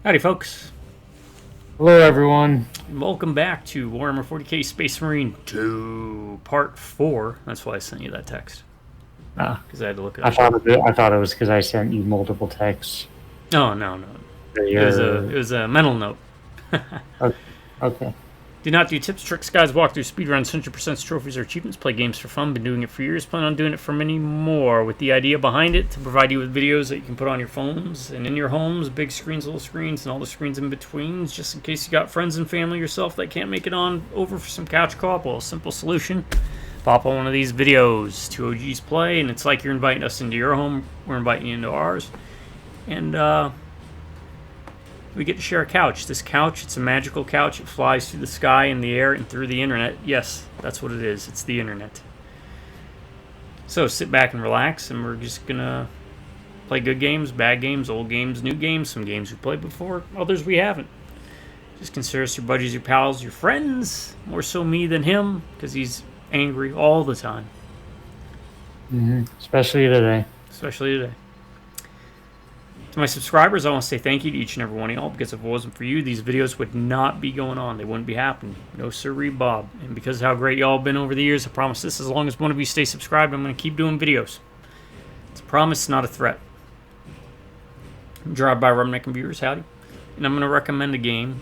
Howdy, folks. Hello, everyone. Welcome back to Warhammer 40k Sphess Mahreen 2, Part 4. That's why I sent you that text. Because I had to look it up. I thought it was because I sent you multiple texts. No. It was a mental note. Okay. Do not do tips, tricks, guides, walkthroughs, speedruns, 100% trophies, or achievements. Play games for fun. Been doing it for years. Plan on doing it for many more. With the idea behind it to provide you with videos that you can put on your phones and in your homes, big screens, little screens, and all the screens in between, just in case you got friends and family yourself that can't make it on over for some couch co-op. Well, a simple solution: pop on one of these videos. Two OGs play, and it's like you're inviting us into your home. We're inviting you into ours, and we get to share a couch. This couch, it's a magical couch. It flies through the sky and the air and through the internet. Yes, that's what it is. It's the internet. So sit back and relax, and we're just going to play good games, bad games, old games, new games, some games we played before, others we haven't. Just consider us your buddies, your pals, your friends. More so me than him, because he's angry all the time. Especially today. To my subscribers, I want to say thank you to each and every one of y'all, because if it wasn't for you, these videos would not be going on. They wouldn't be happening. No sirree, Bob. And because of how great y'all have been over the years, I promise this, as long as one of you stay subscribed, I'm going to keep doing videos. It's a promise, not a threat. Drive by Rubberneck and Viewers, howdy. And I'm going to recommend a game.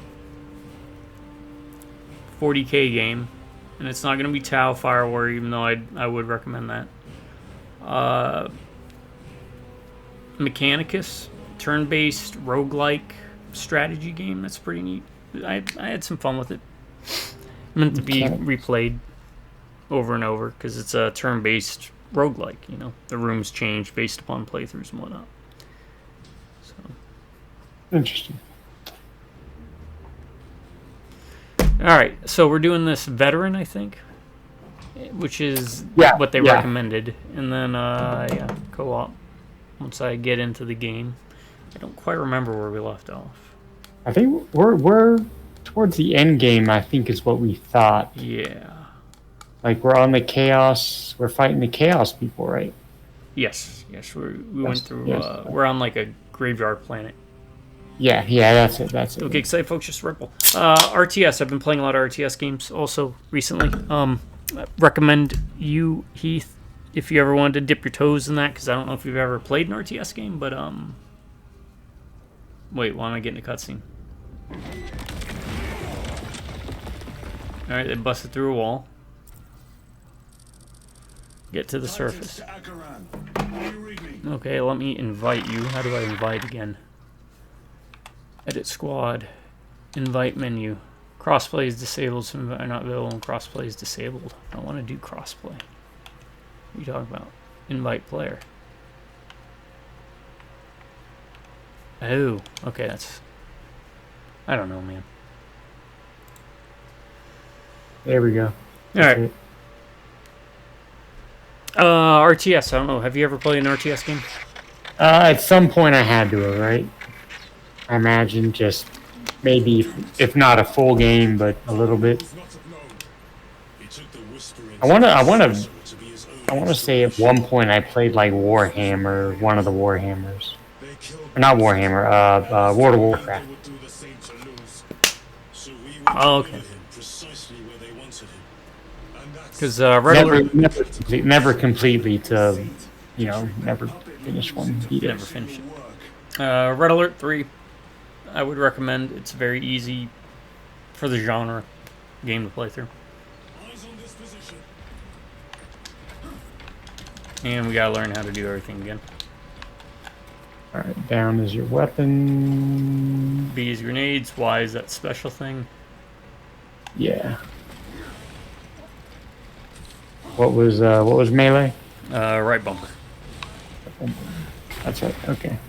40k game. And it's not going to be Tau Fire Warrior, even though I would recommend that. Mechanicus. Turn-based roguelike strategy game. That's pretty neat. I had some fun with it. Meant to be replayed over and over because it's a turn-based roguelike. You know, the rooms change based upon playthroughs and whatnot. So Interesting. All right, so we're doing this veteran, I think, which is what they recommended, and then co-op. Once I get into the game. I don't quite remember where we left off. I think we're towards the end game, I think is what we thought. Yeah. Like we're on the chaos, we're fighting the chaos people, right? Yes, we went through, we're on like a graveyard planet. Yeah, that's it. Okay, excited folks, just ripple. RTS, I've been playing a lot of RTS games also recently. Recommend you, Heath, if you ever wanted to dip your toes in that, because I don't know if you've ever played an RTS game, but wait, why am I getting a cutscene? Alright, they busted through a wall. Get to the surface. Okay, let me invite you. How do I invite again? Edit squad. Invite menu. Crossplay is disabled, so not available, and crossplay is disabled. I don't want to do crossplay. What are you talking about? Invite player. Oh, okay, that's... I don't know, man. There we go. Alright. RTS, I don't know. Have you ever played an RTS game? At some point I had to, right? I imagine just maybe, if not a full game, but a little bit. I want to say at one point I played like Warhammer, one of the Warhammers. Or not Warhammer, World of Warcraft. Oh, okay. Because never completely to, never finish one. Never finish it. Red Alert 3, I would recommend. It's very easy for the genre game to play through. And we gotta learn how to do everything again. Alright, down is your weapon. B is grenades, Y is that special thing. Yeah. What was melee? Right bumper. That's right, okay.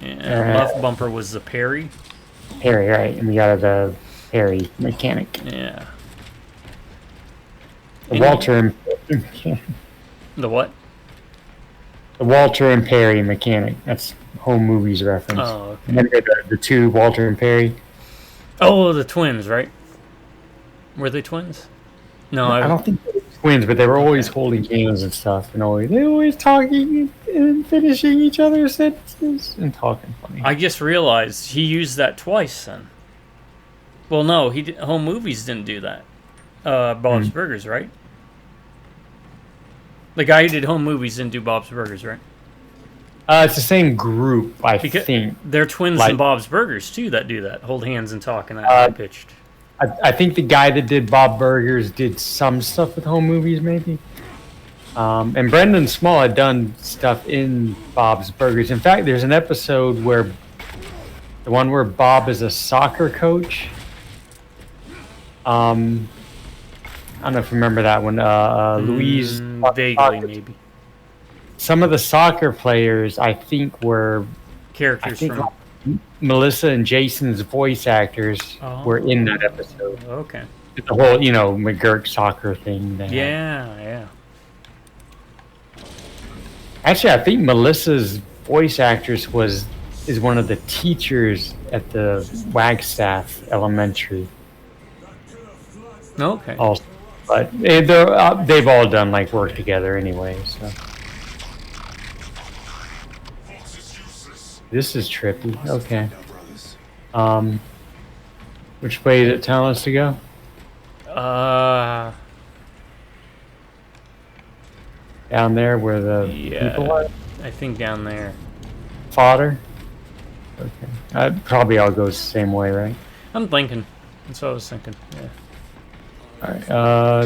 And left bumper was the parry. Parry, right, and we got the parry mechanic. Yeah. The Walter and The what? The Walter and Perry mechanic. That's home movies reference. Oh, okay. And then the two Walter and Perry. Oh, the twins, right? Were they twins? No, I don't think they were twins, but they were always holding hands and stuff, and they always talking. and finishing each other's sentences and talking funny. I just realized he used that twice then. Well, no, Home Movies didn't do that. Bob's Burgers, right? The guy who did Home Movies didn't do Bob's Burgers, right? It's the same group, I think. They're twins in Bob's Burgers, too, that do that. Hold hands and talk in that high-pitched. I think the guy that did Bob Burgers did some stuff with Home Movies, maybe. And Brendan Small had done stuff in Bob's Burgers. In fact, there's an episode where the one where Bob is a soccer coach. I don't know if you remember that one. Louise. Vaguely, maybe. Some of the soccer players, I think, were characters from Melissa and Jason's voice actors were in that episode. Okay. The whole, McGurk soccer thing. Yeah. Actually, I think Melissa's voice actress is one of the teachers at the Wagstaff Elementary. Okay. Also, but they've all done work together anyway. So this is trippy. Okay. Which way did it tell us to go? Down there where the people are? I think down there. Fodder? Okay. Probably all goes the same way, right? I'm thinking. That's what I was thinking, yeah. Alright,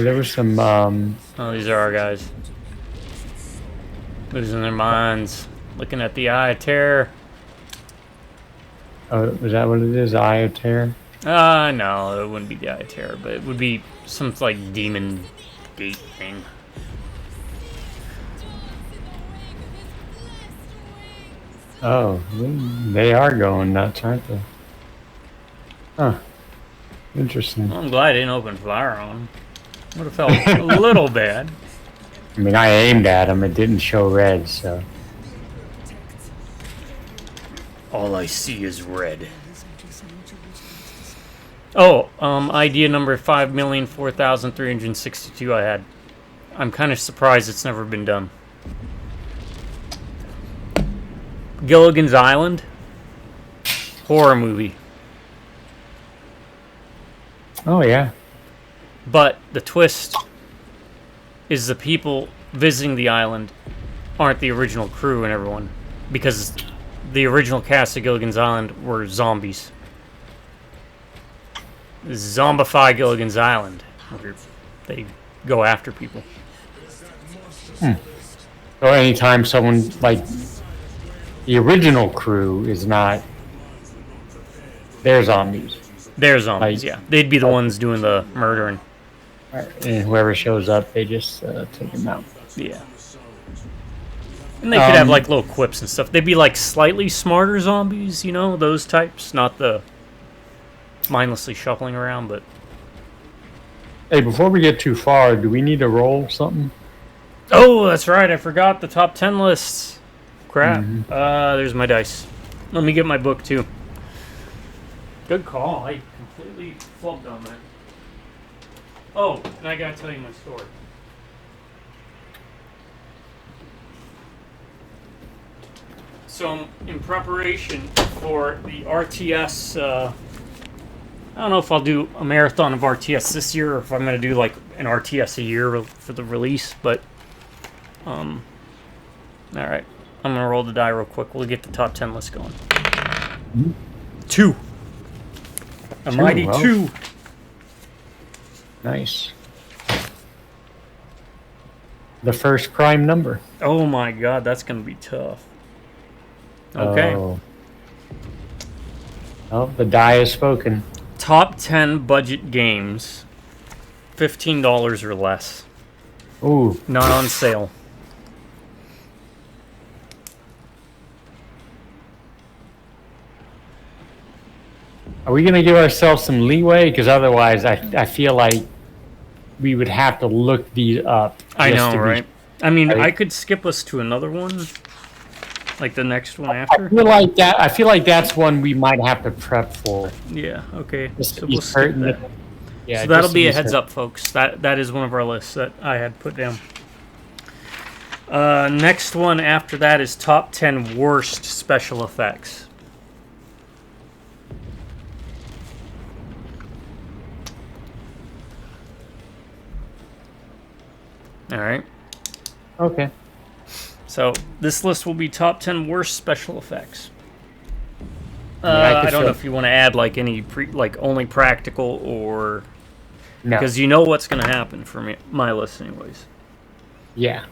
there was some, Oh, these are our guys. Losing their minds. Looking at the Eye of Terror. Oh, is that what it is? The Eye of Terror? No, it wouldn't be the Eye of Terror, but it would be some, demon gate thing. Oh, they are going nuts, aren't they? Huh. Interesting. Well, I'm glad I didn't open fire on them. Would have felt a little bad. I mean, I aimed at them. It didn't show red, so. All I see is red. Oh, idea number 5,004,362 I had. I'm kind of surprised it's never been done. Gilligan's Island. Horror movie. Oh, yeah. But the twist is the people visiting the island aren't the original crew and everyone. Because the original cast of Gilligan's Island were zombies. Zombify Gilligan's Island. Where they go after people. So anytime someone, the original crew is not... They're zombies. They're zombies, yeah. They'd be the ones doing the murdering. And whoever shows up, they just take them out. Yeah. And they could have, little quips and stuff. They'd be, slightly smarter zombies, those types. Not the mindlessly shuffling around, but... Hey, before we get too far, do we need to roll something? Oh, that's right. I forgot the top 10 lists. Crap. There's my dice. Let me get my book, too. Good call. I completely flubbed on that. Oh, and I gotta tell you my story. So, in preparation for the RTS, I don't know if I'll do a marathon of RTS this year or if I'm gonna do an RTS a year for the release, but alright. I'm gonna roll the die real quick. We'll get the top 10 list going. 2. A mighty 2. Nice. The first prime number. Oh my god, that's gonna be tough. Okay. Oh, the die is spoken. Top 10 budget games. $15 or less. Ooh. Not on sale. Are we going to give ourselves some leeway? Because otherwise, I feel like we would have to look these up. I know, right? I mean, I could skip us to another one. Like the next one after? I feel like that's one we might have to prep for. Yeah, okay. So we'll skip that. Yeah, so that'll be a heads up, folks. That is one of our lists that I had put down. Next one after that is top 10 worst special effects. All right. Okay. So this list will be top 10 worst special effects. Yeah, I don't know if you want to add like any only practical or No. because you know what's going to happen for me, my list anyways. Yeah.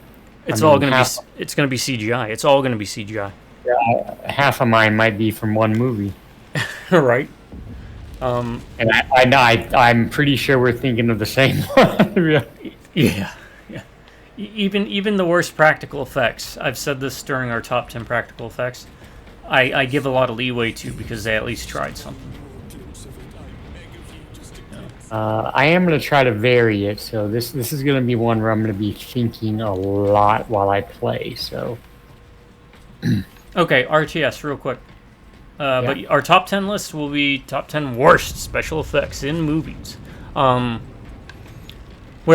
It's all going to be it's going to be CGI. It's all going to be CGI. Yeah, half of mine might be from one movie. Right. And I'm pretty sure we're thinking of the same one. Yeah. Even the worst practical effects. I've said this during our top 10 practical effects. I give a lot of leeway to because they at least tried something. I am going to try to vary it, so this is going to be one where I'm going to be thinking a lot while I play. So, okay, RTS, real quick. But our top 10 list will be top 10 worst special effects in movies. Where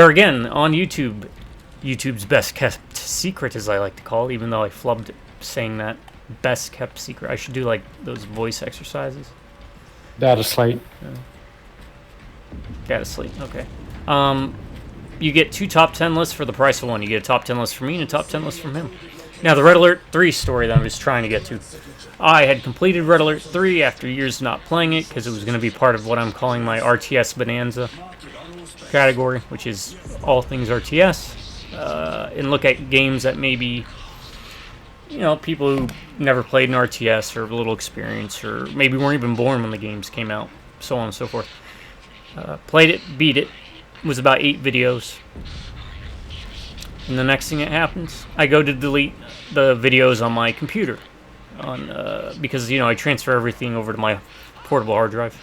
again on YouTube's best kept secret, as I like to call it, even though I flubbed saying that. Best kept secret. I should do like those voice exercises. Data slate. Data slate. Okay. You get 2 top 10 lists for the price of one. You get a top 10 list from me and a top 10 list from him. Now the Red Alert 3 story that I was trying to get to. I had completed Red Alert 3 after years of not playing it because it was going to be part of what I'm calling my RTS Bonanza category, which is all things RTS. And look at games that maybe, people who never played an RTS or little experience or maybe weren't even born when the games came out, so on and so forth. Played it, beat it. It was about 8 videos. And the next thing that happens, I go to delete the videos on my computer, because I transfer everything over to my portable hard drive.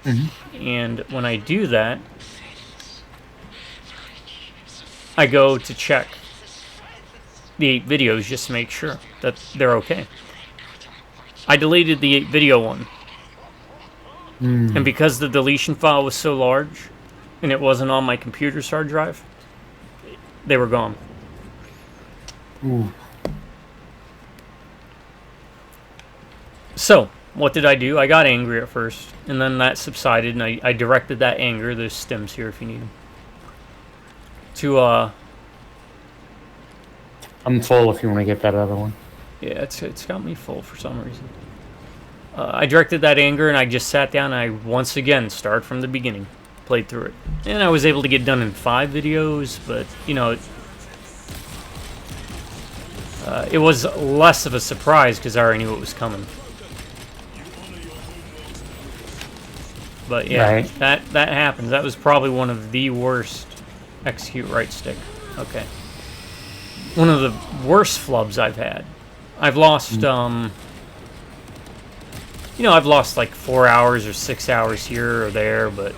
Mm-hmm. And when I do that, I go to check the 8 videos just to make sure that they're okay. I deleted the 8 video one. And because the deletion file was so large and it wasn't on my computer's hard drive, they were gone. Ooh. So, what did I do? I got angry at first, and then that subsided, and I directed that anger, there's stems here if you need them, to, I'm full if you want to get that other one. yeah, it's got me full for some reason. I directed that anger, and I just sat down, and I once again started from the beginning, played through it. And I was able to get done in 5 videos, but, it was less of a surprise because I already knew it was coming. But yeah, Right. that happens. That was probably one of the worst execute right stick. Okay. One of the worst flubs I've had. I've lost, I've lost like 4 hours or 6 hours here or there, but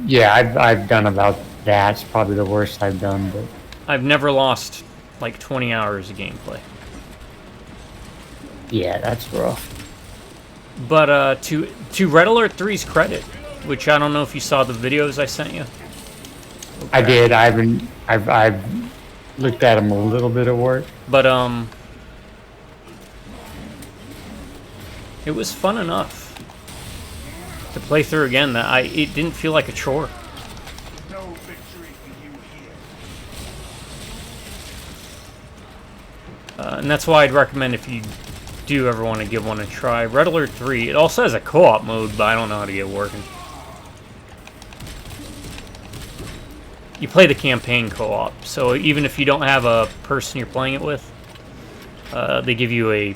Yeah, I've done about that. It's probably the worst I've done, but I've never lost like 20 hours of gameplay. yeah, that's rough. But to Red Alert 3's credit, which I don't know if you saw the videos I sent you. Okay. I did. I've looked at them a little bit at work. But it was fun enough to play through again that it didn't feel like a chore. No victory for you here. And that's why I'd recommend if you do ever want to give one a try. Red Alert 3, it also has a co-op mode, but I don't know how to get it working. You play the campaign co-op, so even if you don't have a person you're playing it with, they give you a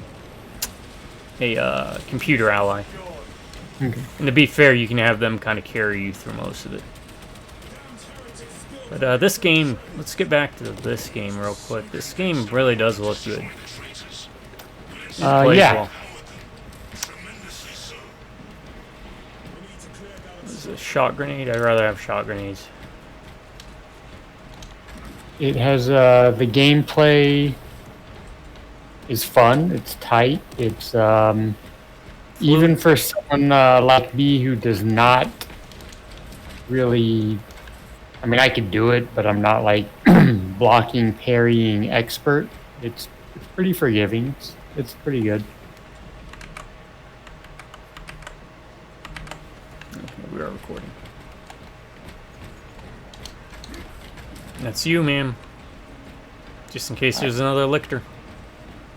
computer ally. Okay. And to be fair, you can have them kind of carry you through most of it. But this game, let's get back to this game real quick. This game really does look good. It plays Yeah. well. Is it a shot grenade? I'd rather have shot grenades. It has the gameplay is fun. It's tight. It's even for someone like me who does not really I mean, I could do it, but I'm not like blocking, parrying expert. It's pretty forgiving. It's pretty good. Okay, we are recording. That's you, man. Just in case there's another lictor.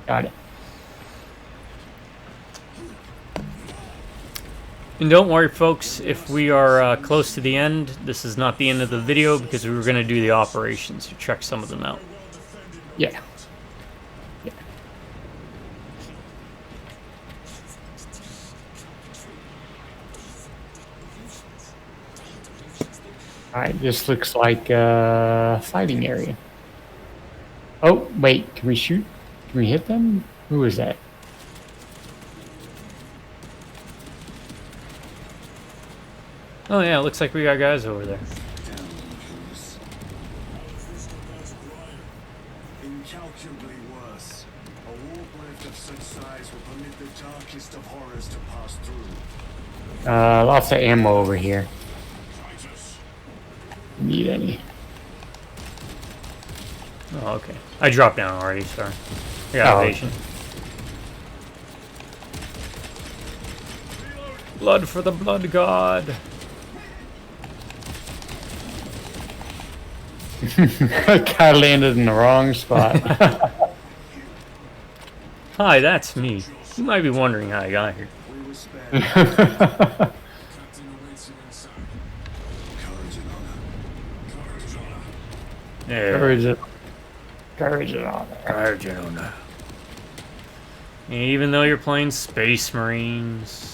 Got it. And don't worry, folks, if we are close to the end, this is not the end of the video because we were going to do the operations to check some of them out. Yeah. Yeah. Alright, this looks like a fighting area. Oh, wait, can we shoot? Can we hit them? Who is that? Oh yeah, it looks like we got guys over there. Incalculably worse. A warblade of such size will permit the darkest of horrors to pass through. Lots of ammo over here. Need any? Oh, okay. I dropped down already, sorry. I got evasion. Blood for the blood god. Guy landed in the wrong spot. Hi, that's me. You might be wondering how I got here. We were spared. Captain awaits you inside. Courage and honor. Courage and honor. Yeah. Courage and honor. Courage and honor. Even though you're playing Space Marines.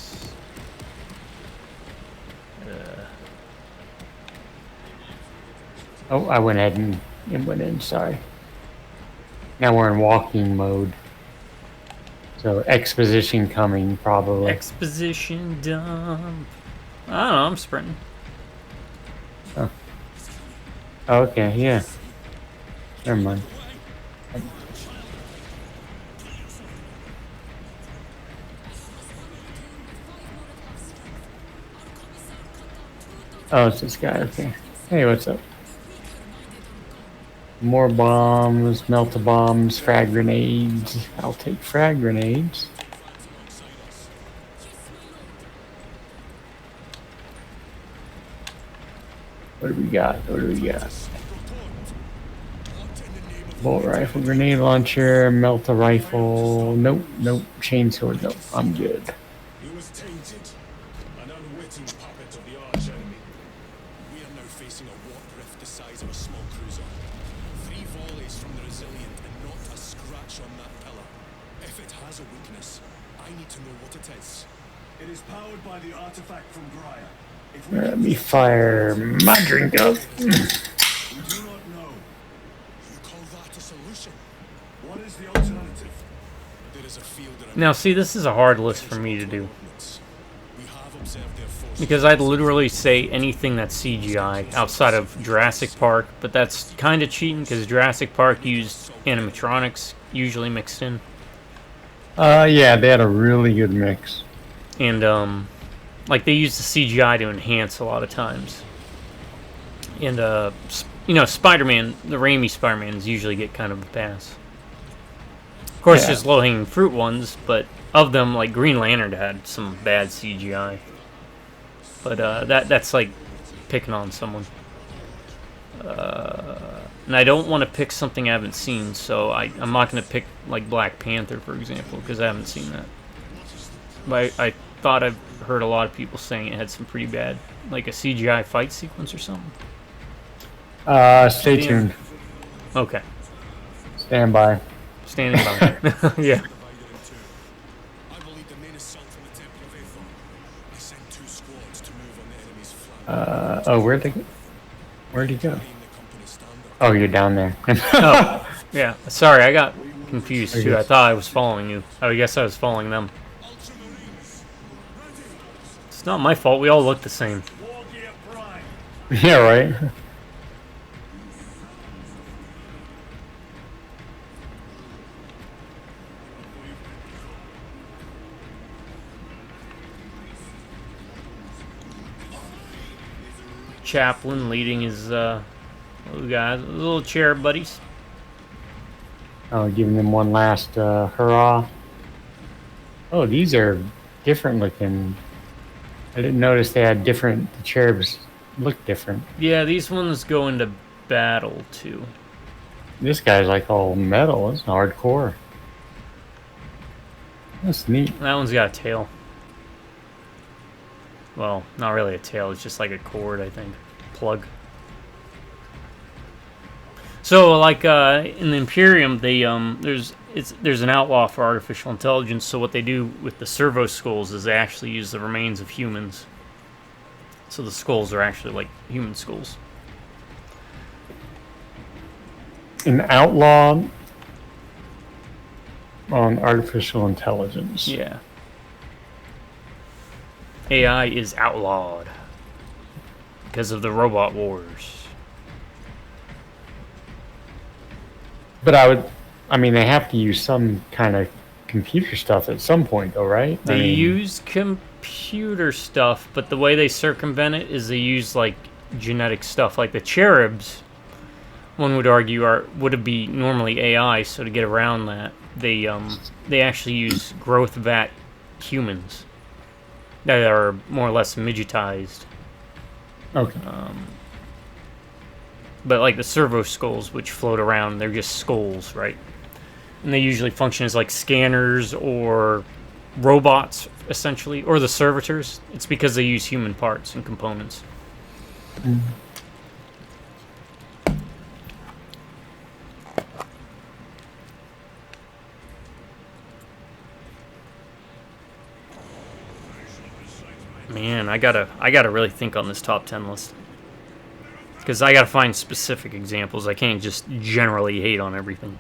Oh, I went ahead and went in, sorry. Now we're in walking mode. So exposition coming, probably. Exposition dump. I don't know, I'm sprinting. Oh. Okay, yeah. Never mind. Oh, it's this guy, okay. Hey, what's up? More bombs, melt-a-bombs, frag grenades. I'll take frag grenades. What do we got? What do we got? Bolt rifle, grenade launcher, melt-a-rifle. Nope, nope. Chainsword, nope. I'm good. He was tainted, an unwitting puppet of the arch enemy. We are now facing a warp rift the size of a small cruiser. 3 volleys from the resilient and not a scratch on that pillar. If it has a weakness, I need to know what it is. It is powered by the artifact from Briar. If we Let me fire my drink up. do not know. You call that a solution? What is the alternative? There is a field around. Now, see, this is a hard list for me to do. We have observed their forces. Because I'd literally say anything that's CGI outside of Jurassic Park, but that's kind of cheating because Jurassic Park used animatronics usually mixed in. Yeah, they had a really good mix. And, like, they use the CGI to enhance a lot of times. And, you know, Spider-Man, the Raimi Spider-Mans usually get kind of a pass. Of course, Yeah. there's low-hanging fruit ones, but of them, like, Green Lantern had some bad CGI. But, that's, like, picking on someone. And I don't want to pick something I haven't seen, so I'm not going to pick, like, Black Panther, for example, because I haven't seen that. But I thought I've heard a lot of people saying it had some pretty bad, like a CGI fight sequence or something. Stay tuned. Okay. Stand by. Standing by. Yeah. I believe the main assault from the Temple of Aethon. I sent 2 squads to move on the enemy's flank. Oh, where'd he go? Carrying the company standard. Oh, you're down there. Oh, yeah. Sorry, I got confused too. I thought I was following you. I guess I was following them. It's not my fault. We all look the same. War gear prime. Yeah, right? chaplain leading his little guys, little cherub buddies. Oh, giving them one last hurrah. Oh, these are different looking. I didn't notice they had different. The cherubs look different. Yeah, these ones go into battle too. This guy's like all metal. It's hardcore. That's neat. That one's got a tail. Well, not really a tail. It's just like a cord, I think. Plug. So, like in the Imperium, they there's an outlaw for artificial intelligence. So what they do with the servo skulls is they actually use the remains of humans. So the skulls are actually like human skulls. An outlaw on artificial intelligence. Yeah. AI is outlawed because of the robot wars. But I mean, they have to use some kind of computer stuff at some point, though, right? They use computer stuff, but the way they circumvent it is they use like genetic stuff. Like the cherubs, one would argue, would be normally AI. So to get around that, they actually use growth vat humans that are more or less midgetized. Okay. But like the servo skulls, which float around, they're just skulls, right? And they usually function as like scanners or robots, essentially, or the servitors. It's because they use human parts and components. Mm. Man, I gotta really think on this top 10 list. Because I gotta find specific examples. I can't just generally hate on everything.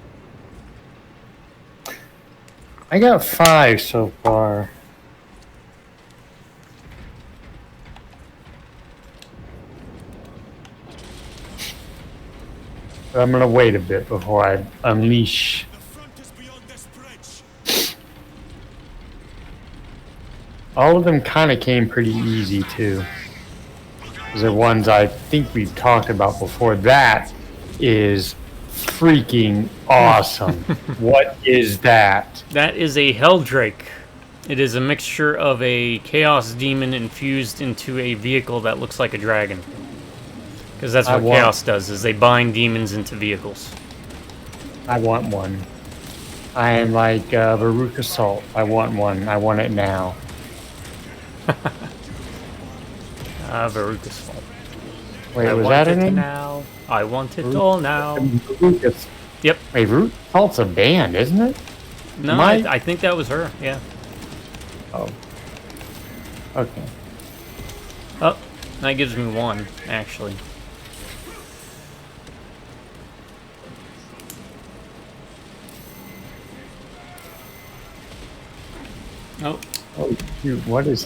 I got 5 so far. But I'm gonna wait a bit before I unleash. The front is beyond this bridge. All of them kind of came pretty easy too. Those are ones I think we've talked about before. That is freaking awesome. What is that? That is a Helldrake. It is a mixture of a Chaos Demon infused into a vehicle that looks like a dragon. Because that's what Chaos does, is they bind demons into vehicles. I want one. I am like Baruch Assault. I want one. I want it now. Baruch Assault. Wait, I was want that her it name? now. I want it all now. Baruch. Yep. Wait, Baruch Assault's a band, isn't it? No, I think that was her, yeah. Oh. Okay. Oh, that gives me 1, actually. Oh. Oh, shoot, what is...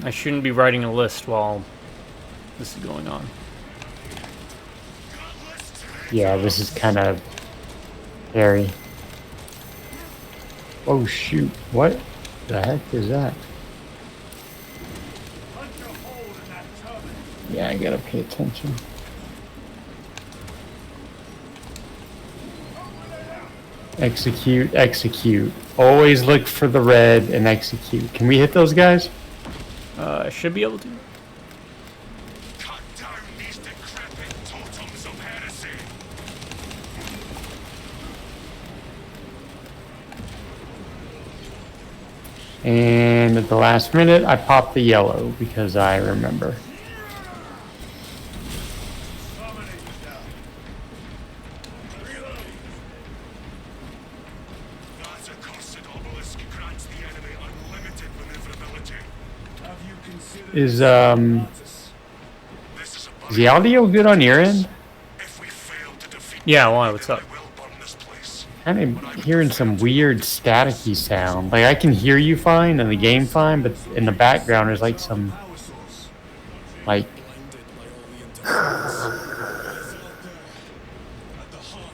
I shouldn't be writing a list while this is going on. Yeah, this is kind of hairy. Oh, shoot. What the heck is that? Yeah, I gotta pay attention. Execute, execute. Always look for the red and execute. Can we hit those guys? I should be able to. Cut down these decrepit totems of heresy. And at the last minute, I popped the yellow because I remember. That accursed obelisk grants the enemy unlimited maneuverability. Have you considered Is this is a is the audio good on your end? if we fail to defeat Yeah, why? What's up? will burn this place. Kind of hearing some weird staticky sound. Like I can hear you fine and the game fine, but in the background there's like some Power source. like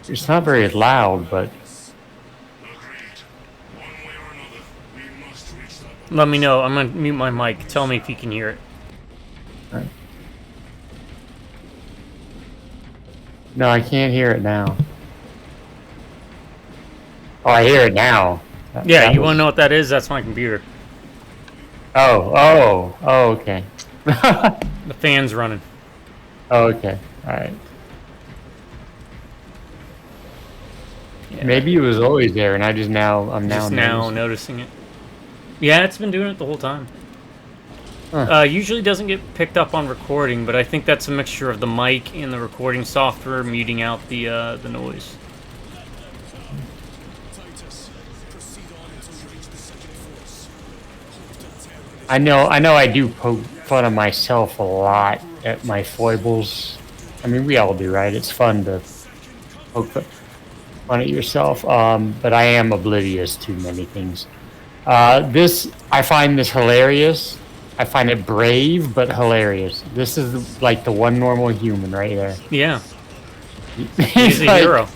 it's not very loud, but Agreed. One way or another, we must reach that. Let me know. I'm going to mute my mic. Tell me if you can hear it. No, I can't hear it now. Oh, I hear it now. Yeah, That you want to was- know what that is? That's my computer. Oh, okay. The fan's running. Oh, okay. All right. Yeah, Maybe it was always there, and I'm just now now noticing. noticing it. Yeah, it's been doing it the whole time. Huh. Usually doesn't get picked up on recording, but I think that's a mixture of the mic and the recording software muting out the noise. Titus, proceed on until you reach the second force. Hope to terror is I know. I do poke fun of myself a lot at my foibles. I mean, we all do, right? It's fun to poke fun at yourself. But I am oblivious to many things. I find this hilarious. I find it brave, but hilarious. This is like the one normal human right there. Yeah, He's he's a like, hero.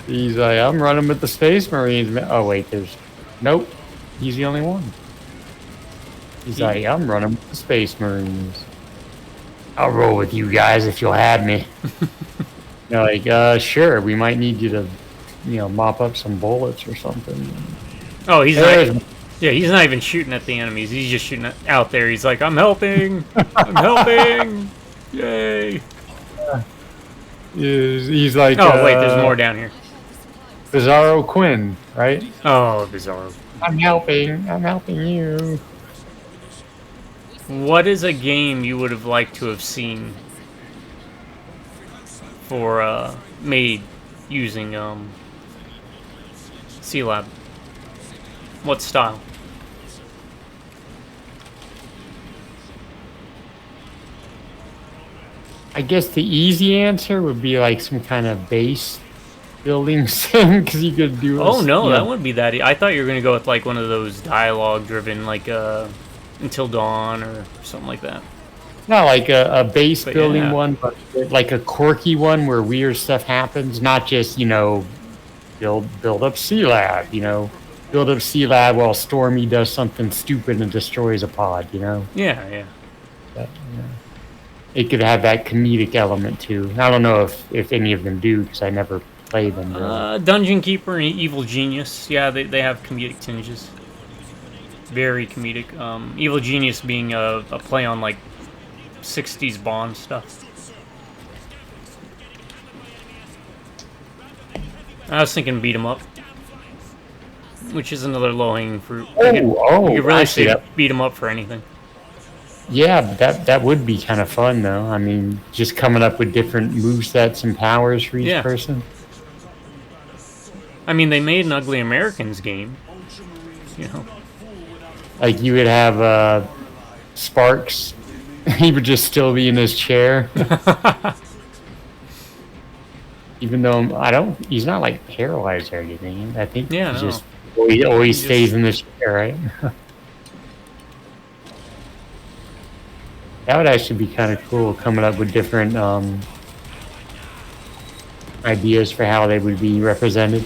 He's like, I'm running with the Space Marines. Oh wait, nope. He's the only one. He's like, I'm running with the Space Marines. I'll roll with you guys if you'll have me. They're like, sure. We might need you to, mop up some bullets or something. Oh, he's There's- not. Yeah, he's not even shooting at the enemies. He's just shooting out there. He's like, I'm helping. I'm helping. Yay. He's like, Oh, wait, there's more down here. Bizarro Quinn, right? Oh, Bizarro. I'm helping you. What is a game you would have liked to have seen for made using C-Lab? What style? I guess the easy answer would be like some kind of base building sim, because you could do. Oh no, you know, that wouldn't be that. I thought you were gonna go with like one of those dialogue-driven, like Until Dawn or something like that. not like a base But building yeah. one, but like a quirky one where weird stuff happens. Not just build up C-Lab. Build up C-Lab while Stormy does something stupid and destroys a pod. Yeah, yeah. But, it could have that comedic element too. I don't know if any of them do because I never played them. Really. Dungeon Keeper and Evil Genius. Yeah, they have comedic tinges. Very comedic. Evil Genius being a play on like 60s Bond stuff. I was thinking beat 'em up, which is another low-hanging fruit. You could really actually, say beat 'em up for anything. yeah, that would be kind of fun though. I mean, just coming up with different movesets and powers for each Yeah. person. I mean, they made an Ugly Americans game. Like you would have Sparks. He would just still be in his chair, even though he's not like paralyzed or anything. I think Yeah, he no. just always He stays just- in the chair, right? That would actually be kind of cool, coming up with different ideas for how they would be represented.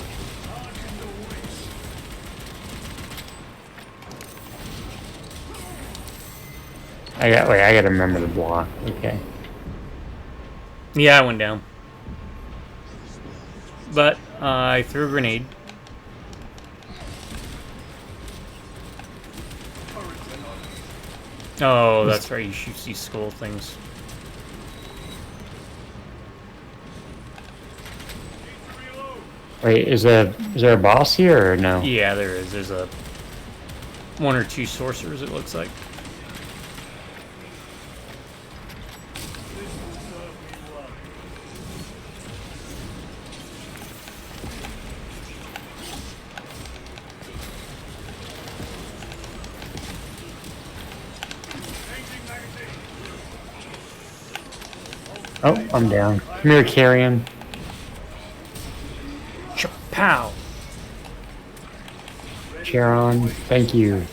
I gotta remember the block. Okay. Yeah, I went down. But I threw a grenade. Oh, that's right. He shoots these skull things. Wait, is there a boss here or no? Yeah, there is. There's a one or two sorcerers. It looks like. Oh, I'm down. Come here, Carrion. Pow! Charon, thank you.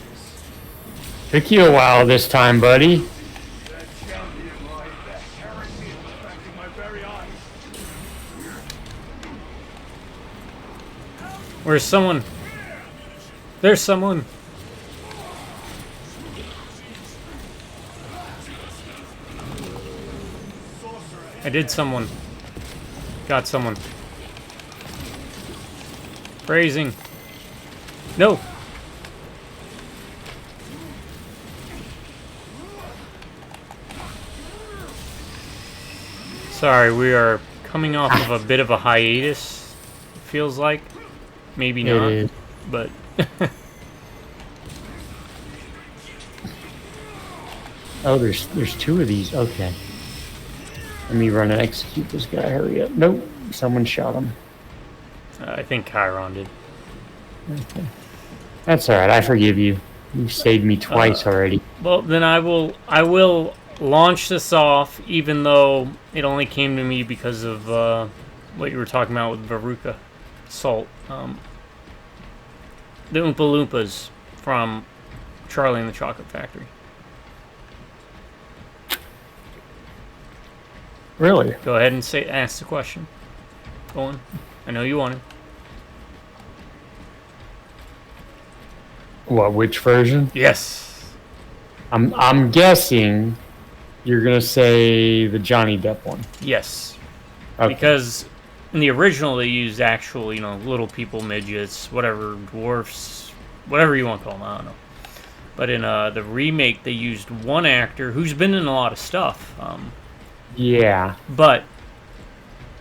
Took you a while this time, buddy. Where's someone? There's someone. I did someone. Got someone. Phrasing. No. Sorry, we are coming off of a bit of a hiatus. It feels like. Maybe not. It is. But. Oh, there's two of these. Okay. Let me run and execute this guy. Hurry up. Nope. Someone shot him. I think Chiron did. Okay. That's alright. I forgive you. You've saved me twice already. Well, then I will launch this off, even though it only came to me because of what you were talking about with Veruca Salt. The Oompa Loompas from Charlie and the Chocolate Factory. Really? Go ahead and ask the question. Owen, I know you want it. What? Which version? Yes. I'm guessing you're gonna say the Johnny Depp one. Yes. Okay. Because in the original they used actual, little people, midgets, whatever, dwarfs, whatever you want to call them, I don't know. But in the remake they used one actor who's been in a lot of stuff. Yeah. But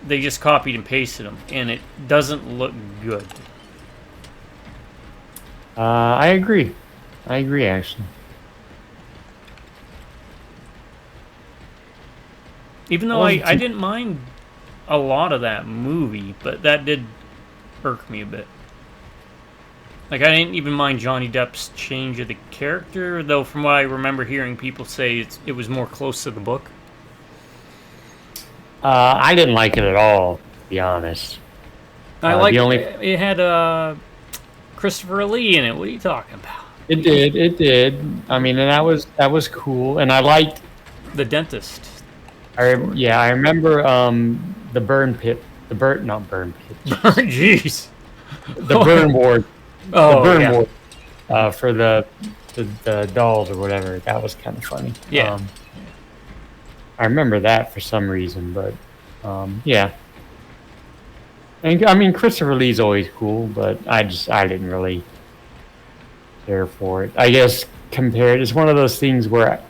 they just copied and pasted him, and it doesn't look good. I agree. I agree, actually. Even though I didn't mind a lot of that movie, but that did irk me a bit. Like, I didn't even mind Johnny Depp's change of the character, though from what I remember hearing people say it was more close to the book. I didn't like it at all, to be honest. I like the only... it had Christopher Lee in it. What are you talking about? It did. I mean, and that was cool, and I liked The dentist. I remember the burn pit, not burn pit. Jeez. The burn ward. Oh, the burn yeah. ward for the dolls or whatever. That was kind of funny. Yeah. I remember that for some reason, but yeah. And I mean, Christopher Lee's always cool, but I didn't really care for it. I guess it's one of those things where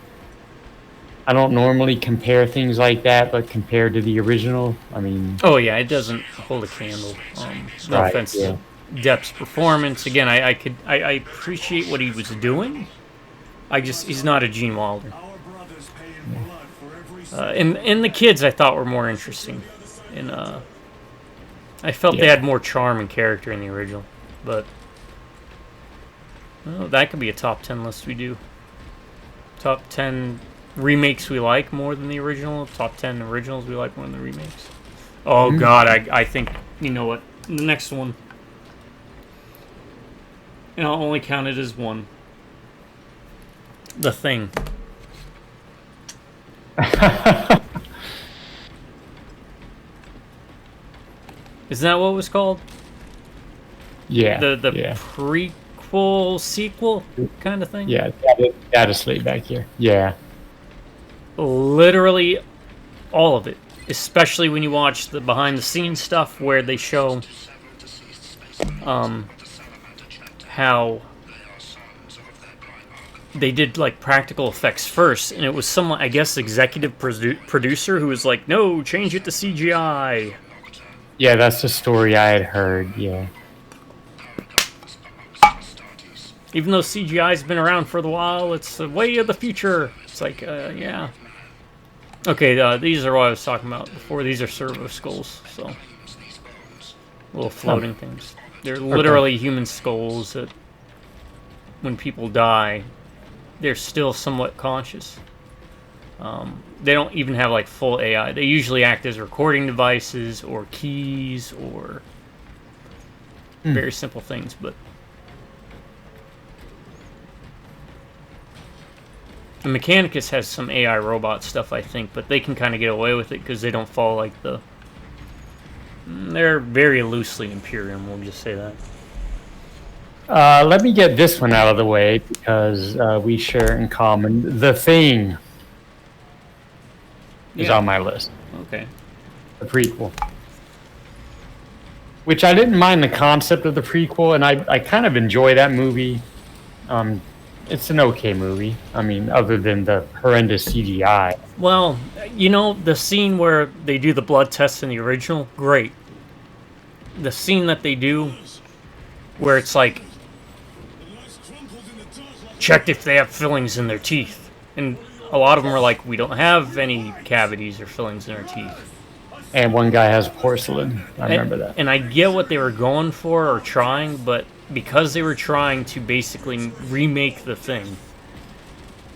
I don't normally compare things like that, but compared to the original, I mean... Oh, yeah, it doesn't hold a candle. No offense to Depp's performance. Again, I appreciate what he was doing. He's not a Gene Wilder. And the kids I thought were more interesting. And I felt they had more charm and character in the original. But that could be a top 10 list we do. Top 10 remakes we like more than the original. Top 10 originals we like more than the remakes. Oh god, I think, you know what, the next one, and I'll only count it as one. The Thing. Isn't that what it was called? Yeah. The prequel, sequel kind of thing? Yeah, data slate back here. Yeah. Literally all of it, especially when you watch the behind the scenes stuff where they show how they did like practical effects first, and it was someone, I guess, executive producer who was like, no, change it to CGI. Yeah, that's the story I had heard. Yeah. Even though CGI's been around for a while, it's the way of the future. It's like, yeah. Okay, these are what I was talking about before. These are servo skulls, so little floating things. They're literally human skulls that, when people die, they're still somewhat conscious. They don't even have like full AI. They usually act as recording devices or keys or very simple things, but. The Mechanicus has some AI robot stuff, I think, but they can kind of get away with it because they don't fall like the... They're very loosely Imperium, we'll just say that. Let me get this one out of the way because we share in common. The Thing is on my list. Okay. The prequel. which I didn't mind the concept of the prequel, and I kind of enjoy that movie. It's an okay movie. I mean, other than the horrendous CGI. Well, the scene where they do the blood test in the original, great. The scene that they do where it's like, checked if they have fillings in their teeth. And a lot of them are like, we don't have any cavities or fillings in our teeth. And one guy has porcelain. I remember that. And I get what they were going for or trying, but because they were trying to basically remake the thing,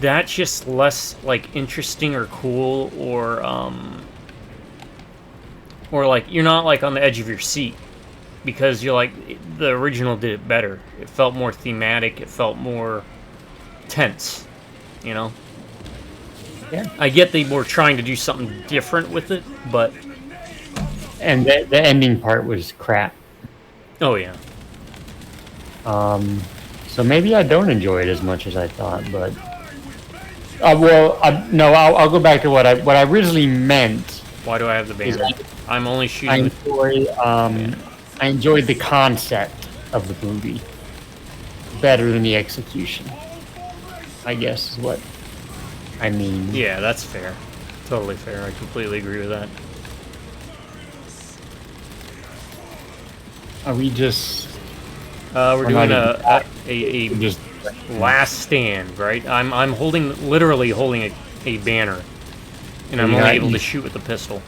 that's just less like interesting or cool, or like you're not like on the edge of your seat because you're like, the original did it better. It felt more thematic. It felt more tense, Yeah. I get they were trying to do something different with it, but And the ending part was crap. oh yeah. So maybe I don't enjoy it as much as I thought, but no, I'll go back to what I originally meant. Why do I have the banner? I'm only I shooting. I enjoyed the concept of the movie better than the execution, I guess is what I mean. Yeah, that's fair. Totally fair. I completely agree with that. Are we just We're doing not a just last stand, right? I'm literally holding a banner, and I'm You're only not able to you- shoot with the pistol.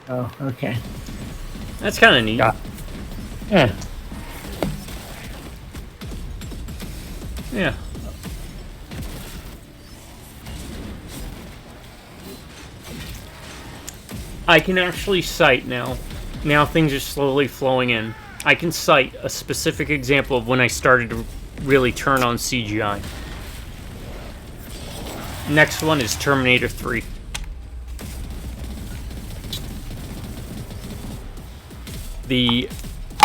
Oh, okay. That's kind of neat. Yeah. Yeah. I can actually cite now. Now things are slowly flowing in. I can cite a specific example of when I started to really turn on CGI. Next one is Terminator 3. The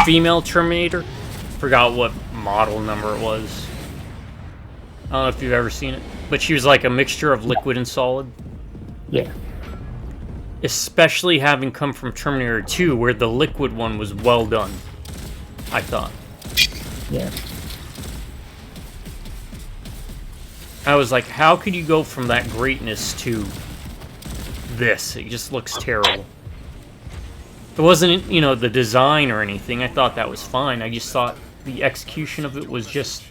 female Terminator, forgot what model number it was. I don't know if you've ever seen it, but she was like a mixture of liquid and solid. Yeah. Especially having come from Terminator 2, where the liquid one was well done, I thought. Yeah. I was like, how could you go from that greatness to this? It just looks terrible. It wasn't, the design or anything. I thought that was fine. I just thought the execution of it was just,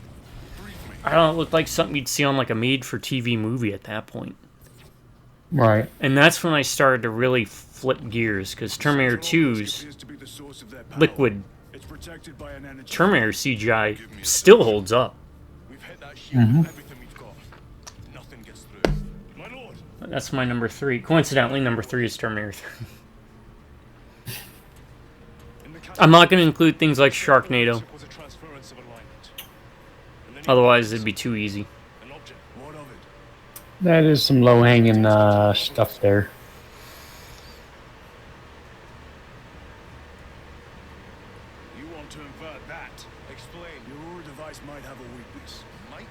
I don't know, it looked like something you'd see on like a made-for-TV movie at that point. Right. And that's when I started to really flip gears, because Terminator 2's liquid Terminator CGI still holds up. That's my number 3. Coincidentally, number 3 is Terminator 3. I'm not going to include things like Sharknado. Otherwise, it'd be too easy. That is some low-hanging stuff there. You want to invert that? Explain. Your device might have a weakness. Might?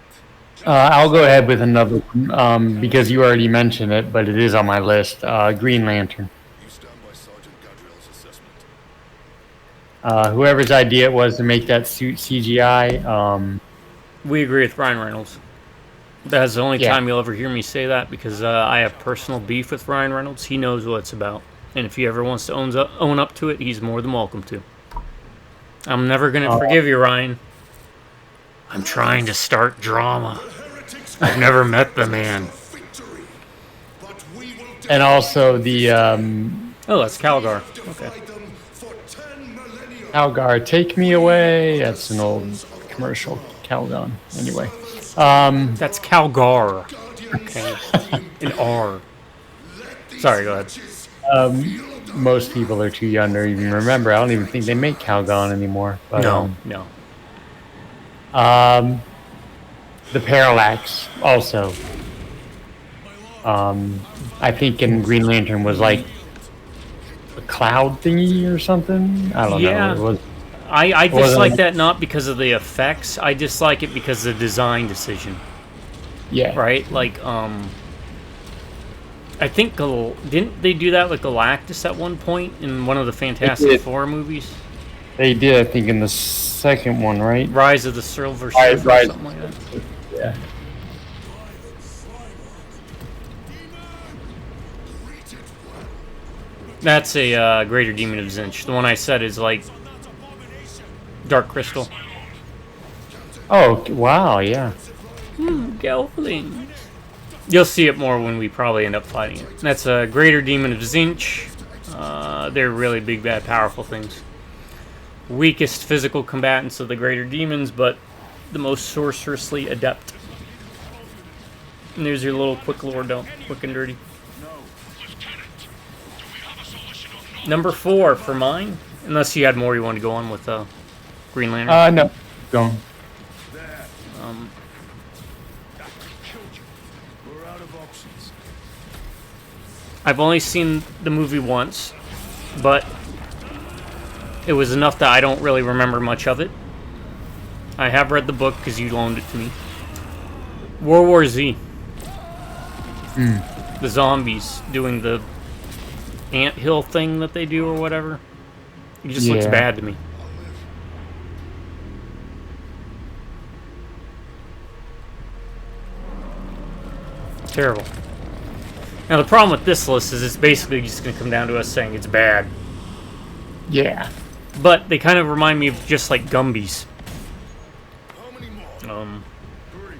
I'll go ahead with another one, because you already mentioned it, but it is on my list. Green Lantern. You stand by Sergeant Gadriel's assessment. Whoever's idea it was to make that suit CGI, We agree with Ryan Reynolds. That's the only Yeah. time you'll ever hear me say that, because I have personal beef with Ryan Reynolds. He knows what it's about. And if he ever wants to own up to it, he's more than welcome to. I'm never going to forgive you, Ryan. I'm trying to start drama. I've never met the man. and also the Oh, that's Calgar. Okay. Calgar, Take Me Away. That's an old commercial. Calgon. Anyway. That's Calgar. Okay. An R. Sorry, go ahead. Most people are too young to even remember. I don't even think they make Calgon anymore. But, No. the Parallax also. I think in Green Lantern was like a cloud thingy or something. I don't Yeah. know. It was, I wasn't dislike like- that not because of the effects. I dislike it because of the design decision. yeah. Right? Like, I think, didn't they do that with Galactus at one point in one of the Fantastic did. Four movies? They did, I think, in the second one, right? Rise of the Silver Rise, Surfer, Rise. something like that. Yeah. That's a Greater Demon of Zinch. The one I said is like Dark Crystal. Oh, wow, yeah. Gelfling. You'll see it more when we probably end up fighting it. That's a Greater Demon of Zinch. They're really big, bad, powerful things. Weakest physical combatants of the Greater Demons, but the most sorcerously adept. And there's your little quick lore dump, quick and dirty. Number 4 for mine, unless you had more you wanted to go on with Green Lantern. No. Go on. We're out of options. I've only seen the movie once, but it was enough that I don't really remember much of it. I have read the book because you loaned it to me. World War Z. The zombies doing the anthill thing that they do or whatever. It just looks Yeah. bad to me. Terrible. Now the problem with this list is it's basically just going to come down to us saying it's bad. Yeah. But they kind of remind me of just like Gumbies. How many more? Hurry.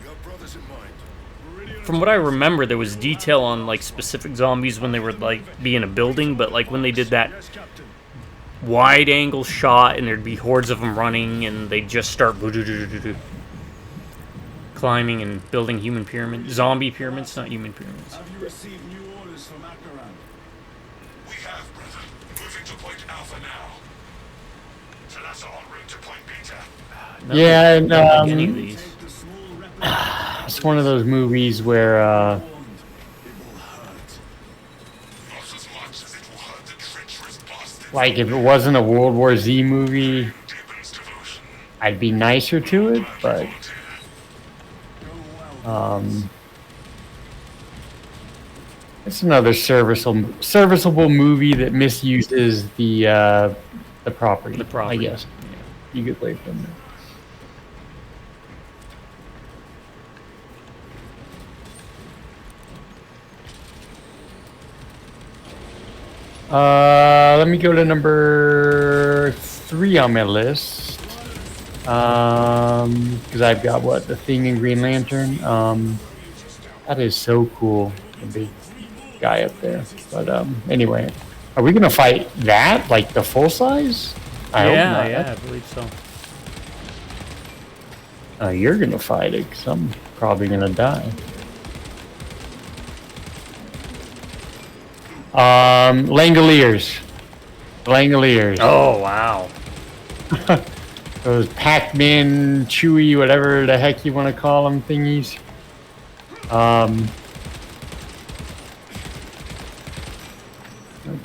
We have brothers in mind. From what I remember, there was detail on like specific zombies when they were like be in a building, but like when they did that Yes, Captain. wide angle shot and there'd be hordes of them running and they'd just start climbing and building human pyramids, zombie pyramids, not human pyramids. Have you received new orders from Akaran? We have, brother. Moving to point Alpha now. So that's en route to point Beta. Yeah, and Don't like any of these. Take the small replica. it's one of those movies where Warned. It will hurt. Not as much as it will hurt the treacherous bastard. like if it wasn't a World War Z movie, Deepens devotion. I'd be nicer to it, but Go well. it's another serviceable movie that misuses the property. The property. I guess. You could play from there. Let me go to number 3 on my list. Because I've got what, the Thing in Green Lantern. That is so cool, the big guy up there. But anyway, are we gonna fight that like the full size? I hope not. Yeah, I believe so. You're gonna fight it, because I'm probably gonna die. Langoliers. Langoliers. Oh, wow. Those Pac-Man, Chewy, whatever the heck you want to call them thingies.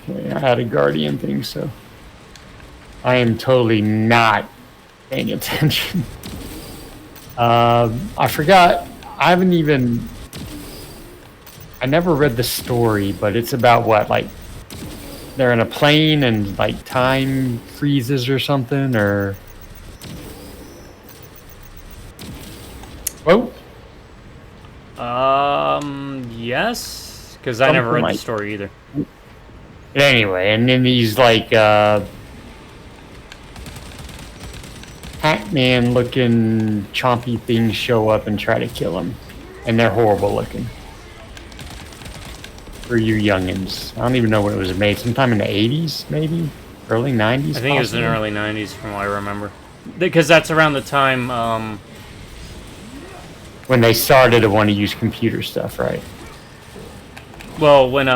Okay, I had a Guardian thing, so I am totally not paying attention. I forgot. I haven't even. I never read the story, but it's about what, like they're in a plane and like time freezes or something, or. Whoa. Yes, because I never read the story either. Anyway, and then these like Pac-Man looking chompy things show up and try to kill him, and they're horrible looking. For you youngins, I don't even know when it was made. Sometime in the 80s, maybe early 90s. I think it was in the early 90s from what I remember. Because that's around the time when they started to want to use computer stuff, right? well, when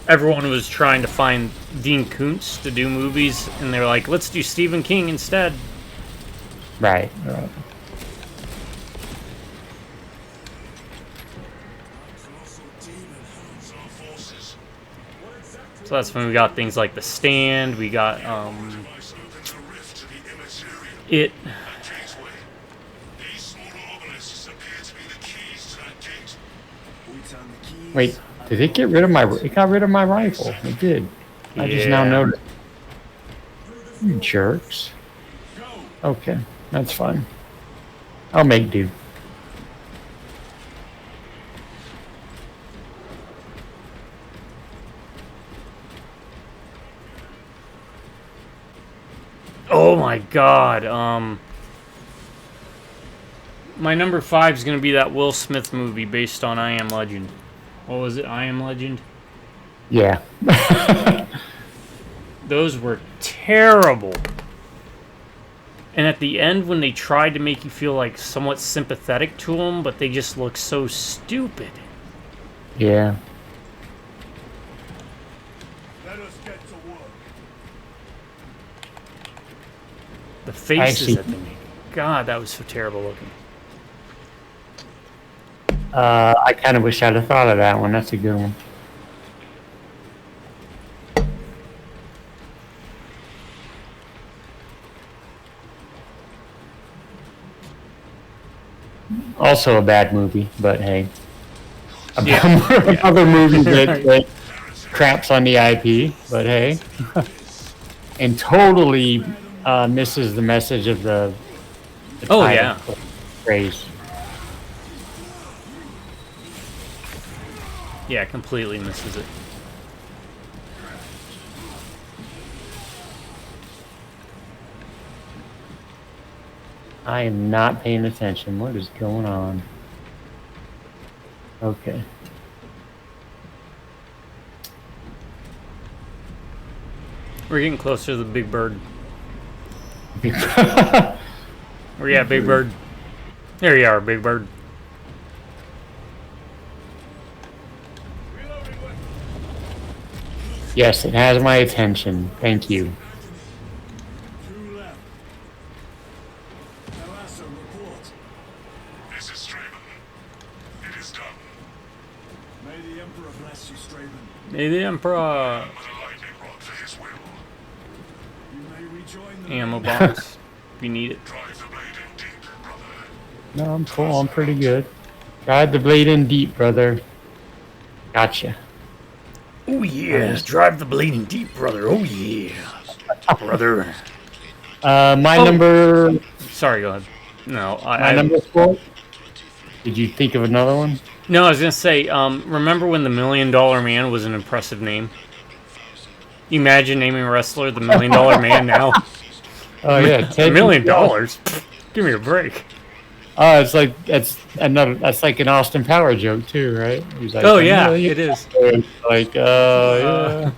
everyone was trying to find Dean Koontz to do movies, and they were like, let's do Stephen King instead. Right. Right. So that's when we got things like The Stand, we got It. Wait, did it get rid of my? It got rid of my rifle. It did. I just now Yeah. noticed. You jerks. Okay, that's fine. I'll make do. Oh my god. My number 5 is gonna be that Will Smith movie based on I Am Legend. What was it? I Am Legend? Yeah. Those were terrible. And at the end, when they tried to make you feel like somewhat sympathetic to him, but they just look so stupid. Yeah. Let us get to work. The faces see. that they made. God, that was so terrible looking. I kind of wish I'd have thought of that one. That's a good one. Also a bad movie, but hey. Another movie that craps on the IP, but hey. And totally misses the message of the Oh, title yeah. phrase. Yeah, completely misses it. I am not paying attention. What is going on? Okay. We're getting closer to the Big Bird. Where you at, Big Bird? There you are, Big Bird. Yes, it has my attention. Thank you. 2 left. Elasa, report. This is Straven. It is done. May the Emperor bless you, Straven. May the Emperor. But a lightning rod for his will. You may rejoin the Ammo box. If you need it. Drive the blade in deep, brother. No, I'm cool. I'm pretty good. Drive the blade in deep, brother. Gotcha. Oh yeah, drive the bleeding deep, brother. Oh yeah, brother. My Oh. number. Sorry, go ahead. No, My number 4. Did you think of another one? No, I was gonna say. Remember when the $1 Million Man was an impressive name? Imagine naming a wrestler the $1 Million Man now. Oh yeah, $1 million. Give me a break. Oh, it's like that's another. That's like an Austin Power joke too, right? He's like, Oh "$1 yeah, million." it is. It's like, yeah.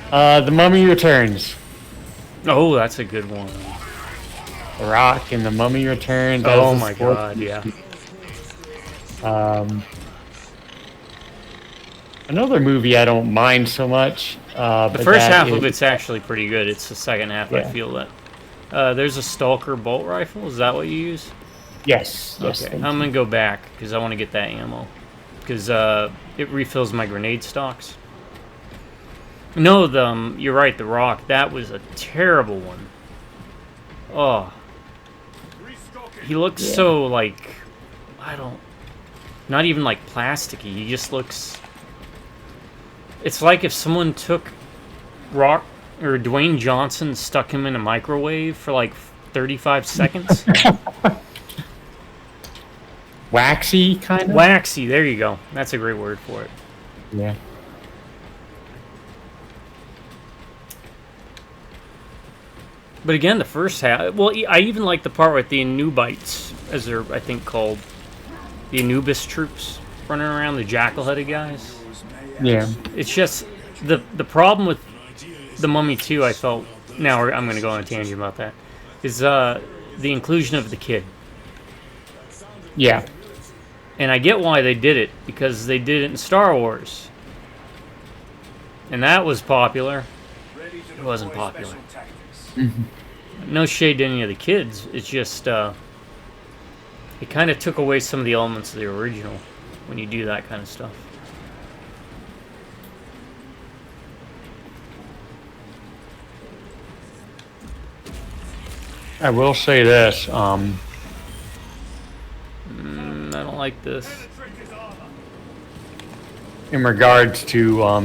The Mummy Returns. Oh, that's a good one. The Rock and the Mummy Returns. That Oh was a my sport- god, yeah. Another movie I don't mind so much. The first half of it's actually pretty good. It's the second half I Yeah. feel that. There's a Stalker bolt rifle. Is that what you use? Yes. Yes. Okay, thank I'm you. gonna go back because I want to get that ammo. Because it refills my grenade stocks. No, you're right, the Rock. That was a terrible one. Oh, he looks Yeah. so like, not even like plasticky. He just looks. It's like if someone took Rock or Dwayne Johnson, stuck him in a microwave for like 35 seconds. Waxy kind of. Waxy, there you go. That's a great word for it. Yeah. But again, the first half. Well, I even like the part with the Anubites, as they're I think called, the Anubis troops running around, the jackal-headed guys. Yeah. It's just the problem with the Mummy 2. I felt I'm going to go on a tangent about that. Is the inclusion of the kid. Yeah. And I get why they did it, because they did it in Star Wars. And that was popular. It wasn't popular. No shade to any of the kids. It's just, it kind of took away some of the elements of the original when you do that kind of stuff. I will say this. I don't like this. in regards to, are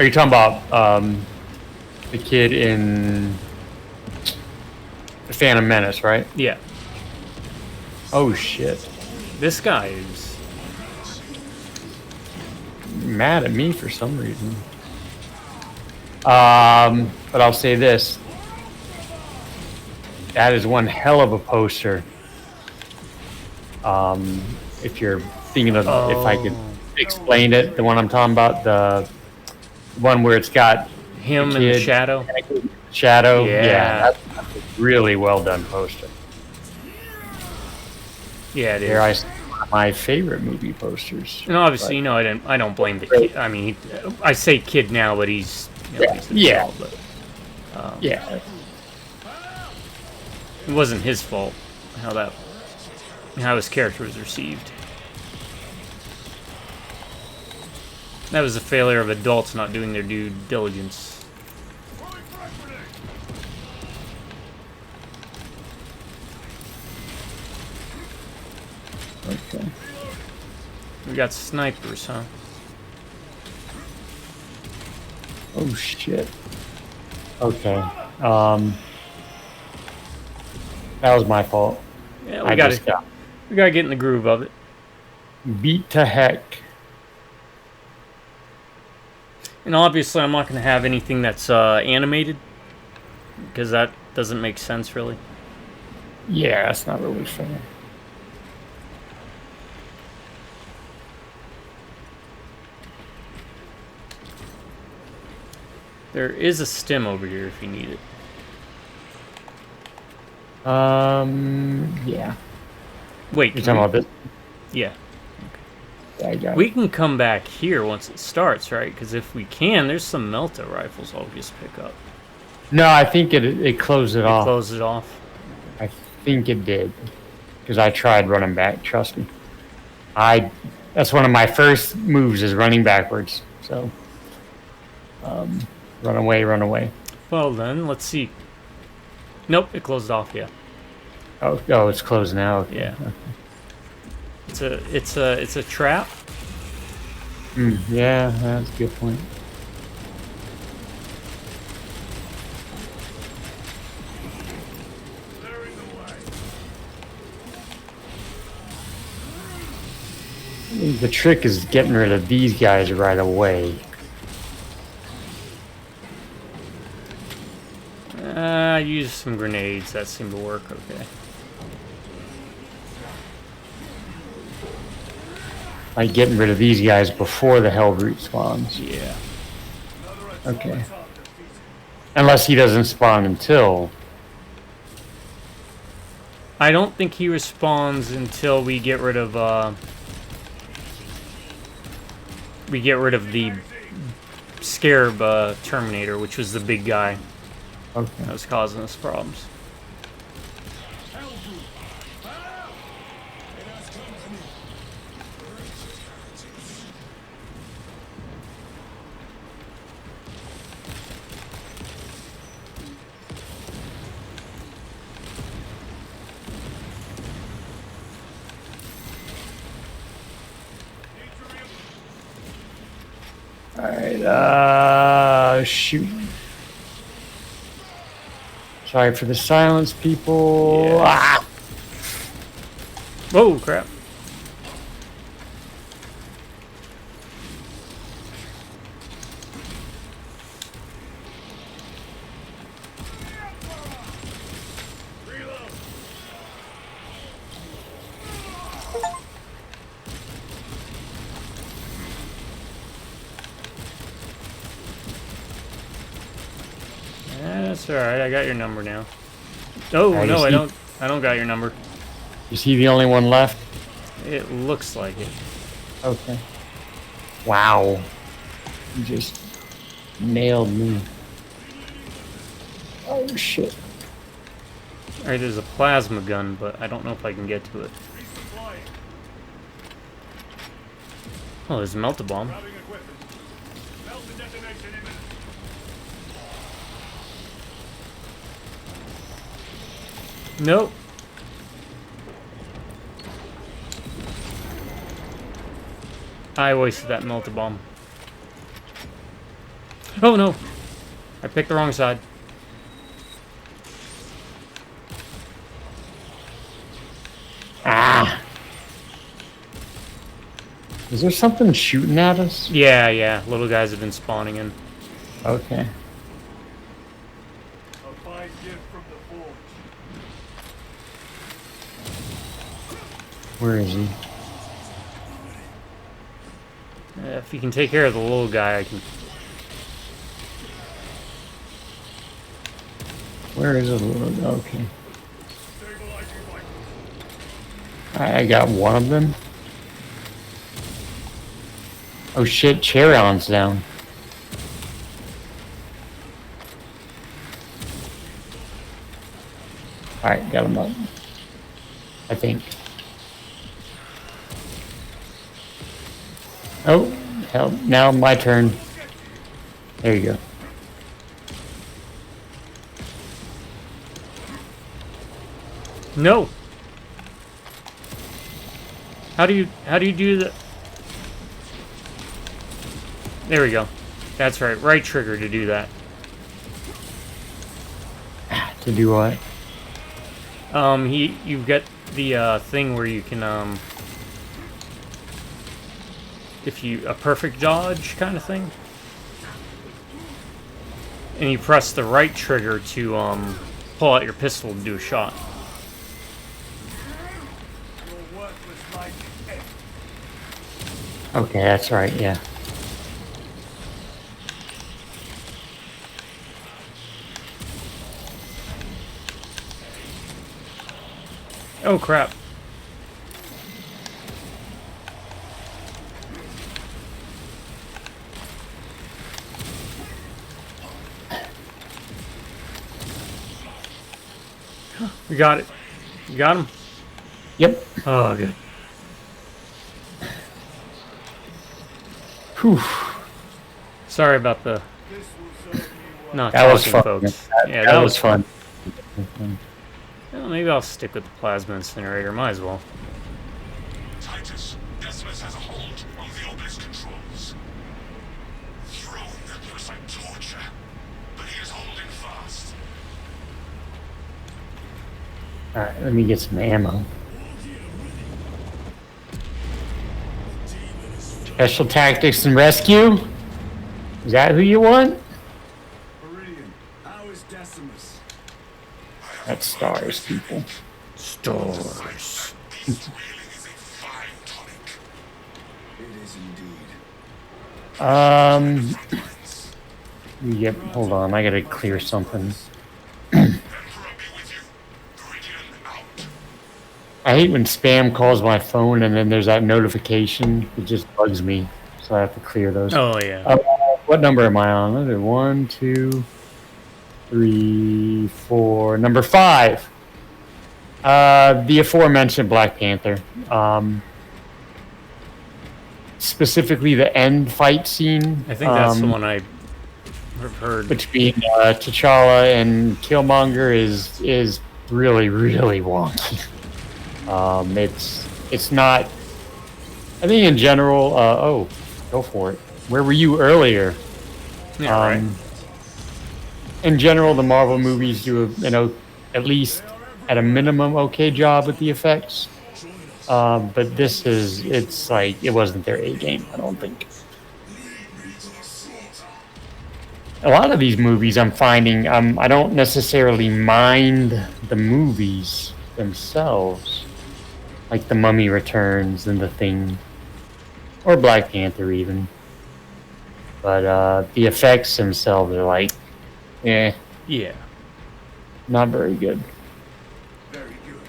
you talking about the kid in the Phantom Menace, right? Yeah. Oh shit! This guy is... Mad at me for some reason. But I'll say this: that is one hell of a poster. If you're thinking of, if I could explain it, the one I'm talking about, the one where it's got him the in the kid, shadow. Shadow. Yeah. That's a really well done poster. Yeah, it is. There, I see one of my favorite movie posters. And obviously, But- you know, I don't blame the kid. I mean, I say kid now, but he's, you know, he's an Yeah. adult, but Yeah. it wasn't his fault how his character was received. That was a failure of adults not doing their due diligence. Okay. We got snipers, huh? Oh shit. Okay. That was my fault. Yeah, I just got we gotta get in the groove of it. beat to heck. And obviously, I'm not gonna have anything that's animated because that doesn't make sense, really. Yeah, that's not really fair. There is a stim over here if you need it. Yeah. Wait, You're talking about this? yeah. Yeah, I got it. We can come back here once it starts, right? Because if we can, there's some Melta rifles I'll just pick up. No, I think it closed it off. Close it off. I think it did. Because I tried running back, trust me. That's one of my first moves is running backwards. So, run away, run away. Well then, let's see. Nope, it closed off. Yeah, Oh, it's closed now. Okay. yeah. It's a trap. Yeah, that's a good point. The trick is getting rid of these guys right away. Use some grenades. That seemed to work okay. Like getting rid of these guys before the Hellbrute spawns. Yeah. Okay. Unless he doesn't spawn until... I don't think he respawns until we get rid of the Scarab Terminator, which was the big guy Okay. that was causing us problems. Alright, shoot. Sorry for the silence, people. Yeah. Ah! Whoa, crap. That's alright, I got your number now. Oh, I no, just I need- don't. I don't got your number. Is he the only one left? It looks like it. Okay. Wow. You just nailed me. Oh, shit. Alright, there's a plasma gun, but I don't know if I can get to it. Oh, there's a melt-a-bomb. Nope. I wasted that melt-a-bomb. Oh no! I picked the wrong side. Ah! Is there something shooting at us? Yeah, yeah. Little guys have been spawning in. Okay. A fine gift from the forge. Where is he? If you can take care of the little guy, I can. Where is it? Okay. I got one of them. Oh shit, Cherion's down. Alright, got him up. I think. Oh, hell, now my turn. There you go. No. How do you do that? There we go. That's right. Right trigger to do that. To do what? You've got the thing where you can if you a perfect dodge kind of thing, and you press the right trigger to pull out your pistol and do a shot. Your worthless life is empty. Okay, that's right, yeah. Oh crap. We got it. You got him? Yep. Oh, good. Whew. Sorry about the This will serve you well. not That was talking, fun. folks. Yeah, that was fun. Well, maybe I'll stick with the plasma incinerator. Might as well. Titus, Decimus has a hold on the obelisk controls. Throne looks like torture, but he is holding fast. Alright, let me get some ammo. Special Tactics and Rescue? Is that who you want? Meridian, how is Decimus? That's stars, people. Stars. Beast wheeling is a fine tonic. It is indeed. Yep, hold on, I gotta clear something. Emperor be with you. Meridian out. I hate when spam calls my phone and then there's that notification. It just bugs me, so I have to clear those. Oh yeah. What number am I on? Look at 1, 2, 3, 4. Number 5. The aforementioned Black Panther. Specifically, the end fight scene. I think that's the one I have heard. Between T'Challa and Killmonger is really wonky. It's not. I think in general. Oh, go for it. Where were you earlier? Yeah, right. In general, the Marvel movies do at least at a minimum okay job with the effects. But it's like it wasn't their A game. I don't think. A lot of these movies, I'm finding, I don't necessarily mind the movies themselves, like The Mummy Returns and The Thing, or Black Panther even. But the effects themselves are like, Yeah. not very good. Very good.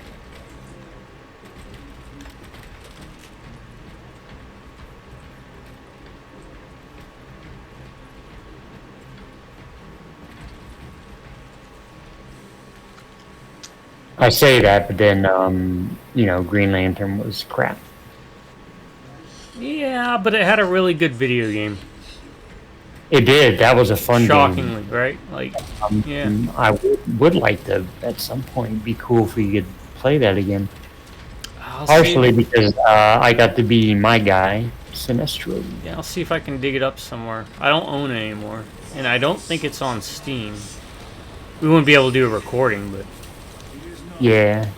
I say that, but then, Green Lantern was crap. Yeah, but it had a really good video game. It did. That was a fun game. Shockingly, right? Like, yeah. I would like to, at some point, be cool if we could play that again. Partially because I got to be my guy, Sinestro. Yeah, I'll see if I can dig it up somewhere. I don't own it anymore. and I don't think it's on Steam. We wouldn't be able to do a recording, but Yeah.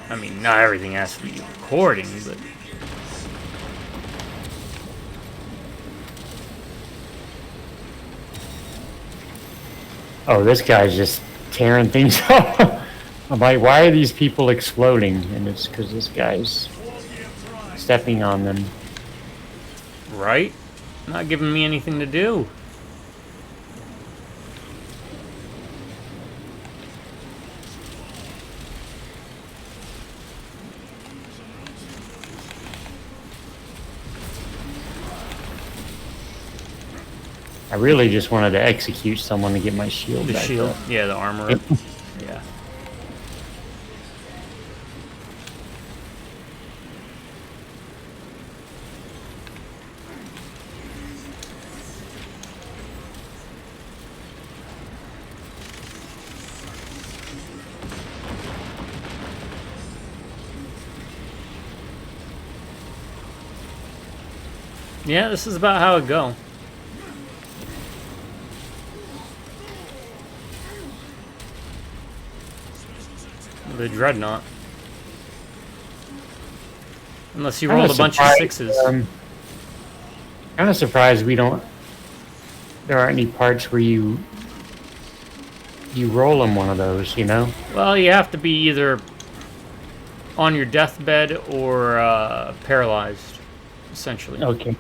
I mean, not everything has to be recording, but Oh, this guy's just tearing things up. I'm like, why are these people exploding? And it's because this guy's stepping on them. right? Not giving me anything to do. I really just wanted to execute someone to get my shield The back shield, up. yeah, the armor. Yeah. Yeah, this is about how it go. The dreadnought. Unless you rolled a bunch of sixes. Kind of surprised we don't. There aren't any parts where you roll them one of those, you know? Well, you have to be either on your deathbed or paralyzed, essentially. Okay.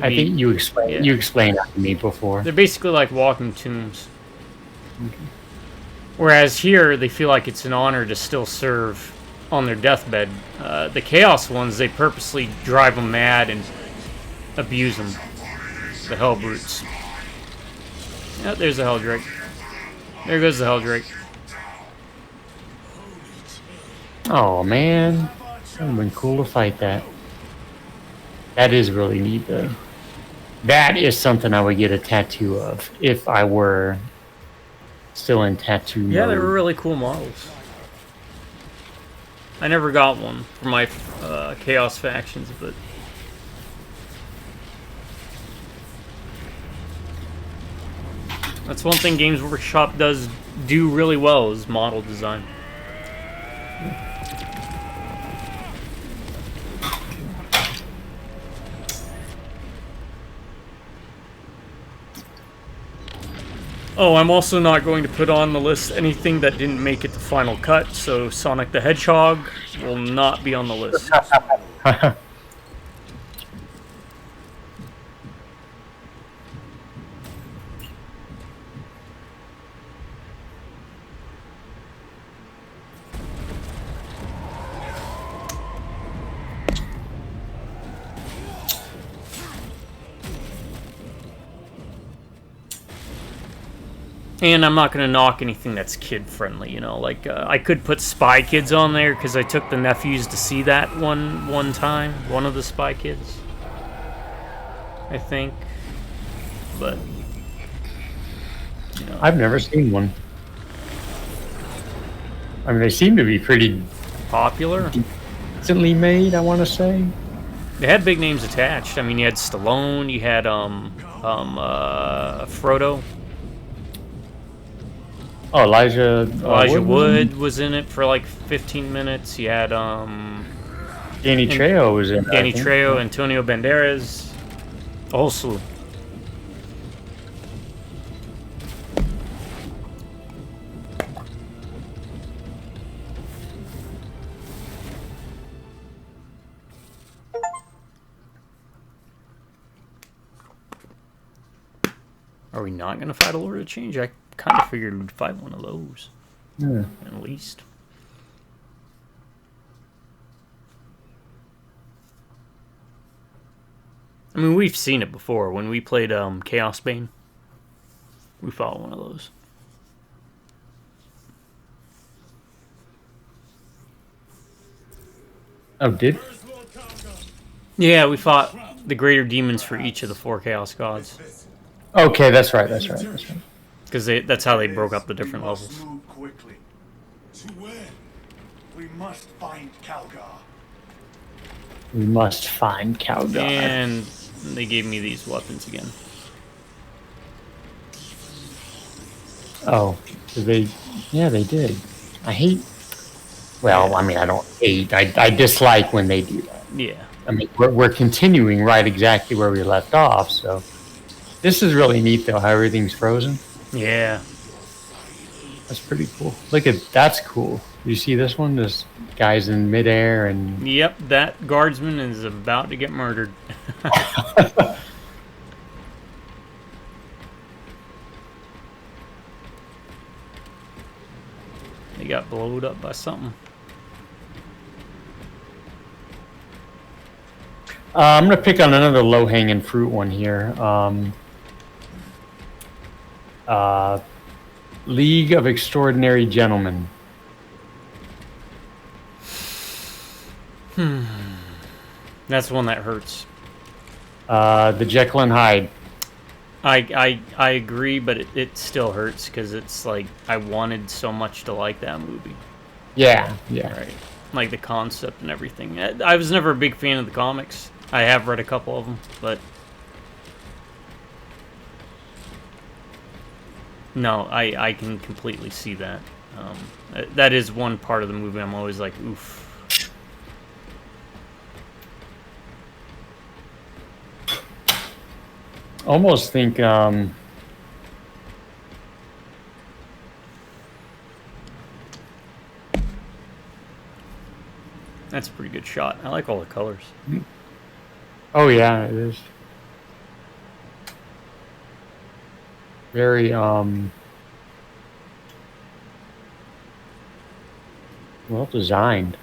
I think you explained yeah. you explained that to me before. They're basically like walking tombs. Whereas here, they feel like it's an honor to still serve on their deathbed. The Chaos ones, they purposely drive them mad and abuse them. The Hellbrutes. Yeah, there's the Helldrake. There goes the Helldrake. Oh man, that would have been cool to fight that. That is really neat though. That is something I would get a tattoo of if I were still in tattoo Yeah, they mode. were really cool models. I never got one for my Chaos factions, but that's one thing Games Workshop does do really well is model design. Oh, I'm also not going to put on the list anything that didn't make it to Final Cut, so Sonic the Hedgehog will not be on the list. And I'm not going to knock anything that's kid-friendly, you know. Like, I could put Spy Kids on there, because I took the nephews to see that one time. One of the Spy Kids. I think. But, you know. I've never seen one. I mean, they seem to be pretty Popular. decently made, I want to say. They had big names attached. I mean, you had Stallone, you had, Frodo. Oh, Elijah Wood was in it for like 15 minutes. You had Danny Trejo was in it. Danny Trejo, Antonio Banderas, a whole slew. Are we not going to fight a Lord of Change? I kind of figured we'd fight one of those. Yeah. At least. I mean, we've seen it before. When we played Chaos Bane, we fought one of those. Oh, did? Yeah, we fought the greater demons for each of the 4 Chaos Gods. Okay, that's right. Because that's how they broke up the different levels. Move quickly. To where? We must find Calgar. We must find Calgar. And they gave me these weapons again. Oh, did they? Yeah, they did. I hate. Well, Yeah. I mean, I don't hate. I dislike when they do that. Yeah. I mean, we're continuing right exactly where we left off. So this is really neat, though. How everything's frozen. Yeah. That's pretty cool. Look at that's cool. You see this one? This guy's in midair and Yep, that guardsman is about to get murdered. He got blowed up by something. I'm gonna pick on another low-hanging fruit one here. League of Extraordinary Gentlemen. That's the one that hurts. The Jekyll and Hyde. I agree, but it still hurts because it's like I wanted so much to like that movie. Yeah, yeah. Right. Like the concept and everything. I was never a big fan of the comics. I have read a couple of them, but no, I can completely see that. That is one part of the movie I'm always like, oof. Almost think That's a pretty good shot. I like all the colors. oh yeah, it is. Very well designed.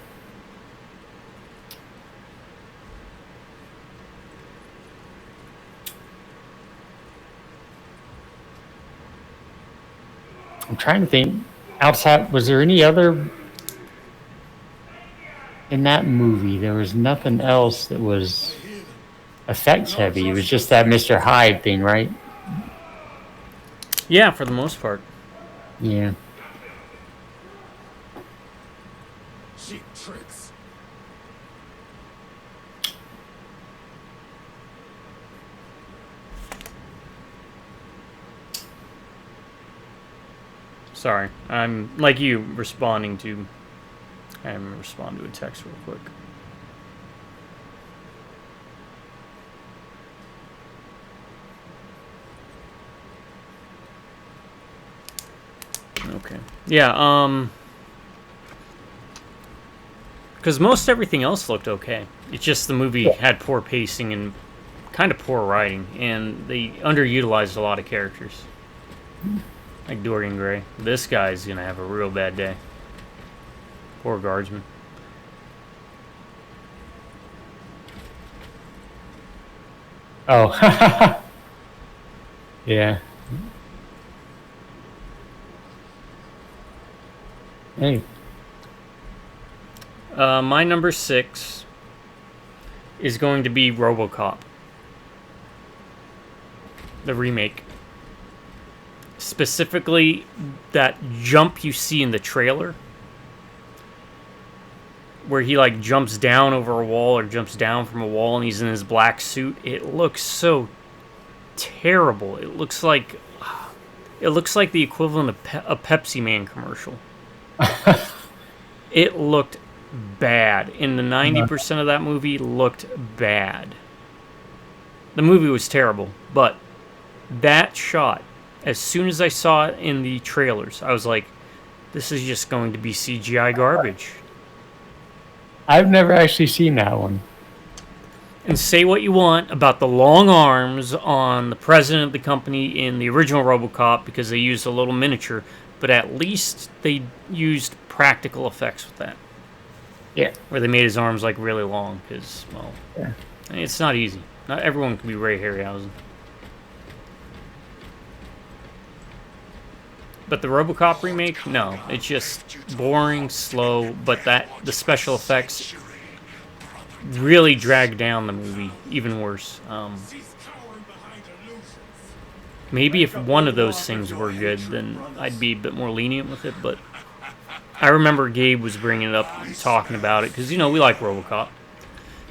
I'm trying to think outside was there any other in that movie? There was nothing else that was effects heavy. It was just that Mr. Hyde thing, right? Yeah, for the most part. Yeah. Cheap tricks. Sorry. I'm, like you, responding to... I'm going to respond to a text real quick. Okay. Yeah, because most everything else looked okay. It's just the movie had poor pacing and kind of poor writing, and they underutilized a lot of characters. Like Dorian Gray. This guy's gonna have a real bad day. Poor guardsman. Oh. yeah. Hey. My number 6 is going to be RoboCop. The remake. Specifically, that jump you see in the trailer. Where he, like, jumps down over a wall or jumps down from a wall and he's in his black suit. It looks so terrible. It looks like the equivalent of a Pepsi Man commercial. It looked bad. And the 90% of that movie looked bad. The movie was terrible, but that shot, as soon as I saw it in the trailers, I was like, this is just going to be CGI garbage. I've never actually seen that one. And say what you want about the long arms on the president of the company in the original RoboCop because they used a little miniature, but at least they used practical effects with that. Yeah. Where they made his arms like really long because, well, Yeah. it's not easy. Not everyone can be Ray Harryhausen. But the RoboCop remake, no, it's just boring, slow. But the special effects really dragged down the movie even worse. Maybe if one of those things were good, then I'd be a bit more lenient with it. But I remember Gabe was bringing it up, talking about it because we like RoboCop.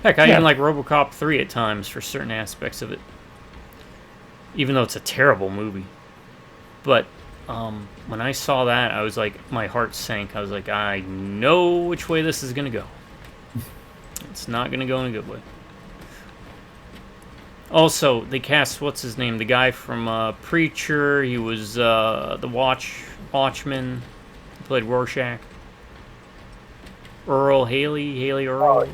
Heck, I even like RoboCop 3 at times for certain aspects of it, even though it's a terrible movie. But when I saw that, I was like, my heart sank. I was like, I know which way this is gonna go. It's not gonna go in a good way. Also, they cast, what's his name? The guy from Preacher. He was the Watchman. He played Rorschach. Haley Earl.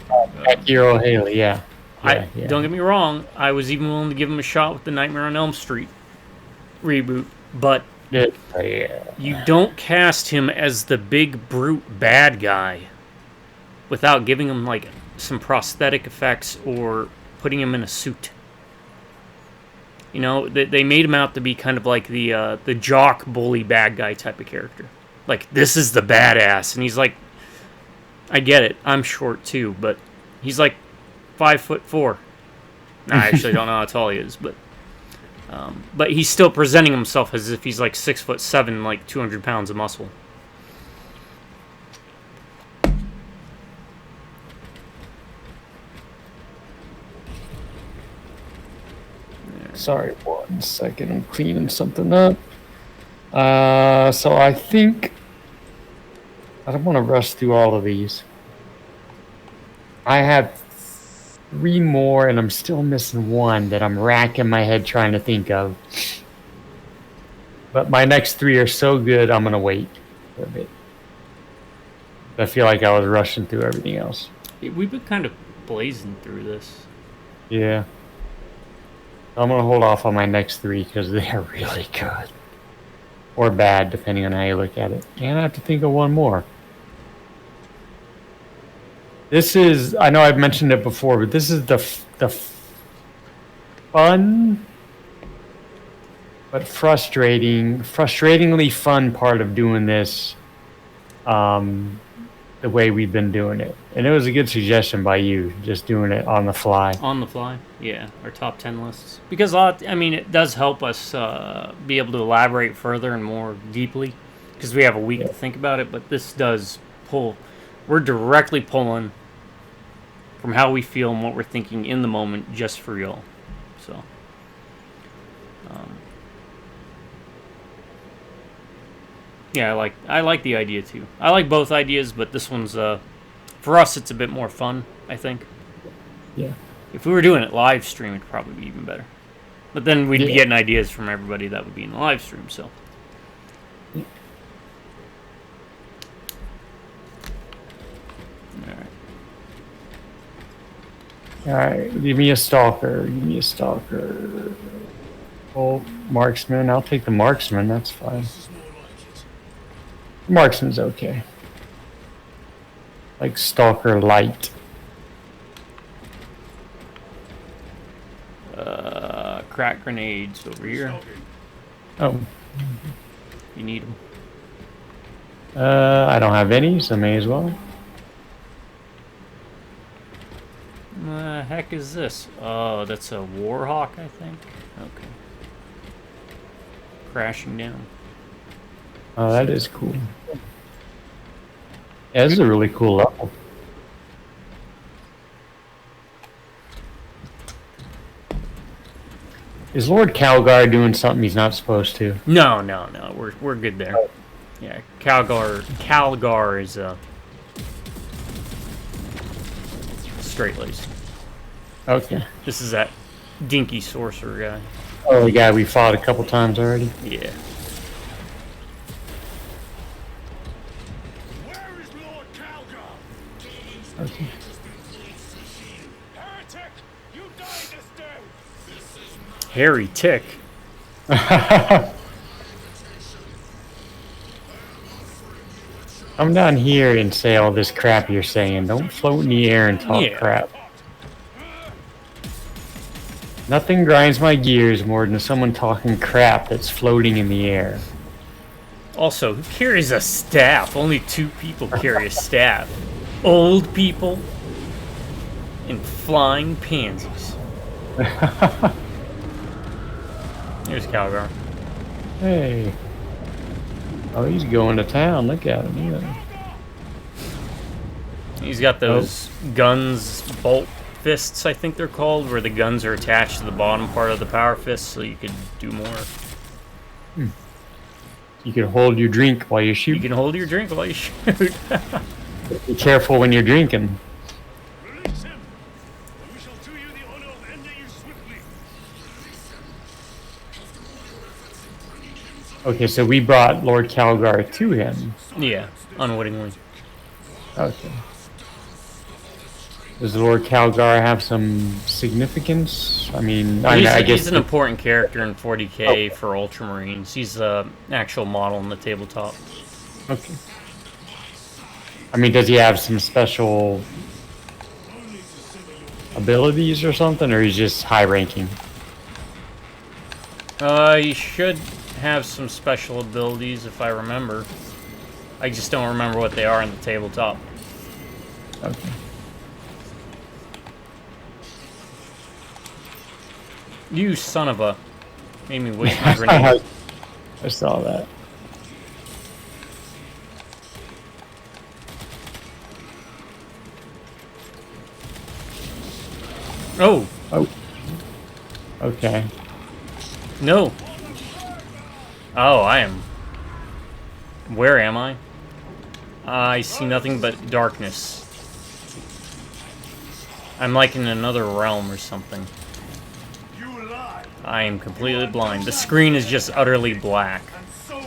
Jackie Earl Haley, yeah. Don't get me wrong. I was even willing to give him a shot with the Nightmare on Elm Street reboot, but you don't cast him as the big brute bad guy without giving him like some prosthetic effects or putting him in a suit. You know, they made him out to be kind of like the jock bully bad guy type of character. Like, this is the badass, and he's like, I get it, I'm short too, but he's like 5'4". Nah, I actually don't know how tall he is, but he's still presenting himself as if he's like 6'7", like 200 pounds of muscle. Sorry, 1 second. I'm cleaning something up. So I think I don't want to rush through all of these. I have 3 more, and I'm still missing 1 that I'm racking my head trying to think of. But my next 3 are so good, I'm gonna wait for a bit. I feel like I was rushing through everything else. We've been kind of blazing through this. Yeah. I'm gonna hold off on my next 3 because they're really good. Or bad, depending on how you look at it. And I have to think of 1 more. This is, I know I've mentioned it before, but this is the fun, but frustratingly fun part of doing this the way we've been doing it. And it was a good suggestion by you, just doing it on the fly. On the fly, yeah, our top 10 lists. Because, I mean, it does help us be able to elaborate further and more deeply, because we have a week to think about it, but this does pull. We're directly pulling from how we feel and what we're thinking in the moment just for y'all. So, yeah, I like the idea too. I like both ideas, but this one's for us it's a bit more fun, I think. Yeah. If we were doing it live stream, it'd probably be even better. But then we'd be getting ideas from everybody that would be in the live stream, so. Yeah. Alright, give me a stalker. Give me a stalker. Oh, marksman. I'll take the marksman, that's fine. Marksman's okay. Like stalker light. Crack grenades over here. Oh. You need them. I don't have any, so may as well. Heck is this? Oh, that's a Warhawk, I think. Okay. Crashing down. Oh, that is cool. Yeah, this is a really cool level. Is Lord Calgar doing something he's not supposed to? No. We're good there. Oh. Yeah, Calgar is straight laced. Okay. This is that dinky sorcerer guy. Oh, the guy we fought a couple times already? Yeah. Where is Lord Calgar? Okay. Heretic! You die this day! Harry Tick. Come down here and say all this crap you're saying. Don't float in the air and talk crap. Nothing grinds my gears more than someone talking crap that's floating in the air. Also, who carries a staff? Only 2 people carry a staff. Old people and flying pansies. Here's Calgar. Hey. Oh, he's going to town. Look at him. Yeah. He's got those guns, bolt fists, I think they're called, where the guns are attached to the bottom part of the power fist so you could do more. You can hold your drink while you You shoot. can hold your drink while you shoot. Be careful when you're drinking. Release him, and we shall do you the honor of ending you swiftly. Okay, so we brought Lord Calgar to him. Yeah, unwittingly. Okay. Does Lord Calgar have some significance? I mean, I guess He's an important character in 40k for Ultramarines. He's the actual model in the tabletop. Okay. I mean, does he have some special abilities or something, or he's just high ranking? He should have some special abilities if I remember. I just don't remember what they are in the tabletop. Okay. You son of a... Made me waste my grenade. I saw that. Oh! Oh. Okay. No! Oh, I am... Where am I? I see nothing but darkness. I'm like in another realm or something. You lie, I am completely blind. The screen is just utterly black. and so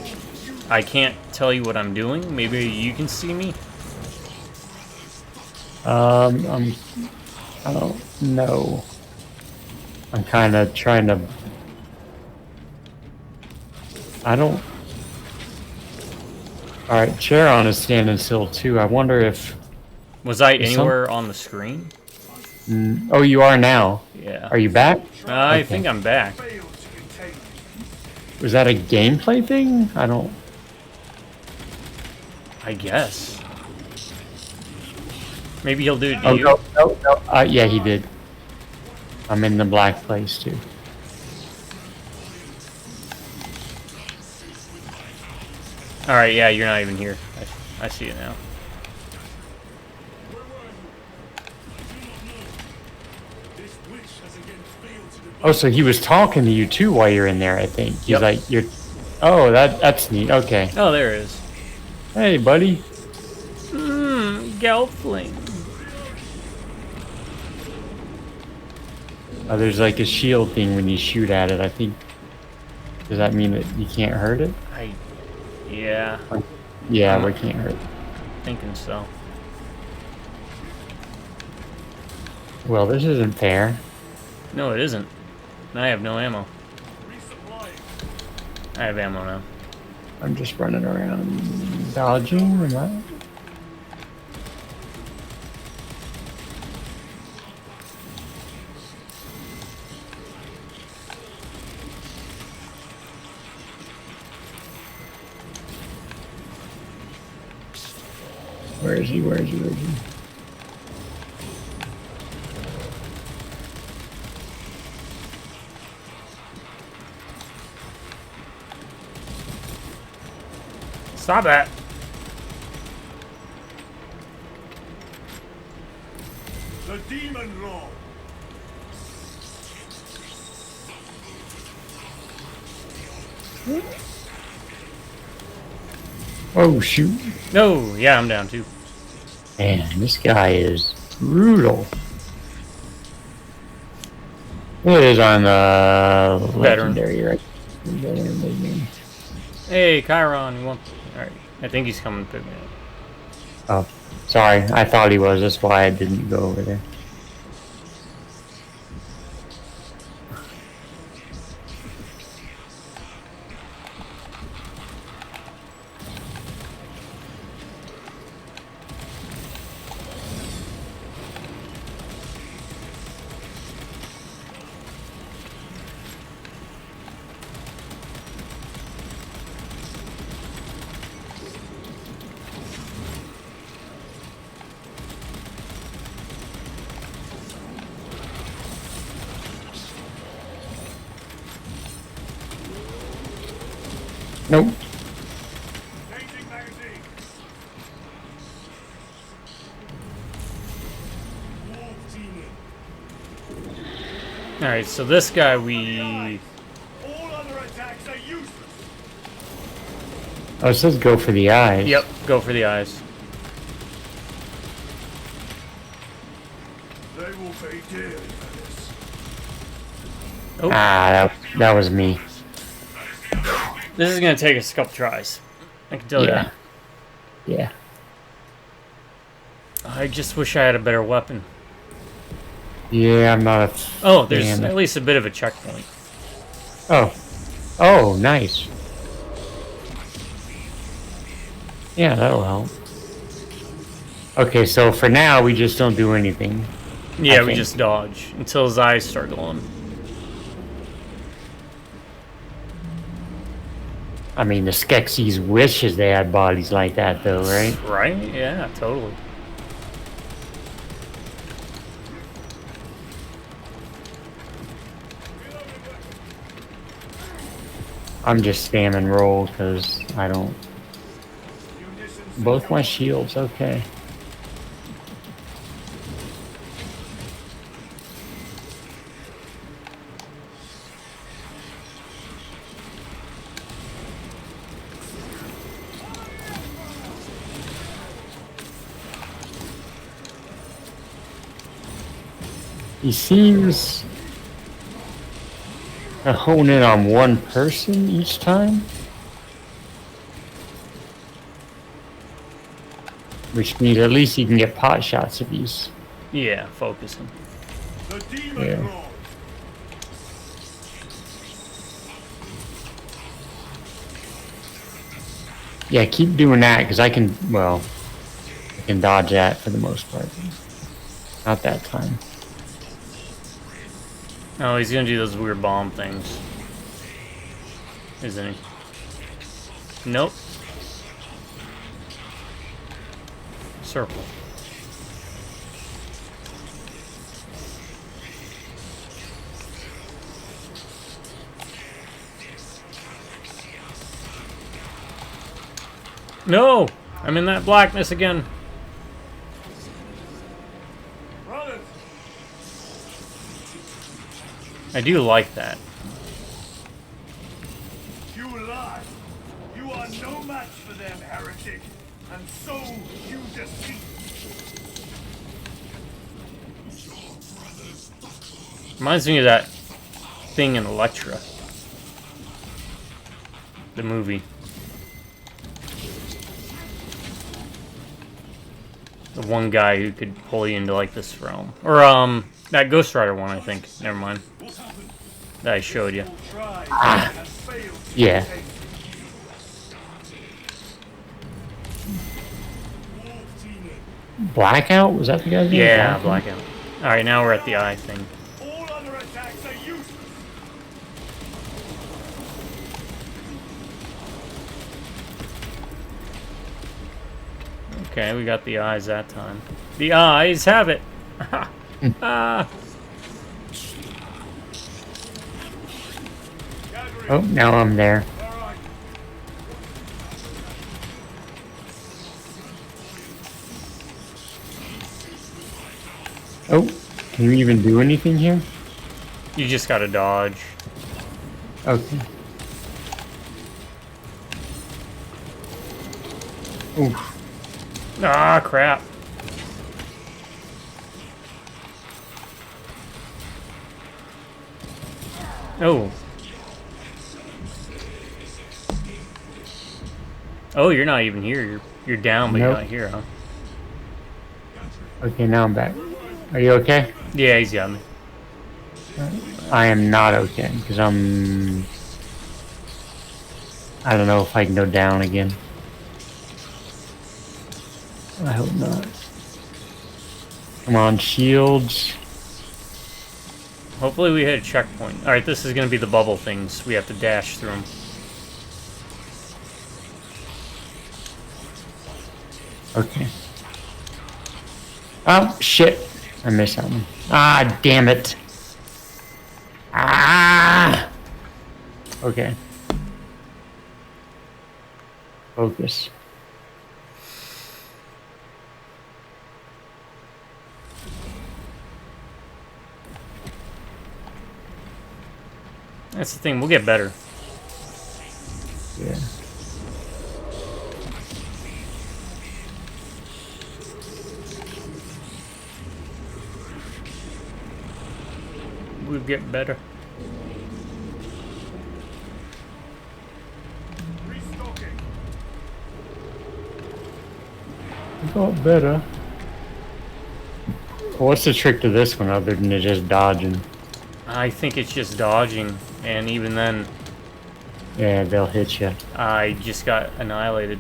you I can't tell you what I'm doing. Maybe you can see me? I don't know. I'm kind of trying to... I don't... Alright, Charon is standing still too. I wonder if... Was I Is some- anywhere on the screen? Oh, you are now. Yeah. Are you back? I Okay. think I'm back. failed to contain me. Was that a gameplay thing? I don't... I guess. Maybe he'll do it to Oh, you. no. Yeah, he did. I'm in the black place too. Alright, yeah, you're not even here. I see it now. This witch has again failed to Oh, so he was talking to you too while you're in there, I think. He's Yep. like, you're... Oh, that's neat. Okay. Oh, there it is. Hey, buddy. Gelfling. Oh, there's like a shield thing when you shoot at it, I think. Does that mean that you can't hurt it? Yeah, Yeah, we can't hurt it. thinking so. Well, this isn't fair. No, it isn't. I have no ammo. resupply. I have ammo now. I'm just running around dodging. Am I? Where is he? Where is he? Where is he? Stop that. The demon lord. Oh, shoot. No, yeah, I'm down too. Man, this guy is brutal. It is on the Veteran. legendary, right? Veteran legendary. Hey, Chiron, you want... Alright, I think he's coming to pick me up. Oh, sorry. I thought he was. That's why I didn't go over there. Nope. Changing magazine. Wolf demon. Alright, so this guy we... All other attacks are useless. Oh, it says go for the eyes. Yep, go for the eyes. They will pay dearly for this. Oh, That was me. this is gonna take us a couple tries. I can tell you that. Yeah. I just wish I had a better weapon. Yeah, I'm not a... Oh, there's fan. at least a bit of a checkpoint. Oh. Oh, nice. Yeah, that'll help. Okay, so for now, we just don't do anything. Yeah, I we think. just dodge until his eyes start glowing. I mean, the Skeksis wishes they had bodies like that, though, right? Right? Yeah, totally. I'm just spamming roll because I don't... Both my shields, okay. He seems to hone in on one person each time. Which means at least you can get pot shots of these. Yeah, focus him. The demon Yeah. lord. Yeah, keep doing that because I can, well, I can dodge that for the most part. Not that time. Oh, he's gonna do those weird bomb things. Isn't he? Nope. Circle. No! I'm in that blackness again. Brothers, I do like that. you lie. You are no match for them, heretic. And so you deceive. Reminds me of that thing in Elektra. The movie. The one guy who could pull you into like this realm. Or that Ghost Rider one, I think. Never mind. That I showed you. Tried and failed to Yeah. take Blackout? Was that the guy's name? Yeah, Blackout. Alright, now we're at the eye thing. all other attacks are useless. Okay, we got the eyes that time. The eyes have it! Ah. Gathering. Oh, now I'm there. All right. Oh, can you even do anything here? You just gotta dodge. Okay. Oof. Ah, crap. Oh. Oh, you're not even here. You're down, but Nope. you're not here, huh? Okay, now I'm back. Are you okay? Yeah, he's got me. I am not okay because I don't know if I can go down again. I hope not. Come on, shields. Hopefully we hit a checkpoint. Alright, this is gonna be the bubble things. We have to dash through them. Okay. Oh, shit. I missed something. Ah, damn it. Ah! Okay. Focus. That's the thing, we'll get better. Yeah. we'll get better. Restocking. It got better. What's the trick to this one other than it just dodging? I think it's just dodging, and even then, Yeah, they'll hit you. I just got annihilated.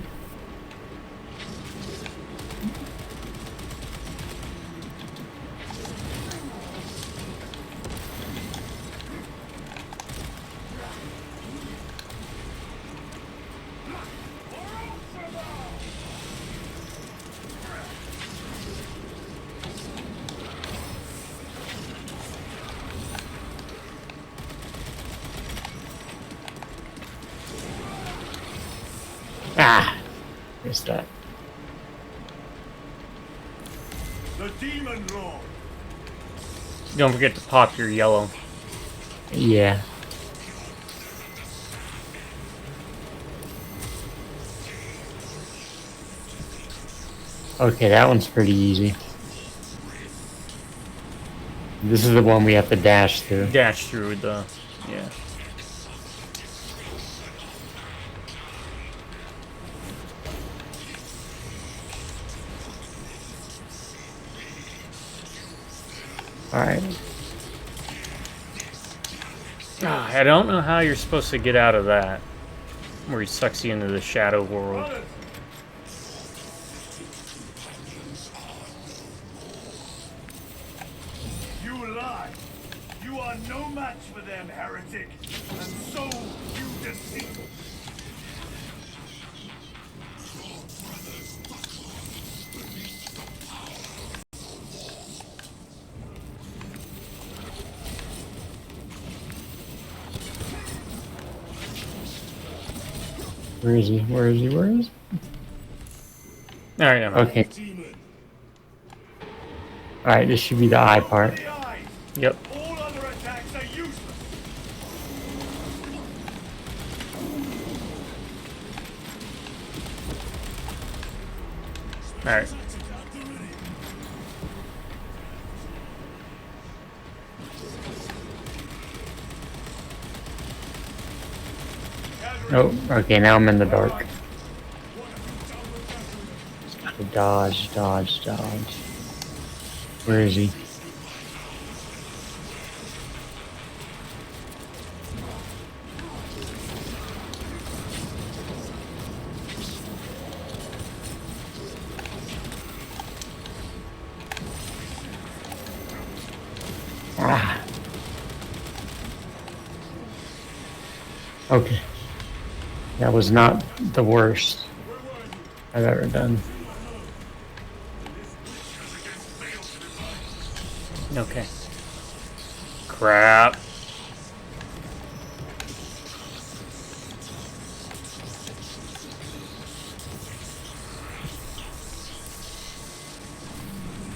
Ah! Missed that. The demon lord. Don't forget to pop your yellow. Yeah. Okay, that one's pretty easy. This is the one we have to dash through. Dash through with the, yeah. Alright. I don't know how you're supposed to get out of that. Where he sucks you into the shadow world. Brothers. You lie. You are no match for them, heretic. And so you deceive. Where is he? Where is he? Where is he? Alright, I'm Okay. Demon. Alright, this should be the eye part. The eyes. Yep. All other attacks are useless. Alright. Oh, okay, now I'm in the dark. Just gotta dodge, dodge, dodge. Where is he? Ah. Okay. That was not the worst I've ever done. Okay. Crap.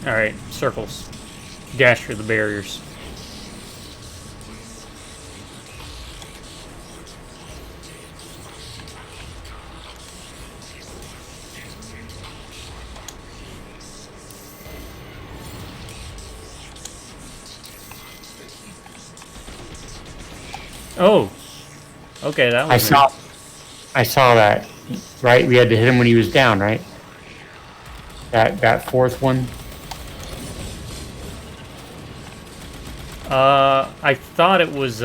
Alright, circles. Dash through the barriers. Oh. Okay, that was I saw that. Right? We had to hit him when he was down, right? That fourth one. I thought it was,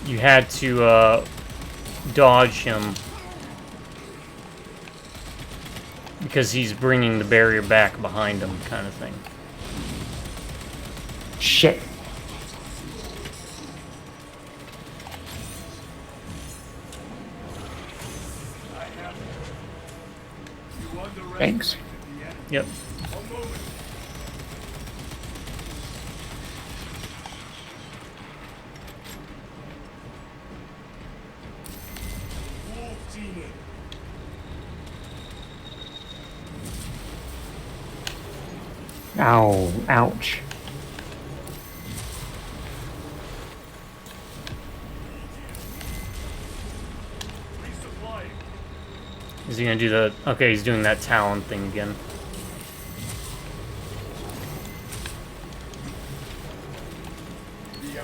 you had to, dodge him. Because he's bringing the barrier back behind him, kind of thing. Shit. You underestimated Thanks. the enemy. Yep. A moment. Wolf demon. Ow. Ouch. Resupplying. Is he gonna do the... Okay, he's doing that talon thing again.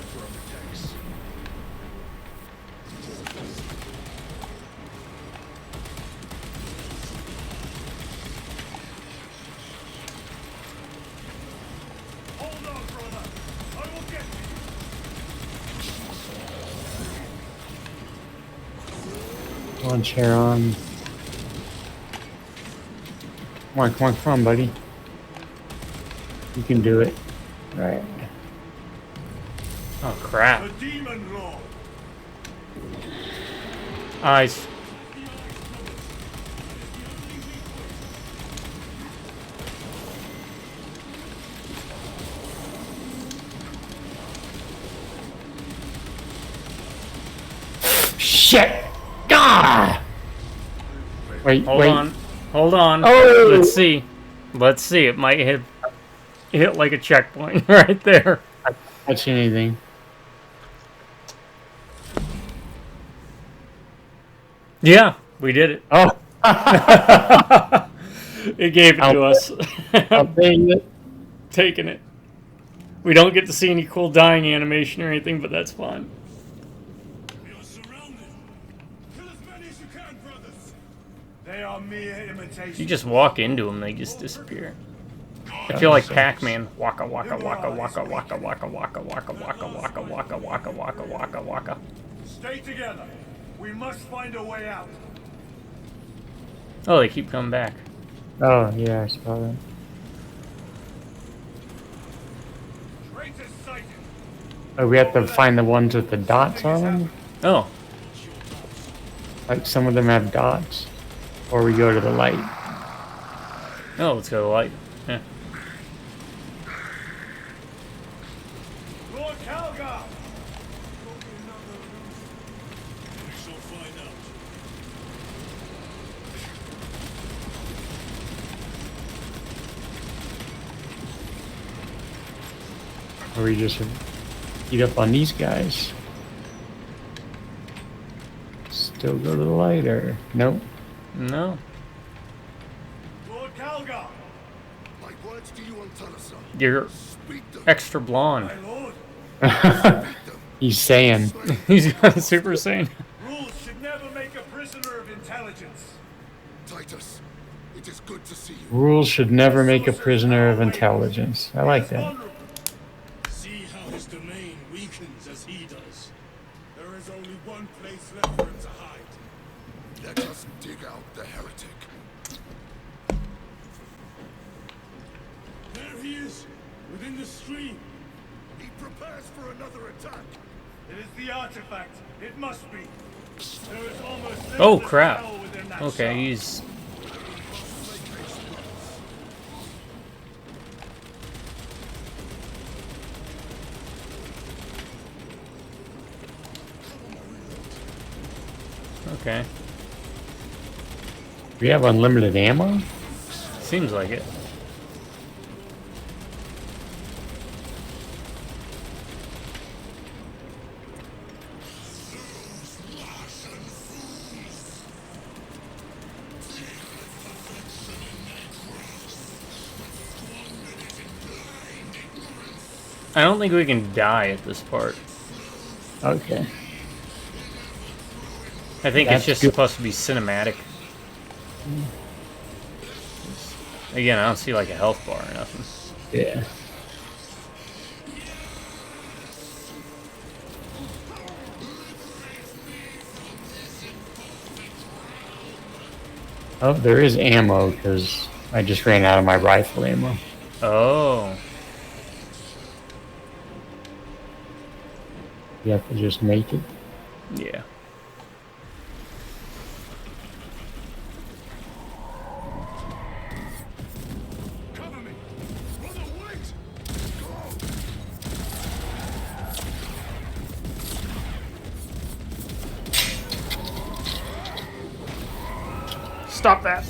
Emperor protects. Hold on, brother. I will get you. Come on, Charon. Come on, buddy. You can do it. All right. Oh crap! The demon lord. Eyes. Shit! God! Wait, Hold wait. on. Hold on. Oh! Let's see. Let's see. It might hit like a checkpoint right there. Touch anything? Yeah, we did it. Oh! It gave it to us. I'll take it. Taking it. We don't get to see any cool dying animation or anything, but that's fine. We are surrounded. Kill as many as you can, brothers. They are mere imitations. You just walk into them, they just disappear. I feel like Pac-Man. Waka waka waka waka waka waka waka waka waka waka waka waka waka waka waka. Stay together. We must find a way out. Oh, they keep coming back. Oh, yeah, I saw that. Traitors sighted. Oh, we have to find the ones with the dots on them? Oh, Like some of them have dots? Or we go to the light? oh, let's go to the light. Yeah. Lord Calgar. We shall find out. Or we just eat up on these guys? Still go to the light, or nope? No. Lord Calgar. My words to you on Talassa. You're Speak them. extra blonde. My lord. He's saying. He's got Super Saiyan. Rules should never make a prisoner of intelligence. Titus, it is good to see you. Rules should never make a prisoner of intelligence. I like that. Vulnerable. See how his domain weakens as he does. There is only one place left for him to hide. Let us dig out the heretic. There he is, within the stream. He prepares for another attack. It is the artifact. It must be. There is almost Oh limitless crap. power within that Okay, shard. he's. Okay. We have unlimited ammo? Seems like it. I don't think we can die at this part. Okay. I think That's it's just good. supposed to be cinematic. Again, I don't see like a health bar or nothing. Yeah. Oh, there is ammo, because I just ran out of my rifle ammo. Oh. You have to just make it. Yeah. Cover me. Brother, wait. Stop that.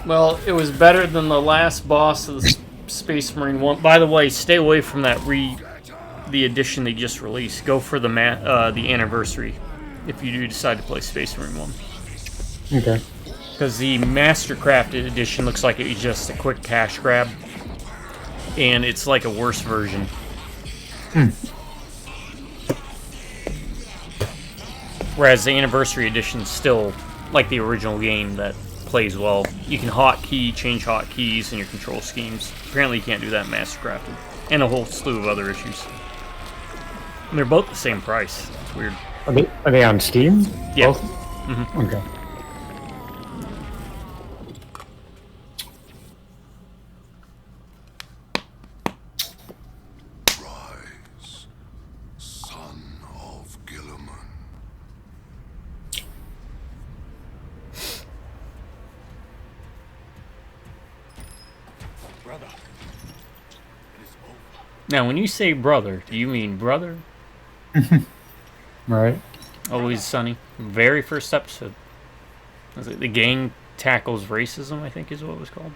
Well, it was better than the last boss of the Space Marine one. By the way, stay away from that the edition they just released, go for the anniversary if you do decide to play Space Marine 1. Okay. Because the Mastercrafted edition looks like it's just a quick cash grab, and it's like a worse version. Whereas the Anniversary edition is still like the original game that plays well. You can change hotkeys in your control schemes. Apparently you can't do that in Mastercrafted. And a whole slew of other issues. And they're both the same price. It's weird. Are they on Steam? Yeah. Both? Mm-hmm. Okay. Rise, son of Gilliman. Brother, it is over. Now, when you say brother, do you mean brother? Right. Always Sunny. Very first episode. Was it The Gang Tackles Racism, I think is what it was called.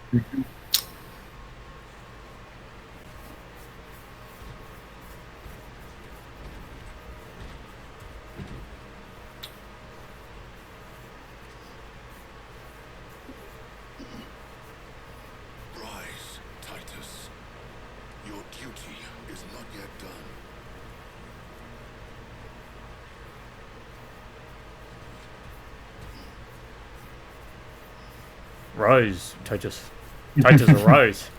Rise, Titus. Your duty is not yet done. Rise, Titus. Titus, arise.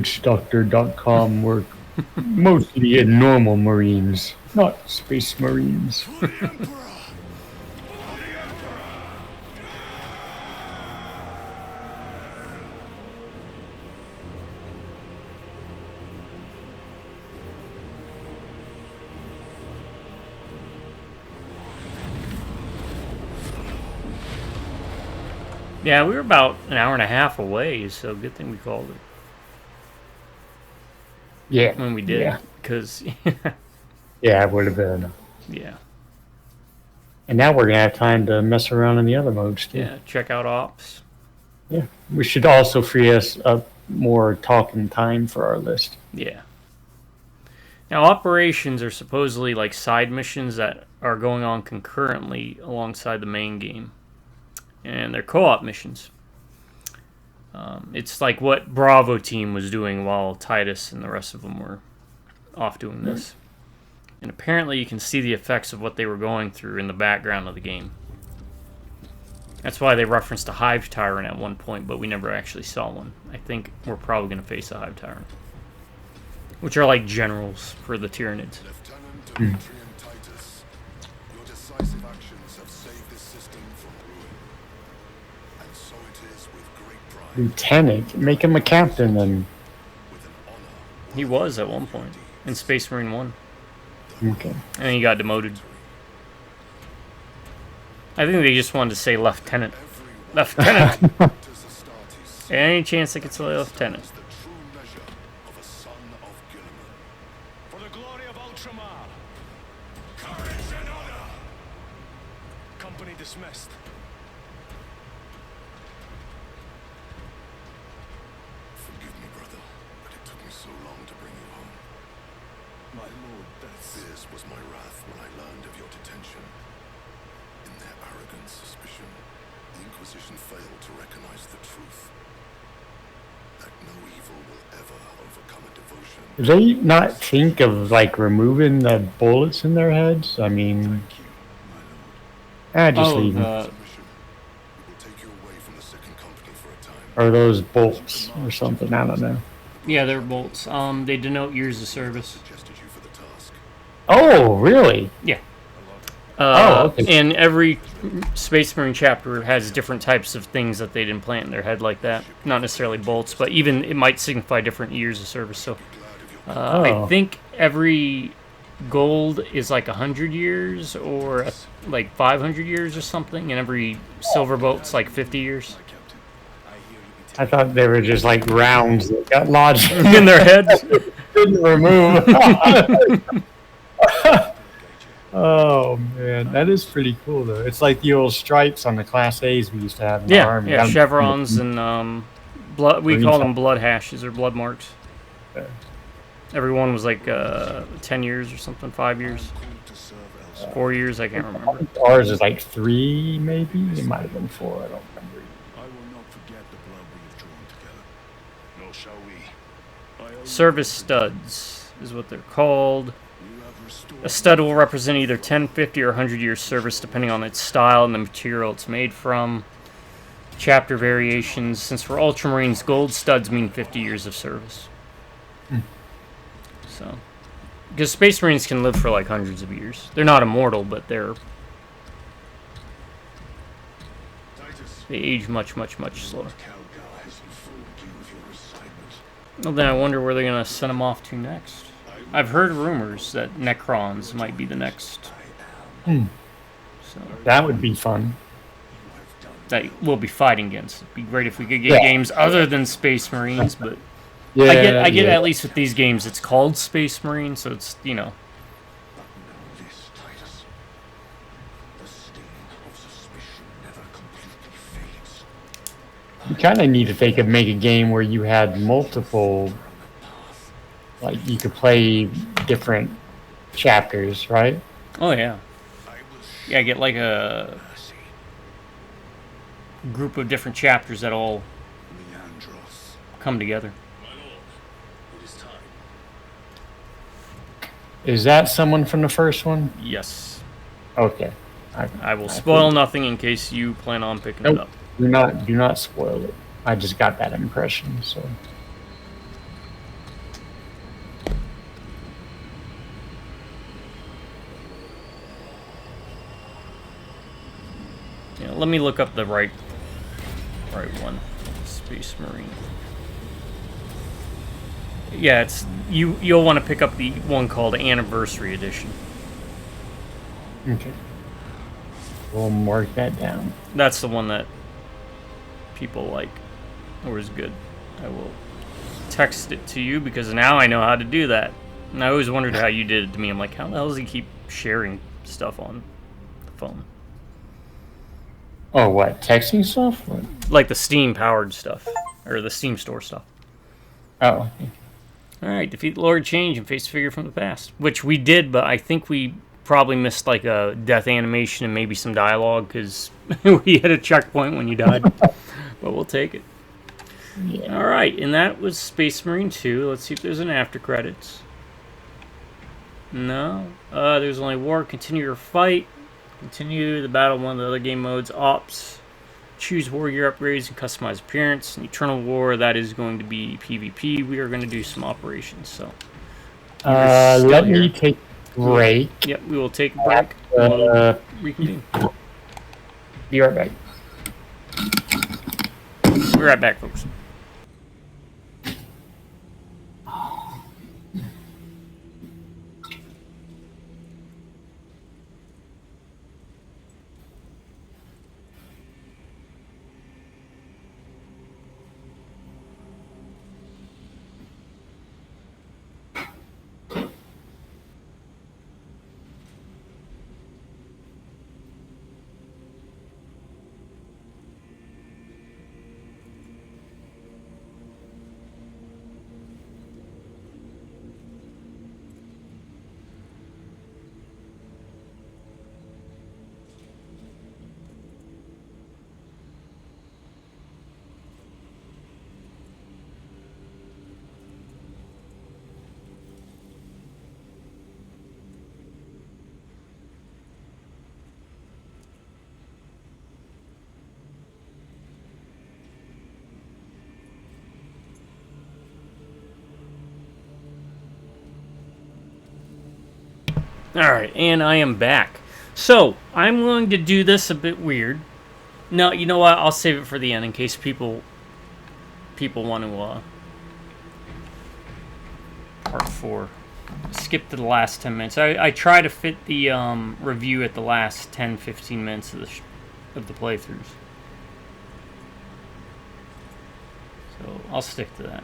TheLeewitchDoctor.com work mostly in normal Marines, not Space Marines. For the Emperor! Yeah, we were about an hour and a half away, so good thing we called it Yeah. when we did. Yeah. Because, Yeah, it would have been. yeah. And now we're gonna have time to mess around in the other modes too. Yeah, check out Ops. Yeah. We should also free us up more talking time for our list. Yeah. Now, operations are supposedly like side missions that are going on concurrently alongside the main game. And they're co-op missions. It's like what Bravo Team was doing while Titus and the rest of them were off doing this. And apparently you can see the effects of what they were going through in the background of the game. That's why they referenced a Hive Tyrant at one point, but we never actually saw one. I think we're probably going to face a Hive Tyrant. Which are like generals for the Tyranids. Lieutenant Demetrian Titus, your decisive actions have saved this system from ruin. And so it is with great pride, Lieutenant, make him a captain then. with an honor. He was at one point in Space Marine 1. Okay. And then he got demoted. I think they just wanted to say Lieutenant. Lieutenant! Any chance they could say Lieutenant? The true measure of a son of Gilliman. For the glory of Ultramar. Courage and honor! Company dismissed. Forgive me, brother, but it took me so long to bring you home. My lord, This was my wrath when I learned of your detention. In their arrogant suspicion, the Inquisition failed to recognize the truth. That no evil will ever overcome a devotion. Do they not think of like removing the bullets in their heads? I mean, Thank you, my lord. just Oh, leave them. Submission. We will take you away from the second company for a time. Or those bolts or something. I don't know. Yeah, they're bolts. They denote years of service. Suggested you for the task. Oh, really? Yeah. Okay. And every Space Marine chapter has different types of things that they'd implant in their head like that. Not necessarily bolts, but even it might signify different years of service. So I Oh. think every gold is like 100 years or like 500 years or something, and every silver bolt's like 50 years I thought they were just like rounds that got lodged in their heads. Couldn't remove. Oh Oh man, that is pretty cool though. It's like the old stripes on the Class A's we used to have in the Yeah, Army. yeah, chevrons and blood. We call them blood hashes or blood marks. Every one was like 10 years or something, 5 years, 4 years. I can't remember. Ours is like 3, maybe. It might have been 4. I don't remember. I will not forget the blood we have drawn together, nor shall we. I owe you Service studs is what they're called. You have restored A stud will represent either 10, 50, or 100 years service depending on its style and the material it's made from. Chapter variations. Since for Ultramarines, gold studs mean 50 years of service. So, because Space Marines can live for like hundreds of years. They're not immortal, but Titus. they age much, much, much slower. Calgar has informed you of your assignment. Well, then I wonder where they're gonna send them off to next. I've heard rumors that Necrons might be the next. So That would be fun. that we'll be fighting against. It'd be great if we could get games other than Space Marines, but Yeah, I get yeah. at least with these games, it's called Space Marine, so it's But know this, Titus. The sting of suspicion never completely fades. You kind of need if they could make a game where you had multiple, like you could play different chapters, right? Oh yeah, I will yeah. Get like a mercy. group of different chapters that all Leandros. come together. My lord, it is time. Is that someone from the first one? Yes, Okay. I will spoil nothing in case you plan on picking it Nope. up. Do not spoil it. I just got that impression, so. Yeah, let me look up the right one. Space Marine. Yeah, it's you'll want to pick up the one called Anniversary Edition. Okay. We'll mark that down. That's the one that people like or is good. I will text it to you because now I know how to do that. And I always wondered how you did it to me. I'm like, how the hell does he keep sharing stuff on the phone? Oh, what? Texting stuff? What? Like the Steam powered stuff. Or the Steam store stuff. Oh. Alright, defeat the Lord Change and face a figure from the past. Which we did, but I think we probably missed like a death animation and maybe some dialogue because we hit a checkpoint when you died. But we'll take it. Yeah. Alright, and that was Space Marine 2. Let's see if there's an after credits. No. There's only war, continue your fight. Continue the battle, one of the other game modes, ops. Choose warrior upgrades and customize appearance. In Eternal War, that is going to be PvP. We are going to do some operations, so. You're still Let here. me take a break. Yep, we will take a break. We'll reconvene. Be right back. Be right back, folks. Alright, and I am back. So, I'm going to do this a bit weird. No, you know what? I'll save it for the end in case people want to, part 4. Skip to the last 10 minutes. I try to fit the review at the last 10-15 minutes of the playthroughs. So, I'll stick to that.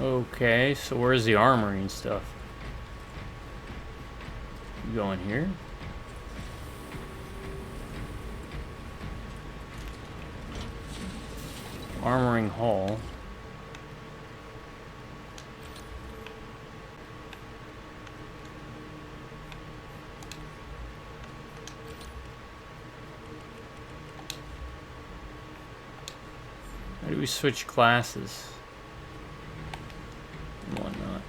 Okay, so where's the armory and stuff? You go in here? Armoring hall. How do we switch classes? And whatnot.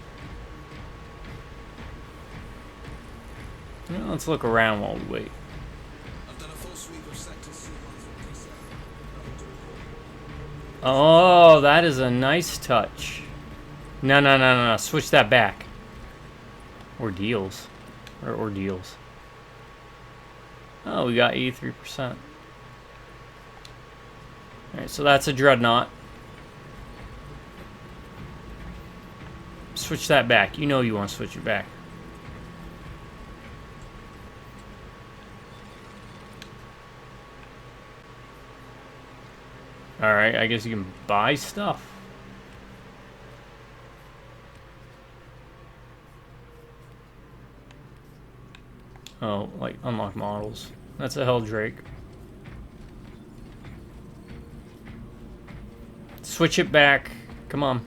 Well, let's look around while we wait. I've done a full sweep of sectors C1 Oh, that is a nice touch. No, no, no, no, no. Switch that back. Ordeals. Or ordeals. Oh, we got 83%. Alright, so that's a dreadnought. Switch that back. You know you want to switch it back. Alright, I guess you can buy stuff. Oh, like unlock models. That's a Helldrake. Switch it back. Come on.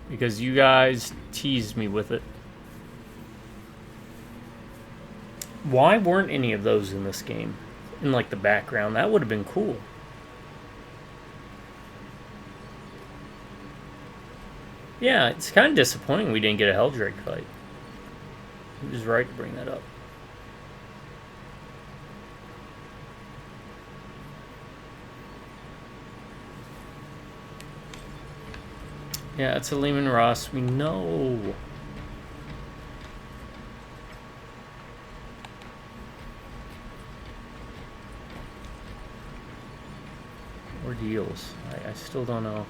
Because you guys teased me with it. Why weren't any of those in this game? In like the background. That would have been cool. Yeah, it's kind of disappointing we didn't get a Helldrake fight. He was right to bring that up. Yeah, it's a Lehman Ross. We know. Ordeals. I still don't know.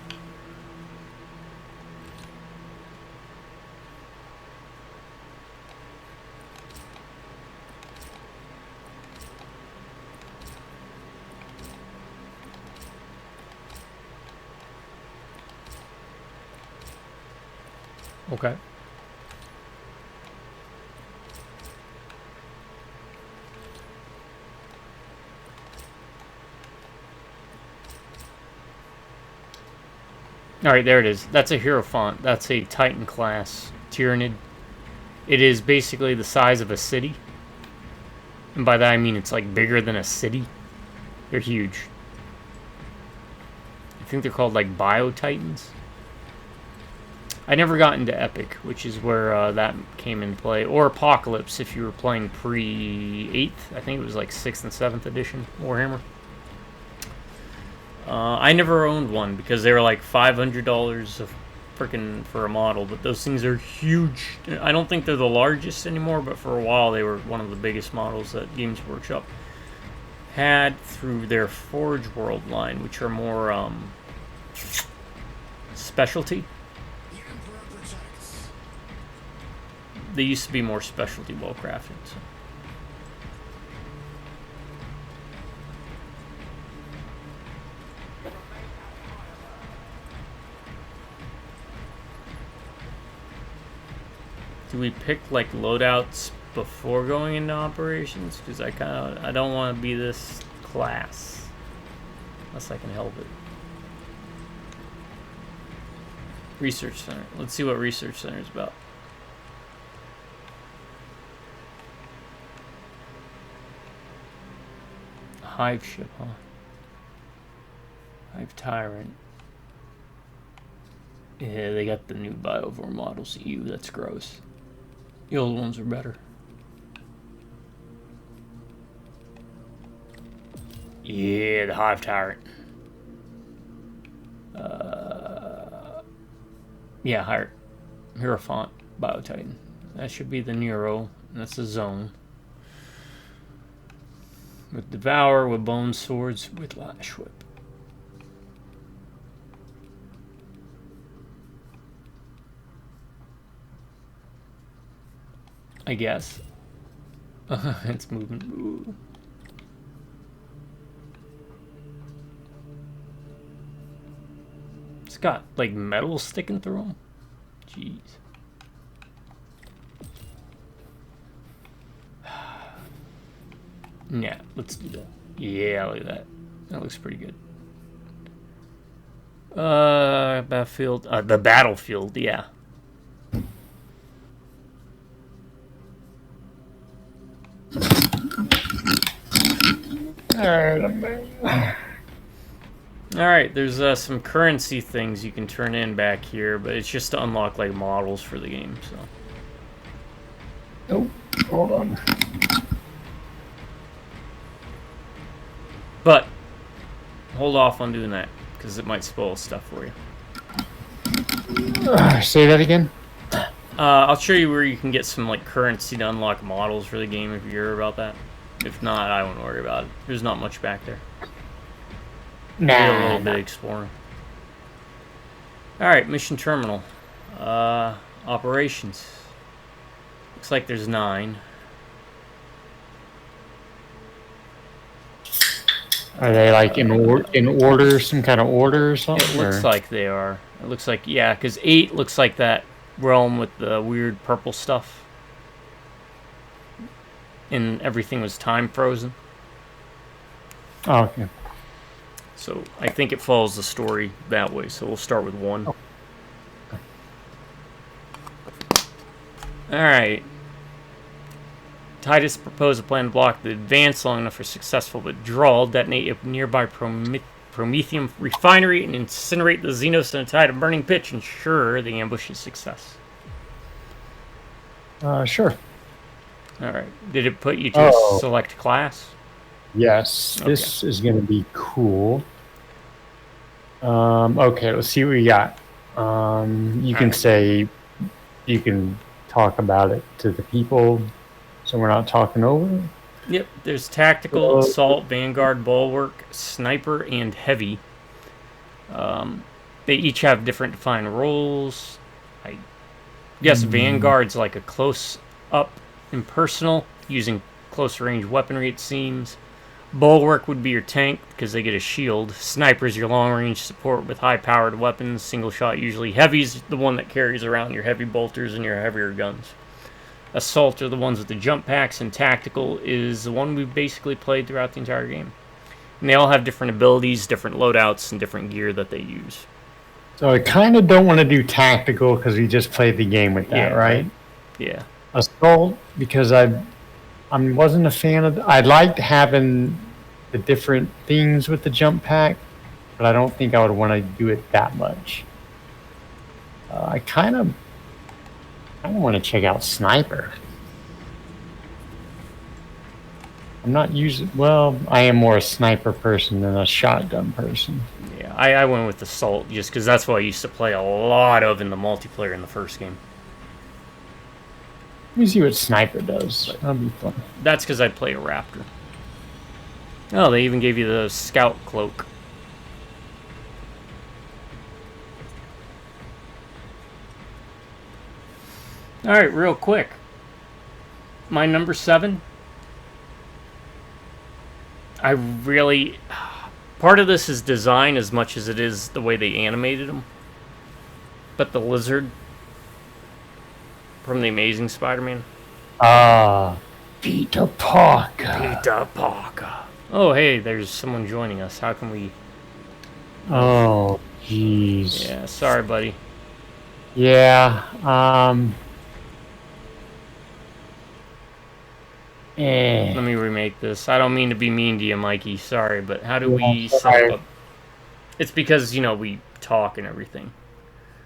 Okay. Alright, there it is. That's a Hierophant. That's a Titan class Tyrannid. It is basically the size of a city. And by that I mean it's like bigger than a city. They're huge. I think they're called like Bio-Titans. I never got into Epic, which is where that came into play. Or Apocalypse, if you were playing pre-8th. I think it was like 6th and 7th edition Warhammer. I never owned one because they were like $500 of freaking for a model. But those things are huge. I don't think they're the largest anymore, but for a while they were one of the biggest models that Games Workshop had through their Forge World line, which are more specialty. They used to be more specialty, well crafted. So. Do we pick like loadouts before going into operations? Because I don't want to be this class unless I can help it. Research Center. Let's see what Research Center is about. Hive ship, huh? Hive Tyrant. Yeah, they got the new Biovore models. Ew, that's gross. The old ones are better. Yeah, the Hive Tyrant. Yeah, Hierophant, Bio-Titan. That should be the Nero. That's the zone. With Devour, with Bone Swords, with Lash Whip. I guess. It's moving. Ooh. It's got like metal sticking through them. Jeez. Yeah, let's do that. Yeah, look at that. That looks pretty good. Battlefield. The battlefield, yeah. Alright, there's some currency things you can turn in back here, but it's just to unlock like models for the game, so. Oh, hold on. But hold off on doing that, because it might spoil stuff for you. Say that again? I'll show you where you can get some like currency to unlock models for the game if you hear about that. If not, I won't worry about it. There's not much back there. Nah. A little bit exploring. Alright, mission terminal. Operations. Looks like there's 9. Are they like in order, some kind of order or something? It looks like they are. It looks like, yeah, because 8 looks like that realm with the weird purple stuff. And everything was time frozen. Oh, okay. So I think it follows the story that way. So we'll start with 1. Oh. Alright. Titus proposed a plan to block the advance long enough for successful withdrawal, detonate a nearby Promethium refinery, and incinerate the Xenos in a tide of burning pitch, ensure the ambush's success. Sure. Alright. Did it put you to a select class? Yes. Okay. This is going to be cool. Okay, let's see what we got. You can say, you can talk about it to the people, so we're not talking over it. Yep, there's tactical, assault, vanguard, bulwark, sniper, and heavy. They each have different defined roles. I guess vanguard's like a close-up impersonal, using close-range weaponry, it seems. Bulwark would be your tank, because they get a shield. Sniper's your long-range support with high-powered weapons. Single-shot, usually. Heavy's the one that carries around your heavy bolters and your heavier guns. Assault are the ones with the jump packs, and tactical is the one we've basically played throughout the entire game. And they all have different abilities, different loadouts, and different gear that they use. So I kind of don't want to do tactical because we just played the game with that, right? Yeah. Assault, because I wasn't a fan of... I liked having the different things with the jump pack, but I don't think I would want to do it that much. I kind of want to check out Sniper. I'm not using... Well, I am more a sniper person than a shotgun person. Yeah, I went with Assault just because that's what I used to play a lot of in the multiplayer in the first game. Let me see what Sniper does. That'll be fun. That's because I play a Raptor. Oh, they even gave you the Scout Cloak. Alright, real quick. My number 7. I really... Part of this is design as much as it is the way they animated them. But the lizard from The Amazing Spider-Man. Peter Parker. Peter Parker. Oh, hey, there's someone joining us. How can we... Oh, jeez. Yeah, sorry, buddy. Yeah, Let me remake this. I don't mean to be mean to you, Mikey. Sorry, but how do we set up? It's because, you know, we talk and everything.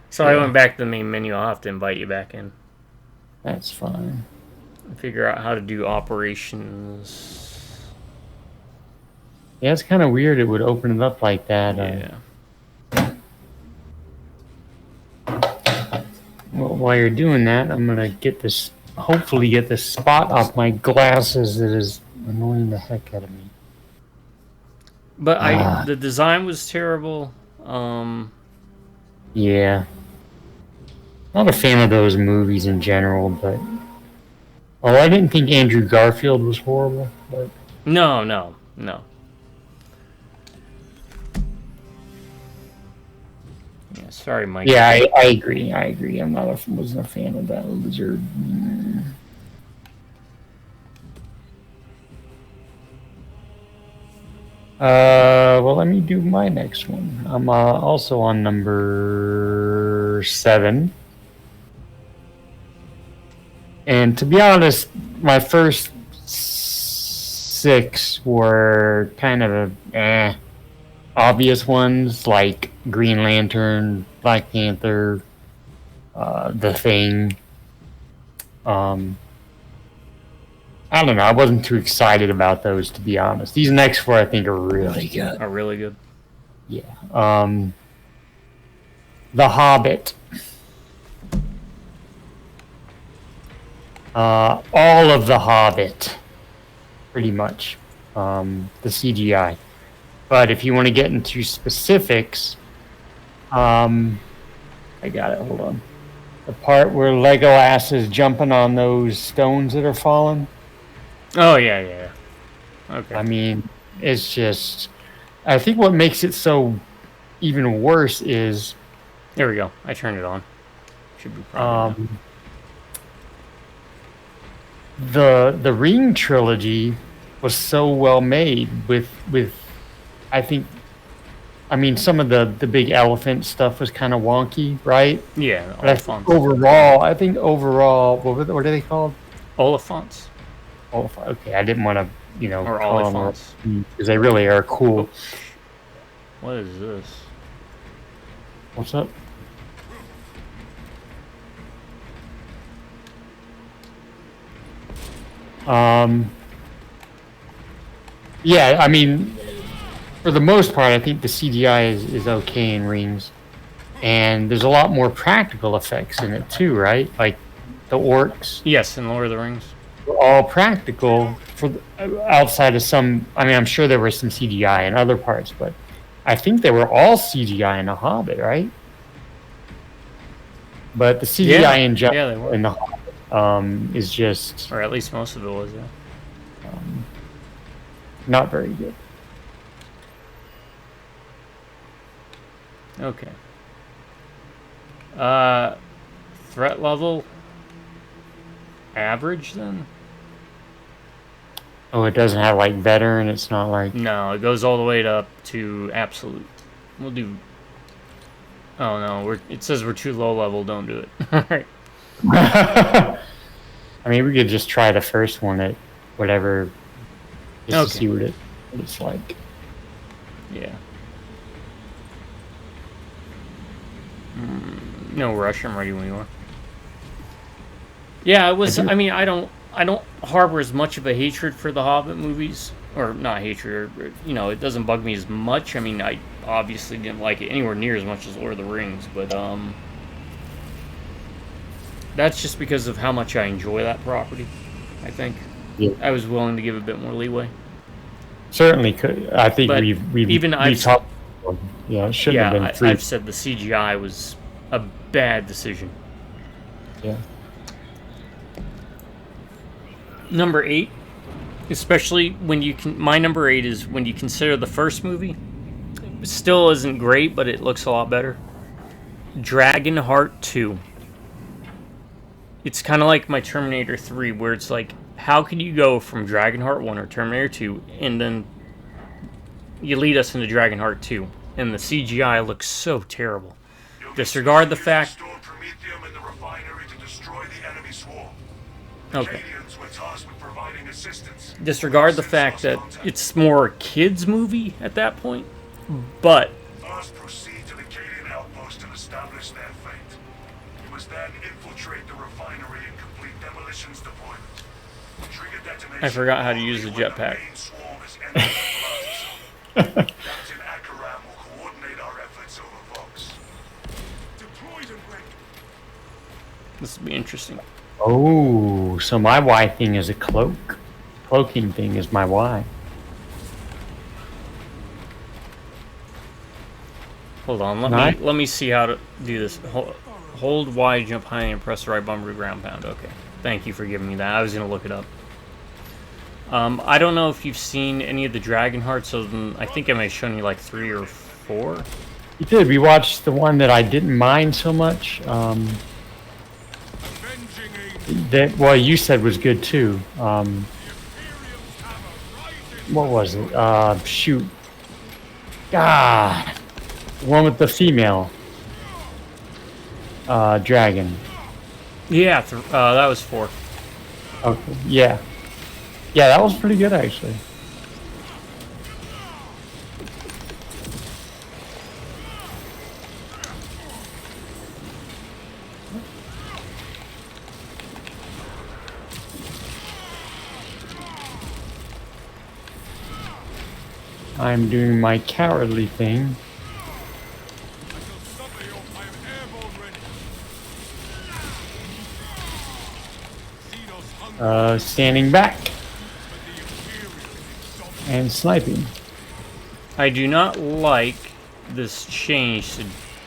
So I went back to the main menu. I'll have to invite you back in. That's fine. Figure out how to do operations. Yeah, it's kind of weird it would open it up like that. Yeah. Well, while you're doing that, I'm going to get this... Hopefully get this spot off my glasses that is annoying the heck out of me. But the design was terrible. Yeah. Not a fan of those movies in general, but... Oh, I didn't think Andrew Garfield was horrible, but... No. Yeah, sorry, Mike. Yeah, I agree. I agree. Wasn't a fan of that lizard. Well, let me do my next one. I'm also on number 7. And to be honest, my first 6 were kind of obvious ones, like Green Lantern, Black Panther, The Thing. I don't know. I wasn't too excited about those, to be honest. These next 4, I think, are really good. Are really good. Yeah. The Hobbit. All of The Hobbit, pretty much. The CGI. But if you want to get into specifics, I got it. Hold on. The part where Legolas is jumping on those stones that are falling. Oh, yeah. Okay. I mean, it's just... I think what makes it so even worse is... There we go. I turned it on. Should be probably the Ring trilogy was so well made with I think... I mean, some of the big elephant stuff was kind of wonky, right? Yeah, But I think overall, what are they called? Oliphants. Oh, okay. I didn't want to, Or call them Oliphants. because they really are cool. What is this? What's up? Yeah, I mean, for the most part, I think the CGI is okay in Rings, and there's a lot more practical effects in it too, right? Like the orcs. Yes, in Lord of the Rings. Were all practical outside of some. I mean, I'm sure there was some CGI in other parts, but I think they were all CGI in The Hobbit, right? But the CGI in general in The Hobbit is just, or at least most of it was, yeah. Not very good. Okay. Threat level average then? Oh, it doesn't have like veteran. It's not like... No, it goes all the way up to absolute. We'll do... Oh no, it says we're too low level, don't do it. Alright. I mean, we could just try the first one at whatever, just to see what it's like. Yeah. No rush, I'm ready when you are. Yeah, it was. I mean, I don't harbor as much of a hatred for the Hobbit movies, or not hatred. Or, it doesn't bug me as much. I mean, I obviously didn't like it anywhere near as much as Lord of the Rings, but that's just because of how much I enjoy that property. I think I was willing to give a bit more leeway. Certainly could. I think we've talked. Yeah, it shouldn't have been free. I've said the CGI was a bad decision. Yeah. Number 8, especially when my number 8 is when you consider the first movie. It still isn't great, but it looks a lot better. Dragonheart 2. It's kind of like my Terminator 3, where it's like, how can you go from Dragonheart 1 or Terminator 2, and then you lead us into Dragonheart 2, and the CGI looks so terrible. Disregard the fact... Okay. Disregard the fact that it's more a kids' movie at that point, but... First proceed to the Cadian outpost and establish their fate. You must then infiltrate the refinery and complete demolitions deployment. Trigger detonation. I forgot how to use the jetpack. Captain Akaram will coordinate our efforts over Vox. Deployed and ready. This will be interesting. Oh, so my Y thing is a cloak. Cloaking thing is my Y. Hold on, let me see how to do this. Hold Y, jump high, and press the right bumper to ground pound. Okay, thank you for giving me that. I was gonna look it up. I don't know if you've seen any of the Dragonhearts, so I think I may have shown you like 3 or 4. We did. We watched the one that I didn't mind so much. That well, you said was good too. What was it? Shoot. God. The one with the female dragon. Yeah, that was 4. Okay. Yeah. Yeah, that was pretty good actually. I'm doing my cowardly thing. Standing back and sniping. I do not like this change to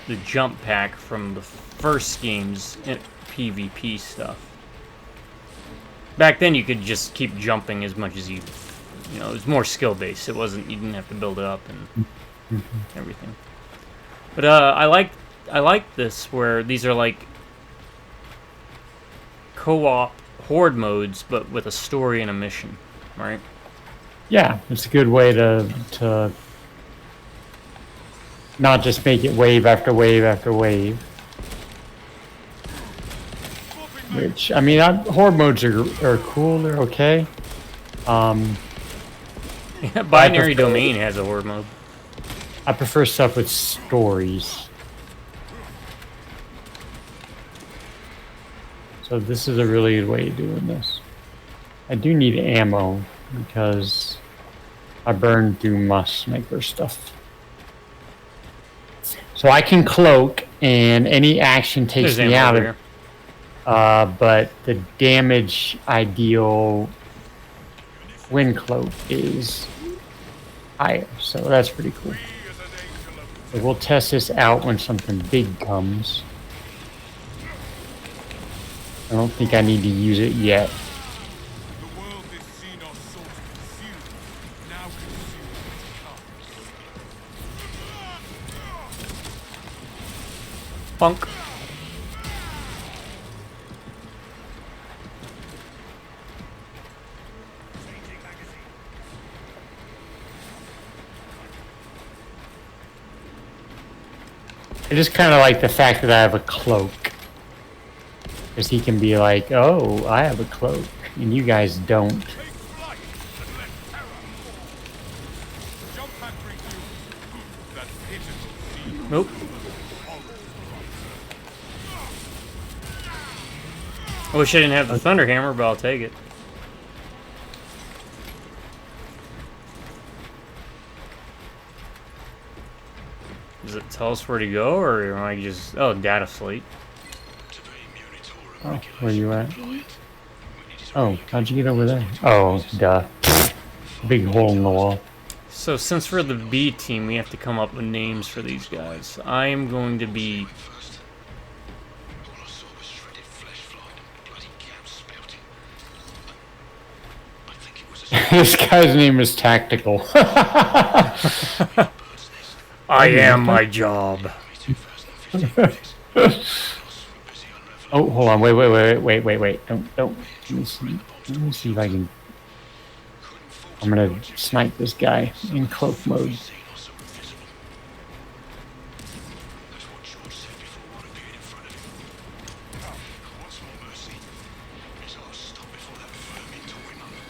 the jump pack from the first game's PvP stuff. Back then you could just keep jumping as much as you know, it was more skill based. It wasn't, you didn't have to build it up and everything. But I like this where these are like co-op horde modes, but with a story and a mission, right? Yeah, it's a good way to not just make it wave after wave after wave. Which, I mean, horde modes are cool, they're okay. Binary Domain has a horde mode. I prefer stuff with stories. So this is a really good way of doing this. I do need ammo because I burned through my sniper stuff. So I can cloak and any action takes me out of it. But the damage ideal wind cloak is higher, so that's pretty cool. So we'll test this out when something big comes. I don't think I need to use it yet. Funk. I just kind of like the fact that I have a cloak. Because he can be like, oh, I have a cloak, and you guys don't. Nope. I wish I didn't have the Thunder Hammer, but I'll take it. Does it tell us where to go, or am I just... Oh, data slate. Oh, where you at? Oh, how'd you get over there? Oh, duh. Big hole in the wall. So since we're the B team, we have to come up with names for these guys. I am going to be... This guy's name is Tactical. I am my job. Oh, hold on. Wait. Don't. Let me see if I can. I'm gonna snipe this guy in cloak mode.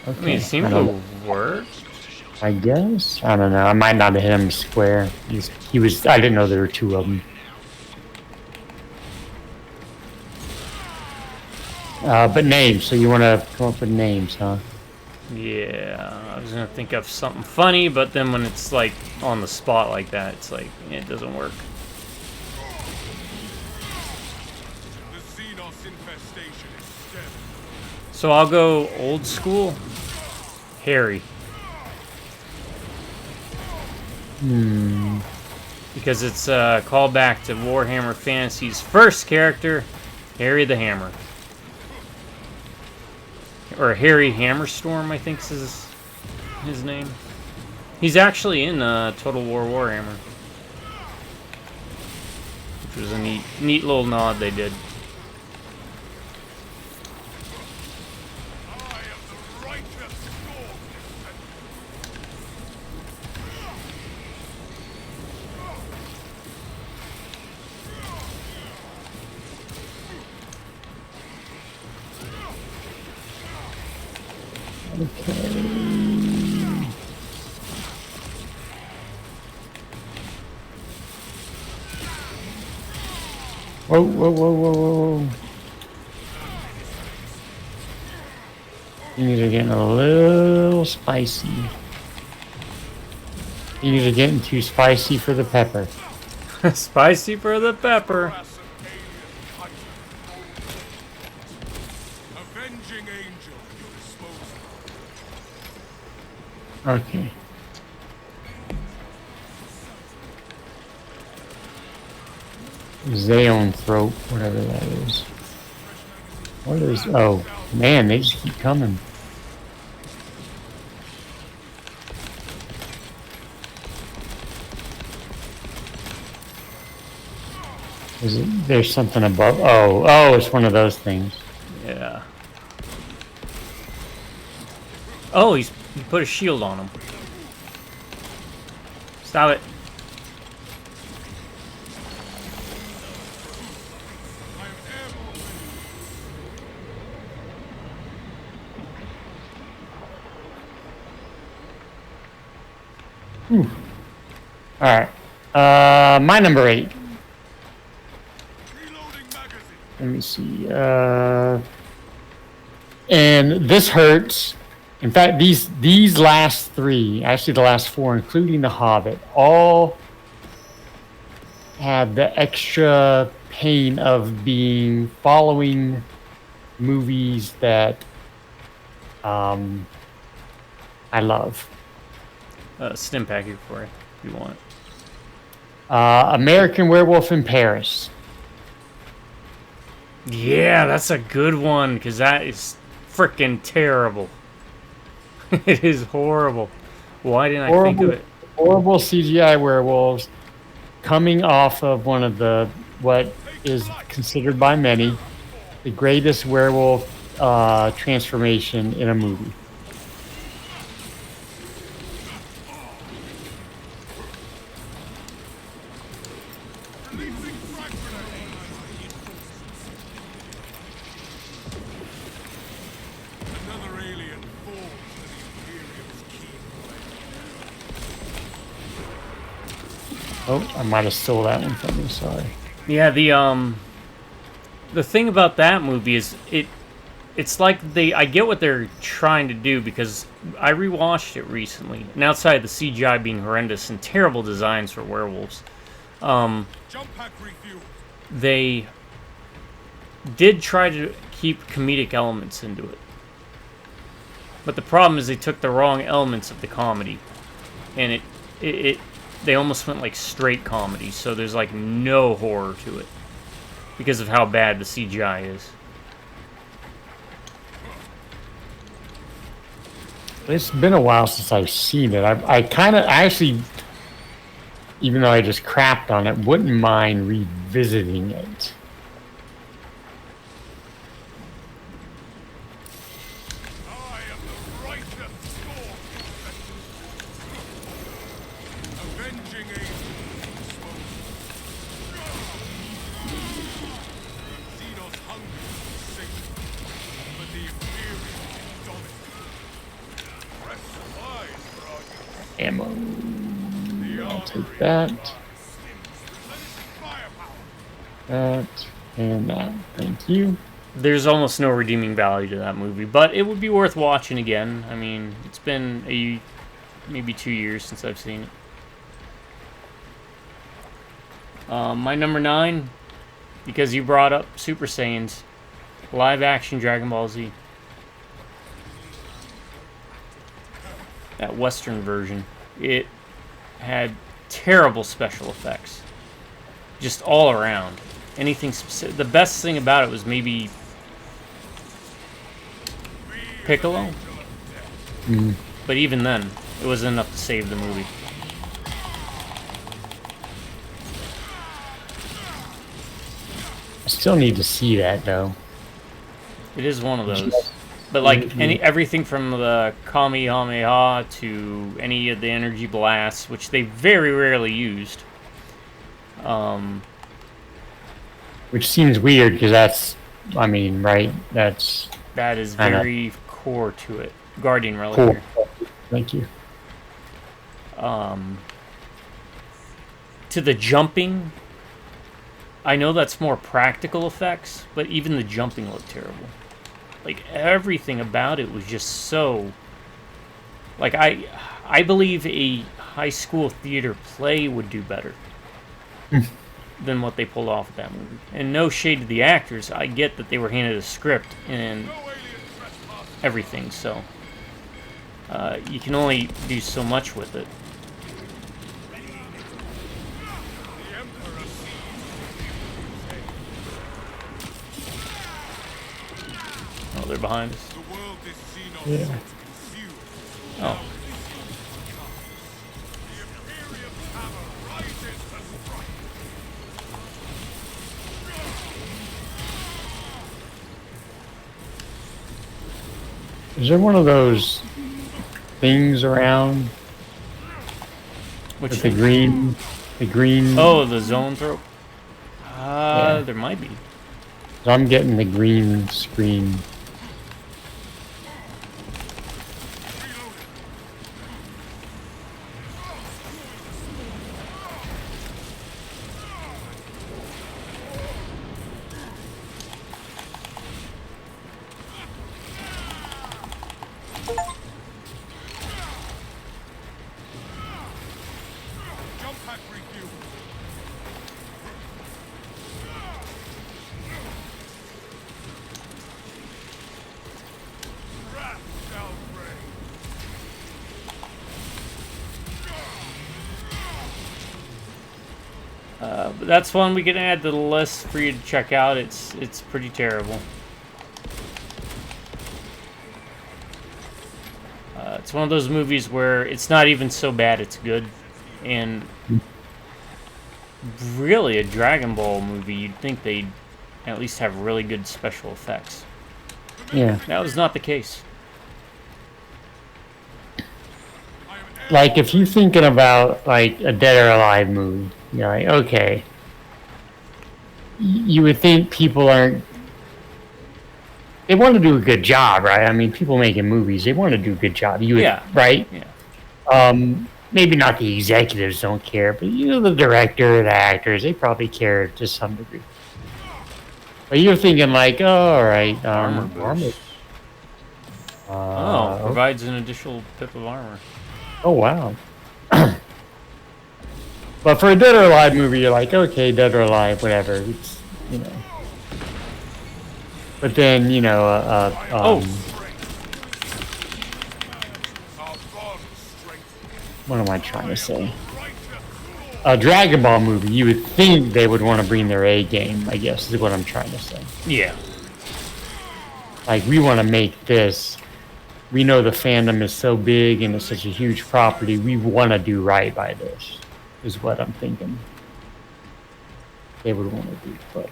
Okay, I mean, it seemed to work. I guess. I don't know. I might not have hit him square. He was. I didn't know there were two of them. But names. So you want to come up with names, huh? Yeah, I was gonna think of something funny, but then when it's like on the spot like that, it's like it doesn't work. So I'll go old school. Harry. Because it's a callback to Warhammer Fantasy's first character, Harry the Hammer. Or Harry Hammerstorm, I think is his name. He's actually in Total War Warhammer. Which was a neat little nod they did. Whoa, whoa, whoa, whoa, whoa. Things are getting a little spicy. Things are getting too spicy for the pepper. Spicy for the pepper. Avenging angel at your disposal. Okay. Zayon throat, whatever that is. What is? Oh man, they just keep coming. Is it? There's something above. Oh, it's one of those things. Yeah. Oh, he put a shield on him. Stop it. All right. My number 8. Let me see. And this hurts. In fact, these last 3, actually the last 4, including The Hobbit, all had the extra pain of following movies that I love. Stim pack here for you if you want. American Werewolf in Paris. Yeah, that's a good one because that is freaking terrible. It is horrible. Why didn't I think of it? Horrible CGI werewolves coming off of one of what is considered by many the greatest werewolf transformation in a movie. Oh, I might have stole that one from you. Sorry. Yeah, the thing about that movie is it's like I get what they're trying to do because I rewatched it recently, and outside of the CGI being horrendous and terrible designs for werewolves, they did try to keep comedic elements into it. But the problem is they took the wrong elements of the comedy, and they almost went like straight comedy, so there's like no horror to it because of how bad the CGI is. It's been a while since I've seen it. I actually, even though I just crapped on it, wouldn't mind revisiting it. Ammo. I'll take that. That and that. Thank you. There's almost no redeeming value to that movie, but it would be worth watching again. I mean, it's been maybe 2 years since I've seen it. My number 9, because you brought up Super Saiyans, live action Dragon Ball Z. That Western version. It had terrible special effects. Just all around. Anything specific. The best thing about it was maybe Piccolo. But even then, it wasn't enough to save the movie. still need to see that though. It is one of those. But like everything from the Kamehameha to any of the energy blasts, which they very rarely used. Which seems weird because that's, I mean, right? That is very core to it. Guardian Relic. Cool. Thank you. To the jumping, I know that's more practical effects, but even the jumping looked terrible. Like, everything about it was just so... Like, I believe a high school theater play would do better than what they pulled off with that movie. And no shade to the actors. I get that they were handed a script and everything, so... you can only do so much with it. Oh, they're behind us. Yeah. Oh. Is there one of those things around? Which with the green? Oh, the zone throw? There might be. So I'm getting the green screen. But that's one we can add to the list for you to check out. It's pretty terrible. It's one of those movies where it's not even so bad it's good. And really, a Dragon Ball movie, you'd think they'd at least have really good special effects. Yeah. That was not the case. Like, if you're thinking about, like, a Dead or Alive movie, you're like, okay. You would think people aren't... They want to do a good job, right? I mean, people making movies, they want to do a good job. You would, Yeah. Right? Yeah. Maybe not the executives don't care, but the director, the actors, they probably care to some degree. But you're thinking like, oh, all right, Armor boost. Provides an additional pip of armor. Oh, wow. But for a Dead or Alive movie, you're like, okay, Dead or Alive, whatever. It's, But then, what am I trying to say? A Dragon Ball movie, you would think they would want to bring their A game, I guess, is what I'm trying to say. Yeah. Like, we want to make this. We know the fandom is so big and it's such a huge property. We want to do right by this, is what I'm thinking. They would want to do, but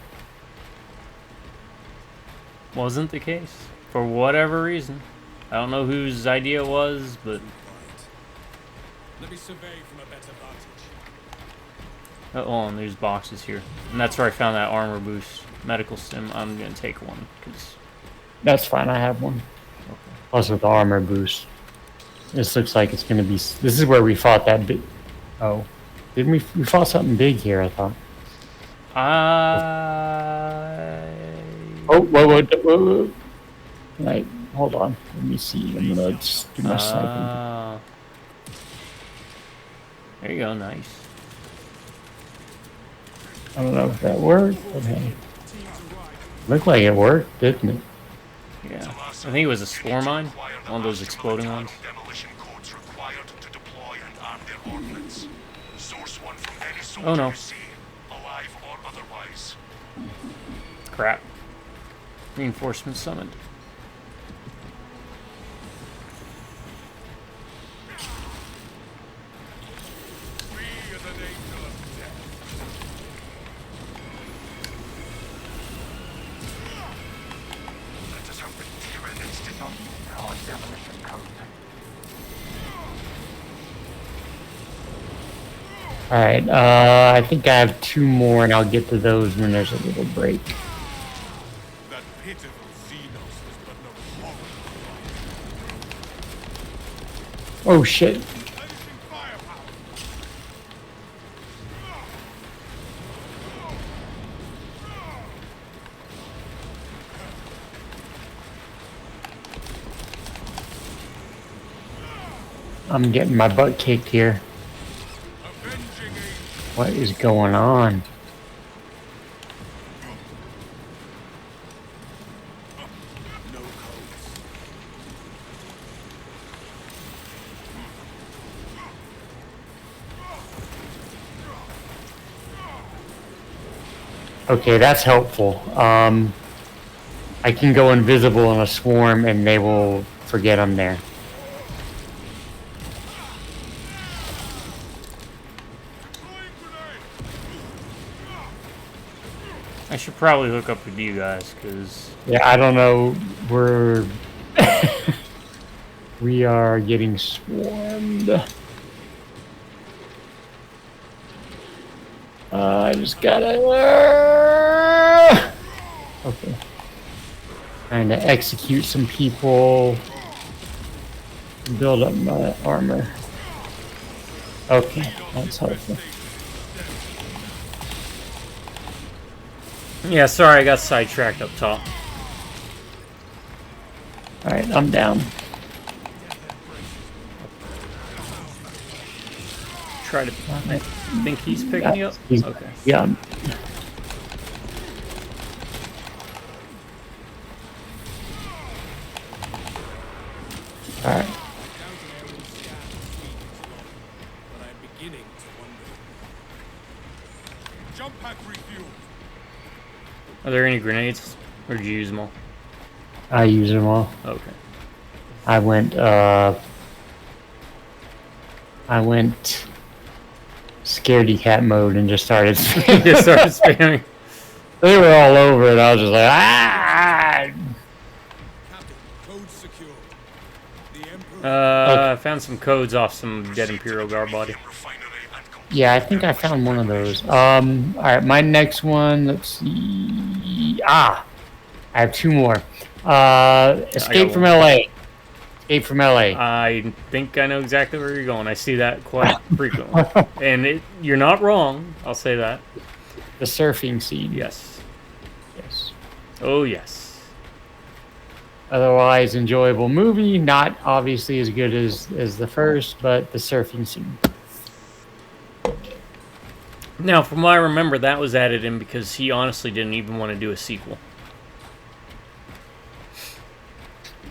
wasn't the case for whatever reason. I don't know whose idea it was, but let me survey from a better vantage. oh, and there's boxes here, and that's where I found that armor boost medical sim. I'm gonna take one because that's fine. I have one. Okay. Plus with the armor boost, this looks like it's gonna be. This is where we fought that big. Oh, didn't we? We fought something big here, I thought. Whoa. Right, hold on. Let me see. I'm gonna just do my sniping. There you go, nice. I don't know if that worked, but hey. Looked like it worked, didn't it? Yeah. I think it was a spore mine. One of those exploding ones. Oh no. Crap. Reinforcements summoned. Alright, I think I have 2 more, and I'll get to those when there's a little break. That pitiful Xenos was but no horror. Oh shit. Unleashing firepower. I'm getting my butt kicked here. Avenging angel. What is going on? No codes. Okay, that's helpful. I can go invisible in a swarm and they will forget I'm there. I should probably hook up with you guys, because... Yeah, I don't know. We're... we are getting swarmed. I just gotta... Okay. Trying to execute some people. Build up my armor. Okay, that's helpful. Yeah, sorry, I got sidetracked up top. Alright, I'm down. Try to... I think he's picking me up? He's, Okay. yeah. Alright. But I'm beginning to wonder. Jump pack refueled. Are there any grenades? Or did you use them all? I use them all. Okay. I went scaredy cat mode and just started Just started spamming. They were all over it. I was just like, ah! Captain, code secured. The Emperor. I found some codes off some dead Imperial Guard body. Yeah, I think I found one of those. Alright, my next one, let's see. I have 2 more. Escape from LA. Escape from LA. I think I know exactly where you're going. I see that quite frequently. And you're not wrong, I'll say that. The surfing scene. Yes. Yes. Oh, yes. Otherwise, enjoyable movie. Not obviously as good as the first, but the surfing scene. Now, from what I remember, that was added in because he honestly didn't even want to do a sequel.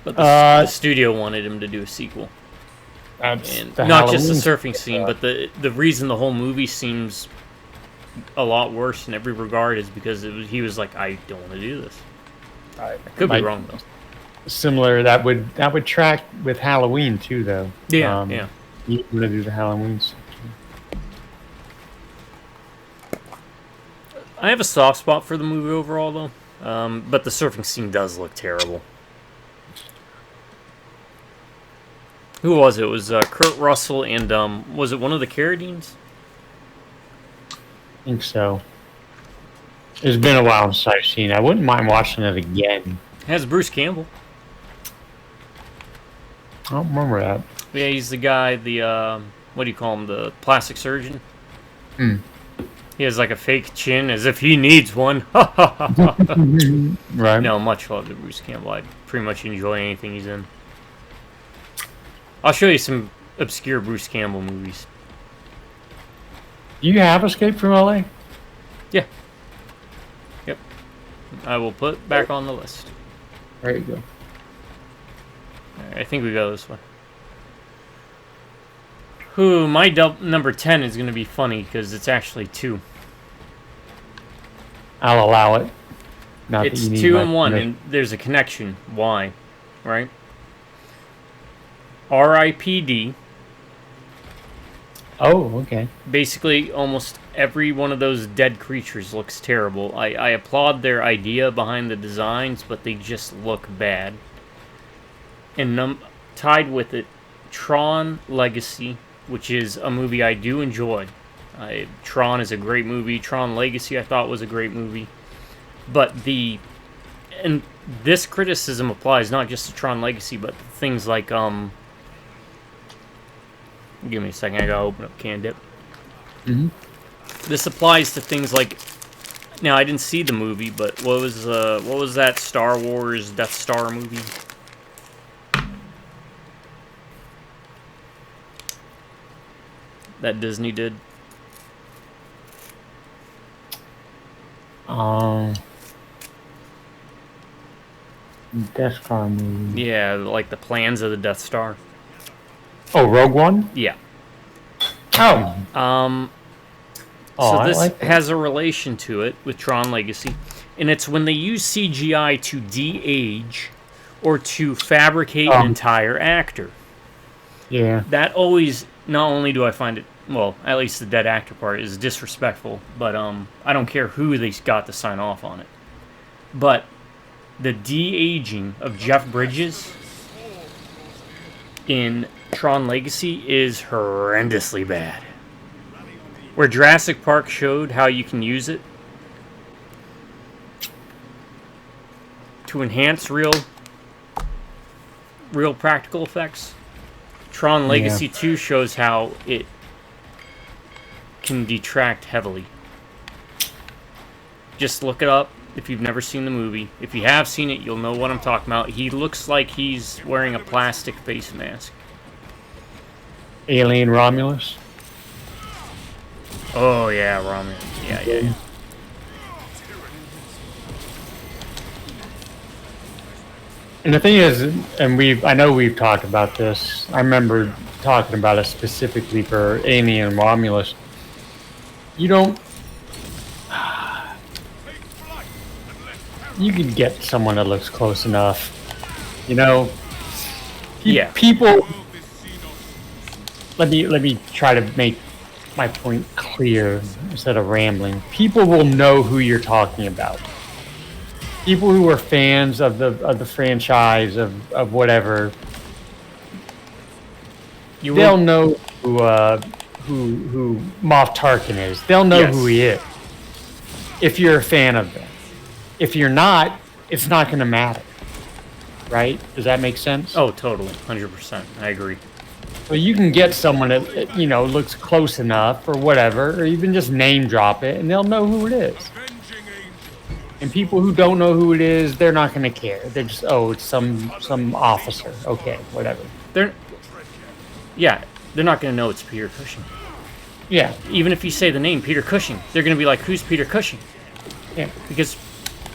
But the studio wanted him to do a sequel. And not just the surfing scene, but the reason the whole movie seems a lot worse in every regard is because he was like, I don't want to do this. I could be wrong, though. Similar, that would track with Halloween, too, though. Yeah, yeah. You want to do the Halloween section. I have a soft spot for the movie overall, though. But the surfing scene does look terrible. Who was it? It was Kurt Russell and, was it one of the Carradines? I think so. It's been a while since I've seen it. I wouldn't mind watching it again. It has Bruce Campbell. I don't remember that. Yeah, he's the guy, what do you call him, the plastic surgeon? Hmm. He has like a fake chin, as if he needs one. Ha ha ha ha. Right. No, much love to Bruce Campbell. I pretty much enjoy anything he's in. I'll show you some obscure Bruce Campbell movies. Do you have Escape from LA? Yeah. Yep. I will put back on the list. There you go. Alright, I think we go this way. Ooh, my number 10 is going to be funny because it's actually 2. I'll allow it. Not It's that you need 2 my and 1, permission. and there's a connection. Why? Right? R.I.P.D. Oh, okay. Basically, almost every one of those dead creatures looks terrible. I applaud their idea behind the designs, but they just look bad. And tied with it, Tron Legacy, which is a movie I do enjoy. Tron is a great movie. Tron Legacy I thought was a great movie. But and this criticism applies not just to Tron Legacy, but to things like give me a second, I gotta open up Can Dip. Mm-hmm. This applies to things like, now I didn't see the movie, but what was that Star Wars Death Star movie? That Disney did. Death Star movie. Yeah, like the plans of the Death Star. Oh, Rogue One? Yeah. Oh. So this like has a relation to it with Tron Legacy, and it's when they use CGI to de-age or to fabricate an entire actor. Yeah. That always, not only do I find it, well, at least the dead actor part is disrespectful, but I don't care who they got to sign off on it. But the de-aging of Jeff Bridges in Tron Legacy is horrendously bad. Where Jurassic Park showed how you can use it to enhance real practical effects, Tron Legacy 2 shows how it can detract heavily. Just look it up if you've never seen the movie. If you have seen it, you'll know what I'm talking about. He looks like he's wearing a plastic face mask. Alien Romulus? Oh, yeah, Ramen. Yeah. And the thing is, and I know we've talked about this. I remember talking about it specifically for Alien Romulus. You can get someone that looks close enough. You know? People... Let me try to make my point clear instead of rambling. People will know who you're talking about. People who are fans of the franchise of whatever, they'll know who Moff Tarkin is. They'll know who he is. If you're a fan of them. If you're not, it's not going to matter. Right? Does that make sense? Oh, totally. 100%. I agree. Well, you can get someone that, looks close enough or whatever, or even just name drop it, and they'll know who it is. And people who don't know who it is, they're not going to care. They're just, it's some officer. Okay, whatever. They're not going to know it's Peter Cushing. Yeah. Even if you say the name Peter Cushing, they're going to be like, who's Peter Cushing? Yeah. Because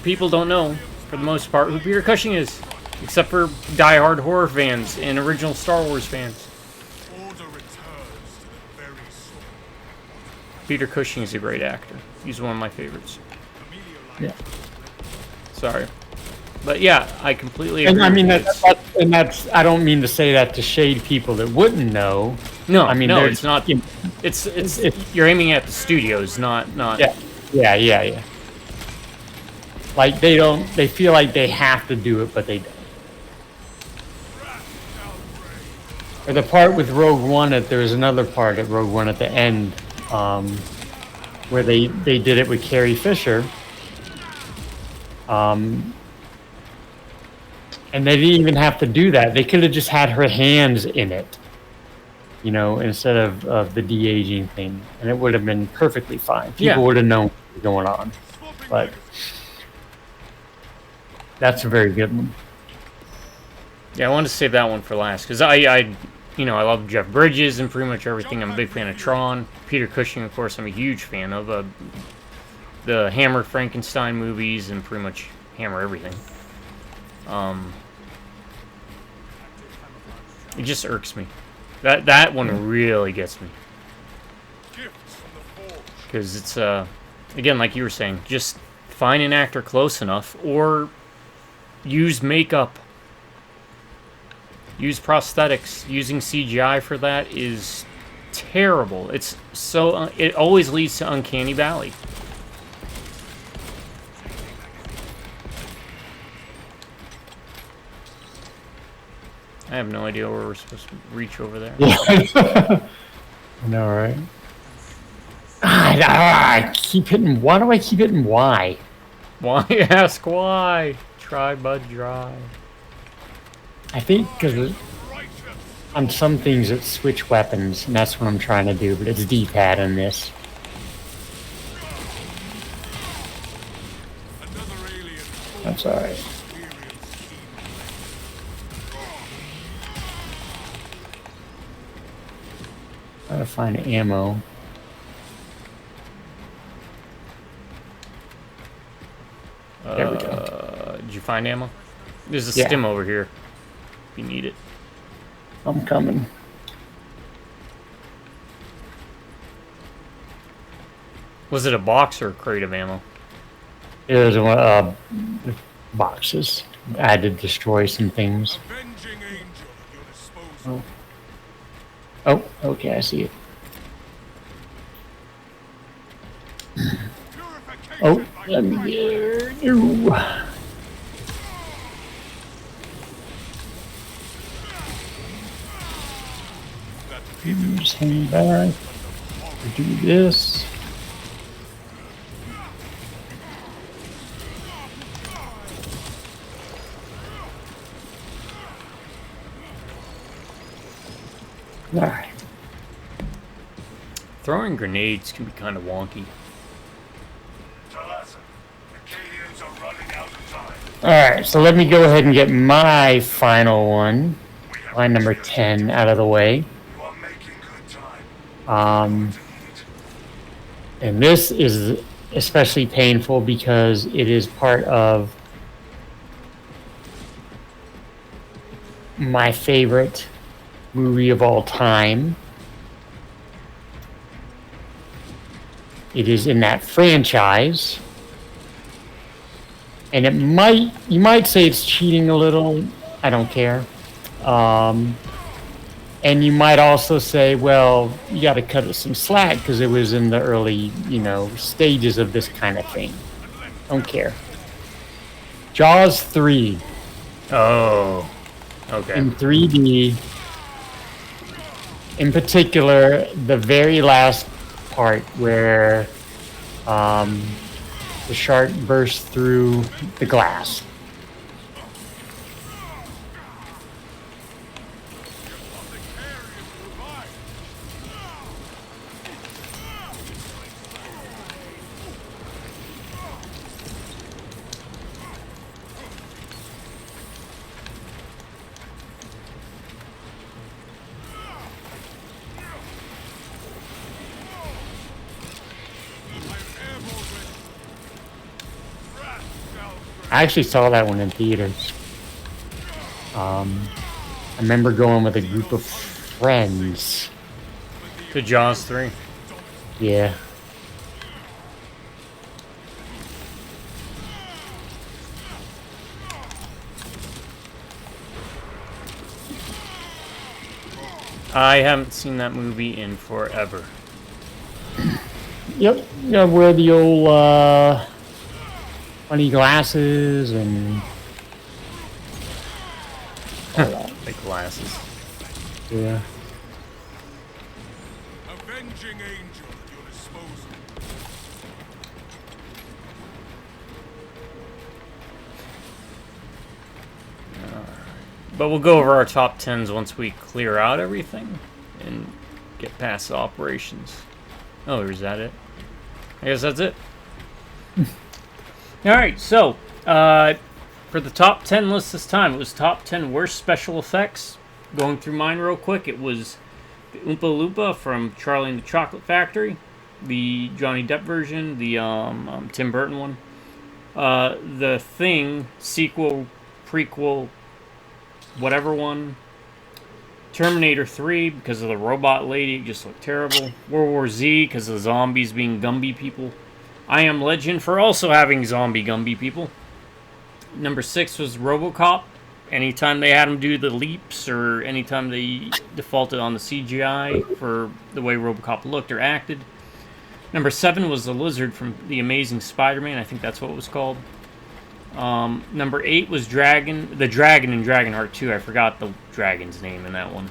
people don't know, for the most part, who Peter Cushing is. Except for die-hard horror fans and original Star Wars fans. Peter Cushing is a great actor. He's one of my favorites. Yeah. Sorry. But yeah, I completely agree. And I mean, that's I don't mean to say that to shade people that wouldn't know. No, I mean, no, it's not. It's you're aiming at the studios, not. Yeah. Like they feel like they have to do it, but they don't. Or the part with Rogue One, there was another part at Rogue One at the end, where they did it with Carrie Fisher. And they didn't even have to do that. They could have just had her hands in it, instead of the de-aging thing. And it would have been perfectly fine. People would have known what was going on. But that's a very good one. Yeah, I wanted to save that one for last, because I love Jeff Bridges and pretty much everything. I'm a big fan of Tron. Peter Cushing, of course, I'm a huge fan of. The Hammer Frankenstein movies and pretty much Hammer everything. It just irks me. That one really gets me. Because it's, again, like you were saying, just find an actor close enough or use makeup. Use prosthetics. Using CGI for that is terrible. It's so... it always leads to Uncanny Valley. I have no idea where we're supposed to reach over there. Yeah. I know, right? I keep hitting. Why do I keep hitting Y? Why ask why? Try bud dry. I think because on some things it switch weapons, and that's what I'm trying to do. But it's D-pad in this. Another alien. That's all right. Experience Gotta find ammo. There we go. Did you find ammo? There's a Yeah. stim over here. If you need it. I'm coming. Was it a box or a crate of ammo? There's boxes. I had to destroy some things. avenging angel at your disposal. Oh, okay, I see it. Purification Oh, by let me get you. Just hang back. Do this. Alright. Throwing grenades can be kind of wonky. Alright, so let me go ahead and get my final one. Line number 10 out of the way. And this is especially painful because it is part of my favorite movie of all time. It is in that franchise. And you might say it's cheating a little. I don't care. And you might also say, well, you got to cut it some slack because it was in the early, stages of this kind of thing. Don't care. Jaws 3 Oh. Okay. in 3D. In particular, the very last part where the shark bursts through the glass. I actually saw that one in theaters. I remember going with a group of friends. To Jaws 3. Yeah. I haven't seen that movie in forever. Yep. Yeah, wear the old funny glasses and all that. The glasses. Yeah. avenging angel at your disposal. But we'll go over our top 10s once we clear out everything and get past the operations. Oh, is that it? I guess that's it. Alright, so, for the top 10 list this time, it was top 10 worst special effects. Going through mine real quick, it was the Oompa Loompa from Charlie and the Chocolate Factory, the Johnny Depp version, the Tim Burton one, the Thing, sequel, prequel, whatever one, Terminator 3 because of the robot lady, it just looked terrible, World War Z because of the zombies being Gumby people, I Am Legend for also having zombie Gumby people. Number 6 was RoboCop. Anytime they had him do the leaps or anytime they defaulted on the CGI for the way RoboCop looked or acted. Number 7 was the Lizard from The Amazing Spider-Man. I think that's what it was called. Number 8 was the Dragon in Dragonheart 2. I forgot the dragon's name in that one.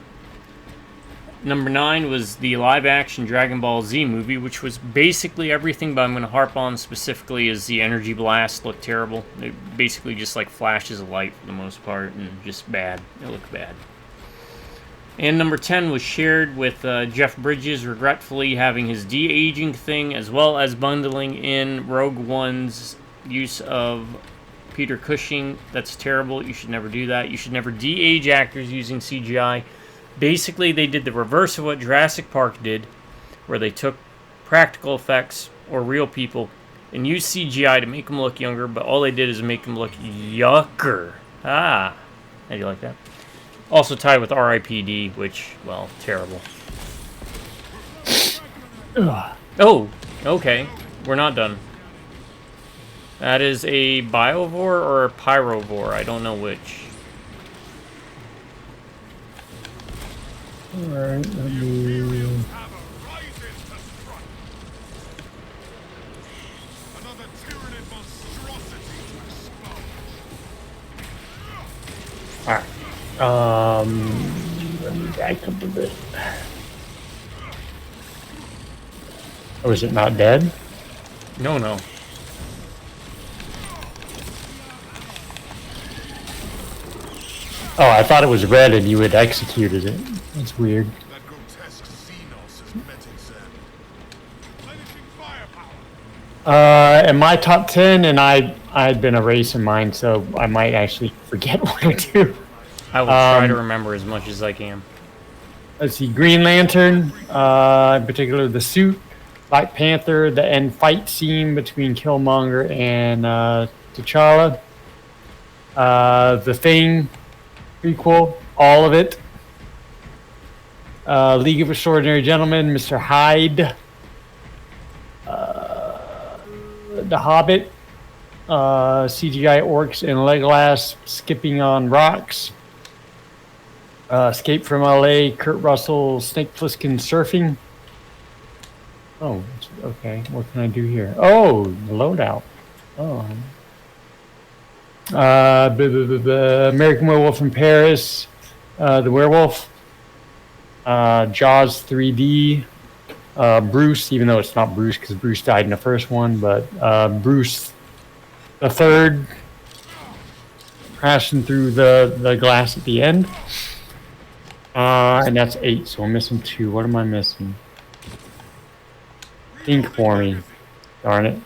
Number 9 was the live-action Dragon Ball Z movie, which was basically everything, but I'm going to harp on specifically is the energy blast looked terrible. It basically just like flashes of light for the most part, and just bad. It looked bad. And number 10 was shared with Jeff Bridges, regretfully having his de-aging thing, as well as bundling in Rogue One's use of Peter Cushing. That's terrible. You should never do that. You should never de-age actors using CGI. Basically, they did the reverse of what Jurassic Park did, where they took practical effects or real people and used CGI to make them look younger, but all they did is make them look yucker. Ah, how do you like that? Also tied with R.I.P.D., which, well, terrible. Ugh. Oh, okay. We're not done. That is a biovore or a pyrovore. I don't know which. Alright, let me... Have a rising to strike. Another tyrannid monstrosity to expose. Alright. Let me back up a bit. Oh, is it not dead? No, no. Oh, I thought it was red and you had executed it. That's weird. That grotesque Xenos has met its end. Replenishing firepower. In my top 10, and I had been erasing mine, so I might actually forget what I do. I will try to remember as much as I can. Let's see, Green Lantern, in particular the suit, Black Panther, the end fight scene between Killmonger and T'Challa, The Thing prequel, all of it, League of Extraordinary Gentlemen, Mr. Hyde, The Hobbit, CGI orcs and Legolas skipping on rocks, Escape from LA, Kurt Russell, Snake Plissken surfing. Oh, okay. What can I do here? Oh, the loadout. Oh. American Werewolf in Paris, The Werewolf, Jaws 3D, Bruce, even though it's not Bruce because Bruce died in the first one, but Bruce the third, crashing through the glass at the end. And that's 8, so I'm missing 2. What am I missing? Think for me. Darn it.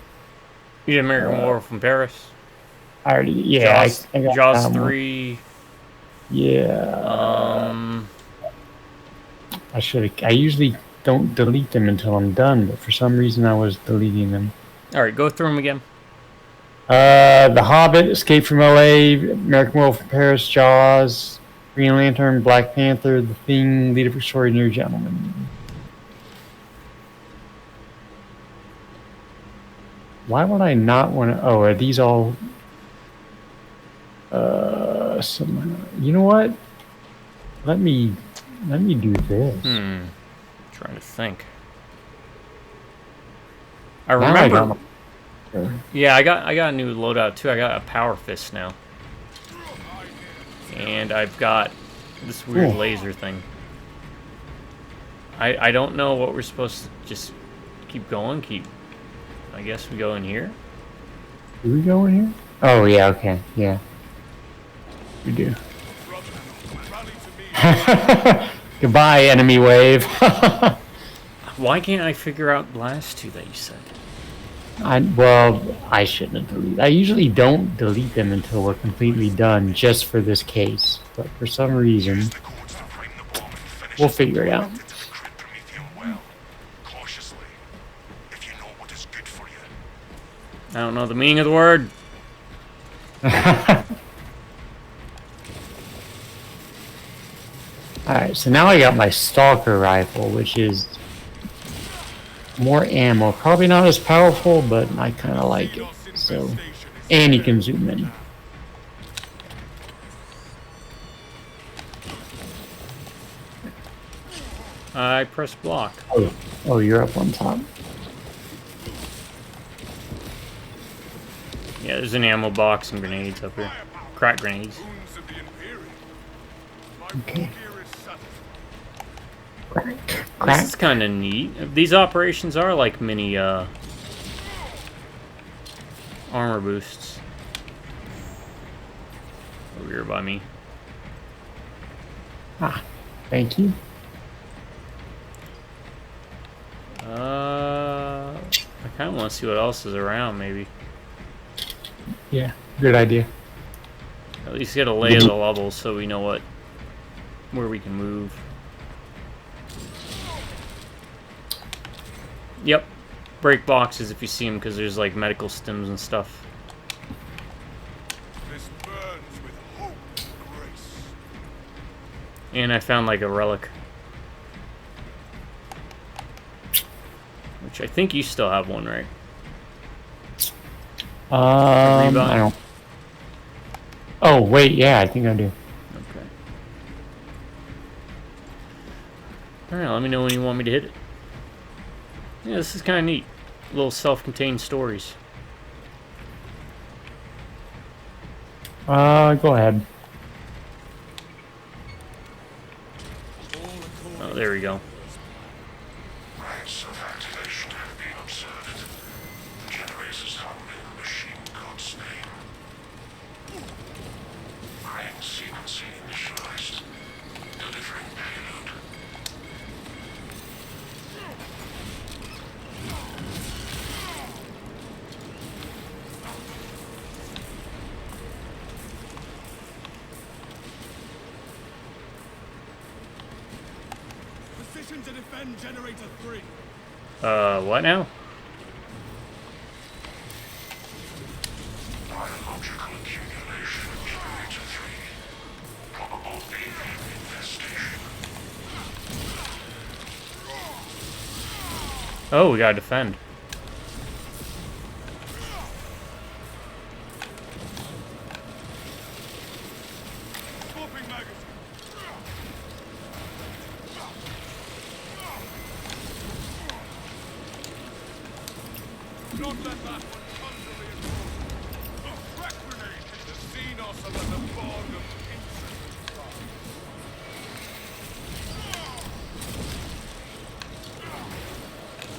You did American Werewolf from Paris? I already, yeah. Jaws, I got Jaws that one. 3. Yeah. I usually don't delete them until I'm done, but for some reason I was deleting them. Alright, go through them again. The Hobbit, Escape from LA, American Werewolf in Paris, Jaws, Green Lantern, Black Panther, The Thing, Leader of Extraordinary Gentlemen. Why would I not want to? Oh, are these all? You know what? Let me do this. Trying to think. I remember. Yeah, I got a new loadout too. I got a power fist now, and I've got this weird laser thing. I don't know what we're supposed to just keep going. I guess we go in here. Do we go in here? Oh yeah, okay, yeah. We do. Goodbye, enemy wave. Why can't I figure out the last 2 that you said? I shouldn't have deleted. I usually don't delete them until we're completely done, just for this case. But for some reason, we'll figure it out. I don't know the meaning of the word. Alright, so now I got my Stalker rifle, which is more ammo. Probably not as powerful, but I kind of like it. So, and you can zoom in. I press block. Oh, you're up on top. Yeah, there's an ammo box and grenades up here. Crack grenades. Okay. This is kind of neat. These operations are like mini armor boosts. Over here by me. Ah, thank you. I kind of want to see what else is around, maybe. Yeah, good idea. At least get a lay of the level so we know where we can move. Yep. Break boxes if you see them, because there's like medical stims and stuff. This burns with hope and grace. And I found like a relic. Which I think you still have one, right? I don't. Oh wait, yeah, I think I do. Okay. Alright, let me know when you want me to hit it. Yeah, this is kind of neat. Little self-contained stories. Go ahead. Oh, there we go. Rites of activation have been observed. The generators hung in the machine god's name. Brain sequencing initialized. Delivering payload. Position to defend generator 3. What now? Biological accumulation of generator 3. Probable alien infestation. Oh, we gotta defend. Swapping magazine. Not let that one constantly involve. A crack grenade in the Xenos and the bog of insect fire.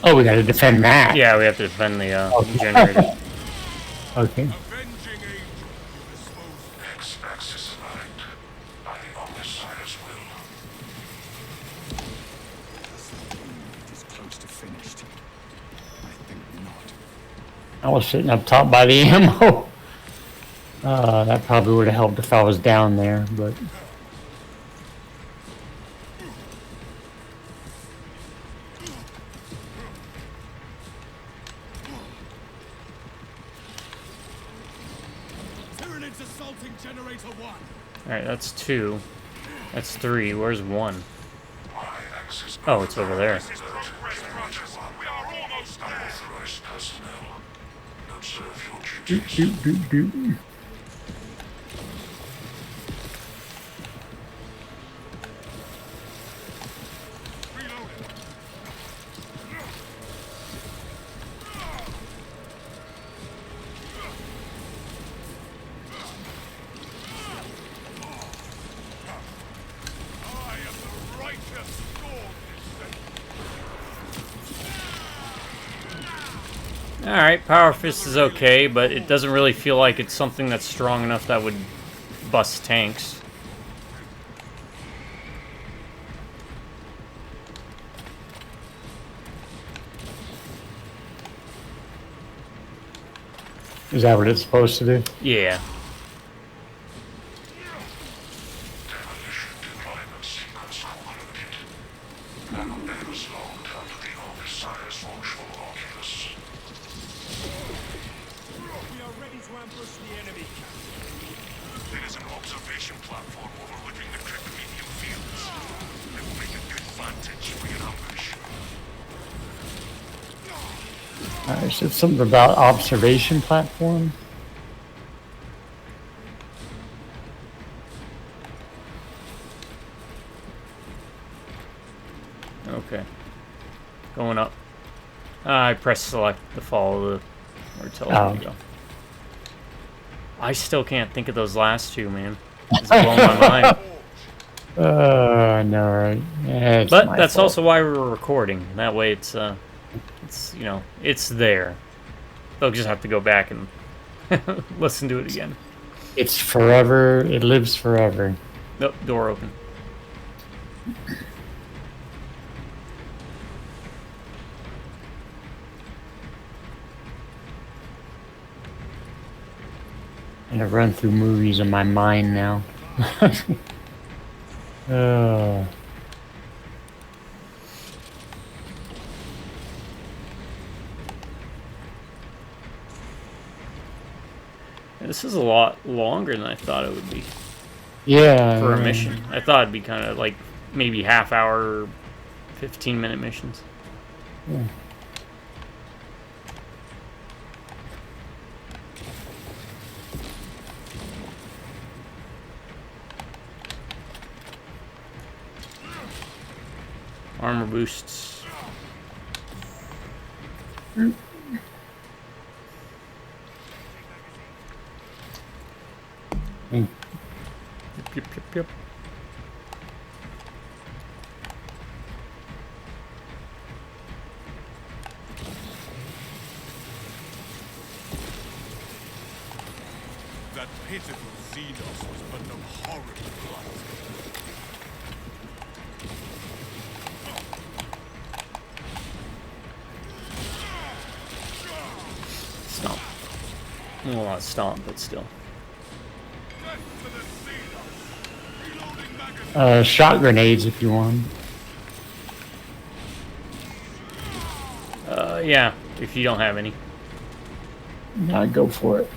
Oh, we gotta defend that. Yeah, we have to defend the Okay. generator. Okay. Avenging angel, you dispose. X-axis aligned by the Omnissiah's will. It is close to finished. I think not. I was sitting up top by the ammo. That probably would have helped if I was down there, but Tyranids assaulting generator 1. Alright, that's 2. That's 3. Where's 1? Y-axis. Oh, it's over there. This is progress, Rogers. We are almost there. Unauthorized personnel. Observe your doot, duties. doot, doot, doot. Reloading. I am the righteous sword this day. Alright, Power Fist is okay, but it doesn't really feel like it's something that's strong enough that would bust tanks. Is that what it's supposed to do? Yeah. Demolition deployment sequence concluded. Nanobears logged under the Omnissiah's watchful oculus. We are ready to ambush the enemy. There is an observation platform overlooking the crypt medium fields. It will make a good vantage for your ambush. I said something about observation platform. Okay. Going up. I press select to follow the... Where it tells me to go. I still can't think of those last two, man. It's blowing my mind. No, right. Yeah, it's But my that's fault. also why we're recording. That way it's you know, it's there. They'll just have to go back and listen to it again. It's forever. It lives forever. Nope, door open. I'm gonna run through movies in my mind now. uh, This is a lot longer than I thought it would be yeah. for a yeah. mission. I thought it'd be kind of like maybe half hour, 15-minute missions. Yeah. Armor boosts. Mm. Yep. That pitiful Xenos was but no horrible blight. Stomp. Well, not stomp, but still. Death to the Xenos! Reloading magazine! Shot grenades if you want. Yeah, if you don't have any. Yeah, go for it.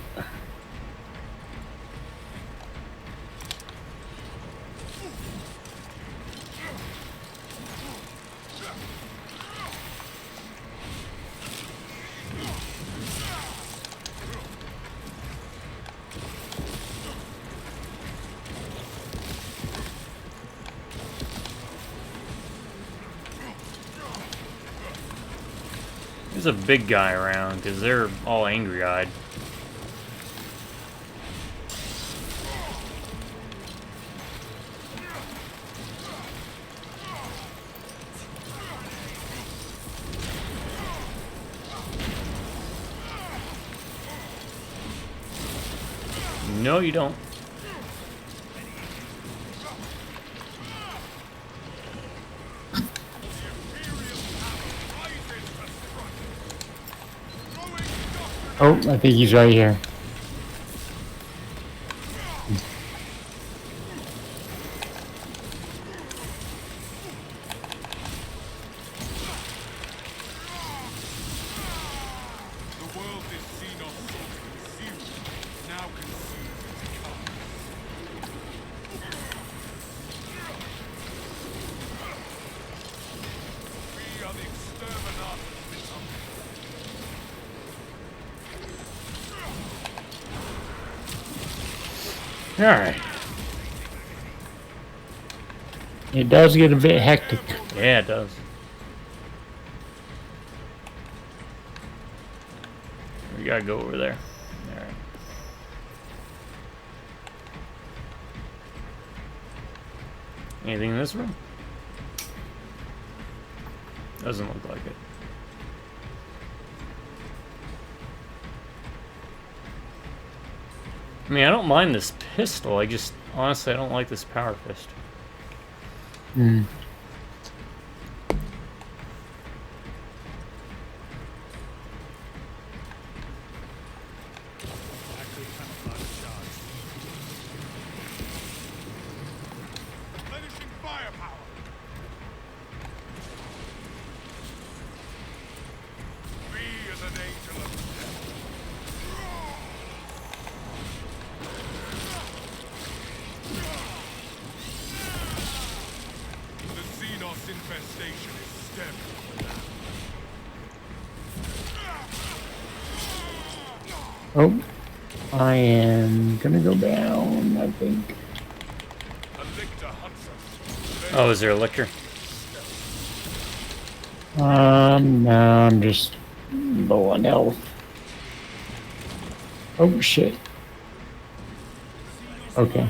There's a big guy around because they're all angry-eyed. No, you don't. Oh, I think he's right here. The world is Xenos consumed, now consumed its colors. We are the exterminators of this Alright. It does get a bit hectic. Yeah, it does. We gotta go over there. Alright. Anything in this room? Doesn't look like it. I mean, I don't mind this pistol. I just, honestly, I don't like this power fist. Hmm. replenishing firepower. Be as an angel of death. The Xenos infestation is stemmed. Oh, I am gonna go down, I think. A lictor hunts us. Oh, is there a liquor? No, I'm just low on health. Oh, shit. Okay.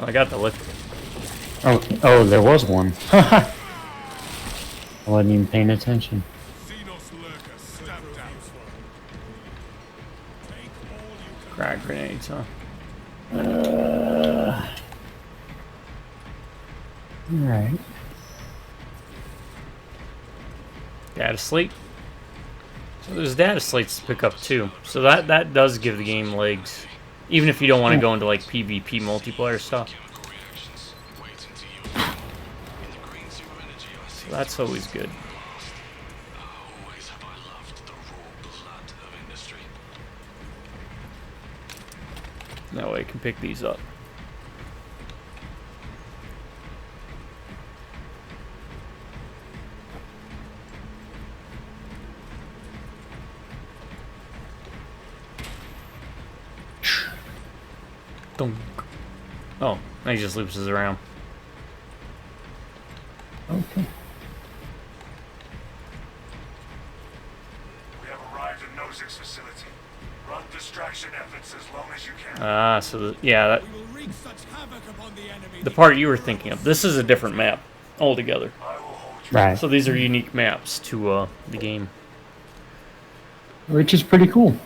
Oh, I got the lift. Oh, there was one. I wasn't even paying attention. Xenos lurker stabbed down. Take all you can. Frag grenades, huh? Alright. Data slate. So there's data slates to pick up too. So that does give the game legs. Even if you don't want to go into like PvP multiplayer stuff. So that's always good. That way I can pick these up. Dunk. Oh, now he just loops us around. Okay. We have arrived at Nozick's facility. Run distraction efforts as long as you can. Ah, so yeah, that, We will wreak such havoc upon the enemy. the part you were thinking of. This is a different map altogether. I will hold you. Right. So these are unique maps to the game. Which is pretty cool.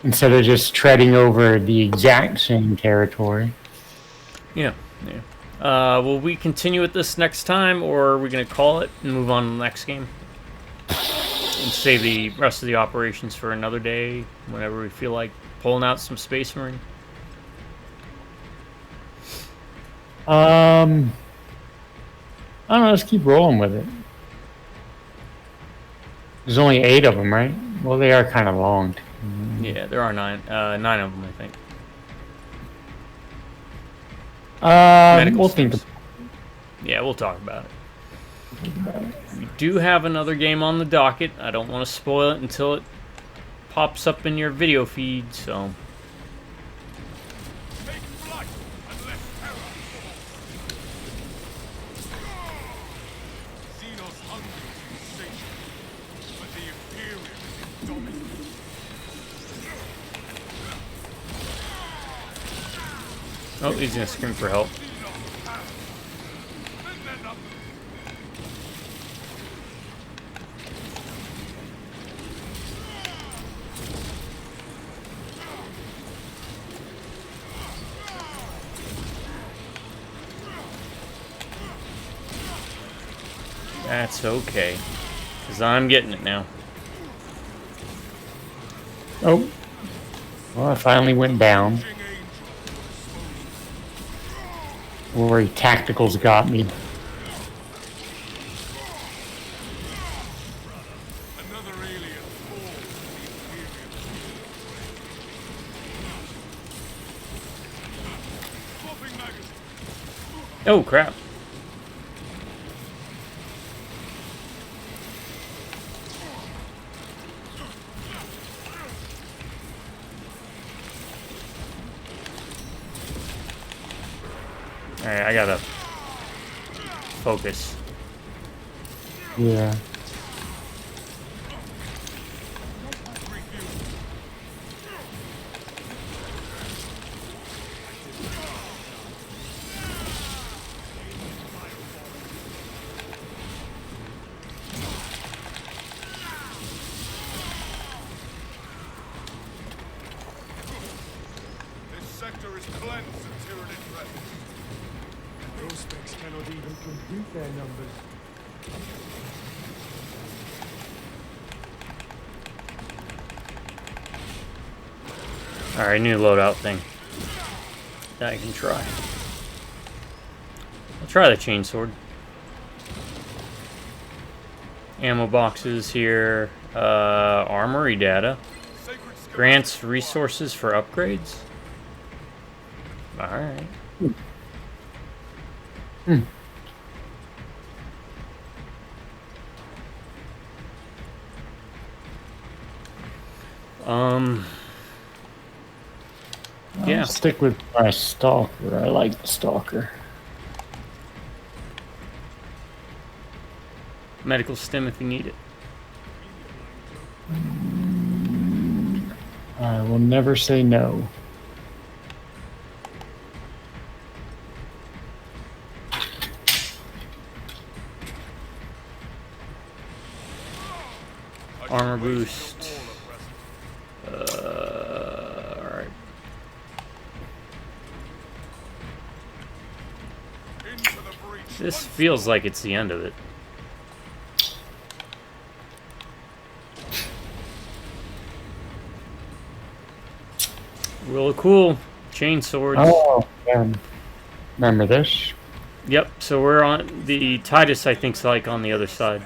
Instead of just treading over the exact same territory. Yeah, yeah. Will we continue with this next time, or are we going to call it and move on to the next game? And save the rest of the operations for another day, whenever we feel like pulling out some Sphess Mahreen? I don't know, let's keep rolling with it. There's only 8 of them, right? Well, they are kind of long. Yeah, there are 9 of them, I think. Medical We'll think. steps. Yeah, we'll talk about it. We do have another game on the docket. I don't want to spoil it until it pops up in your video feed, so... Take flight and let terror. Xenos hunger is insatiable, but the Imperium is indomitable. Oh, he's going to scream for help. That's okay, because I'm getting it now. Oh. Well, I finally went down. Or tacticals got me. Another alien falls to the Imperium. Swapping magazine. Oh, crap. Alright, I gotta focus. Yeah. This sector is cleansed of Tyranid presence. Those specs cannot even compute their numbers. Alright, new loadout thing. That I can try. I'll try the chainsword. Ammo boxes here. Armory data. Sacred skill. Grants resources for upgrades. Alright. Yeah. I'll stick with my stalker. I like the stalker. Medical stim if you need it. I will never say no. Armor boost. Alright. This feels like it's the end of it. Really cool. Chain swords. Oh, yeah. Remember this? Yep, so we're on the Titus, I think's like on the other side.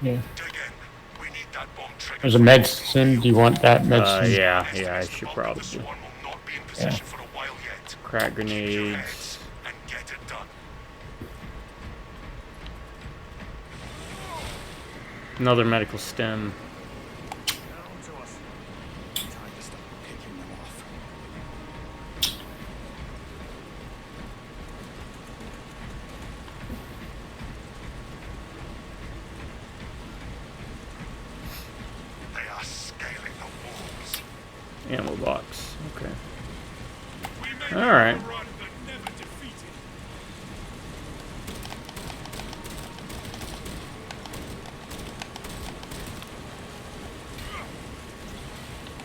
Yeah. Dig in. We need that bomb trigger. There's a medicine. Do you want that medicine? Yeah, I should The probably. swarm will not be in position for a while yet. Crack Keep your grenades. heads and get it done. Another medical stem. They are scaling the walls. Ammo box. Okay. We may Alright. never run, but never defeated.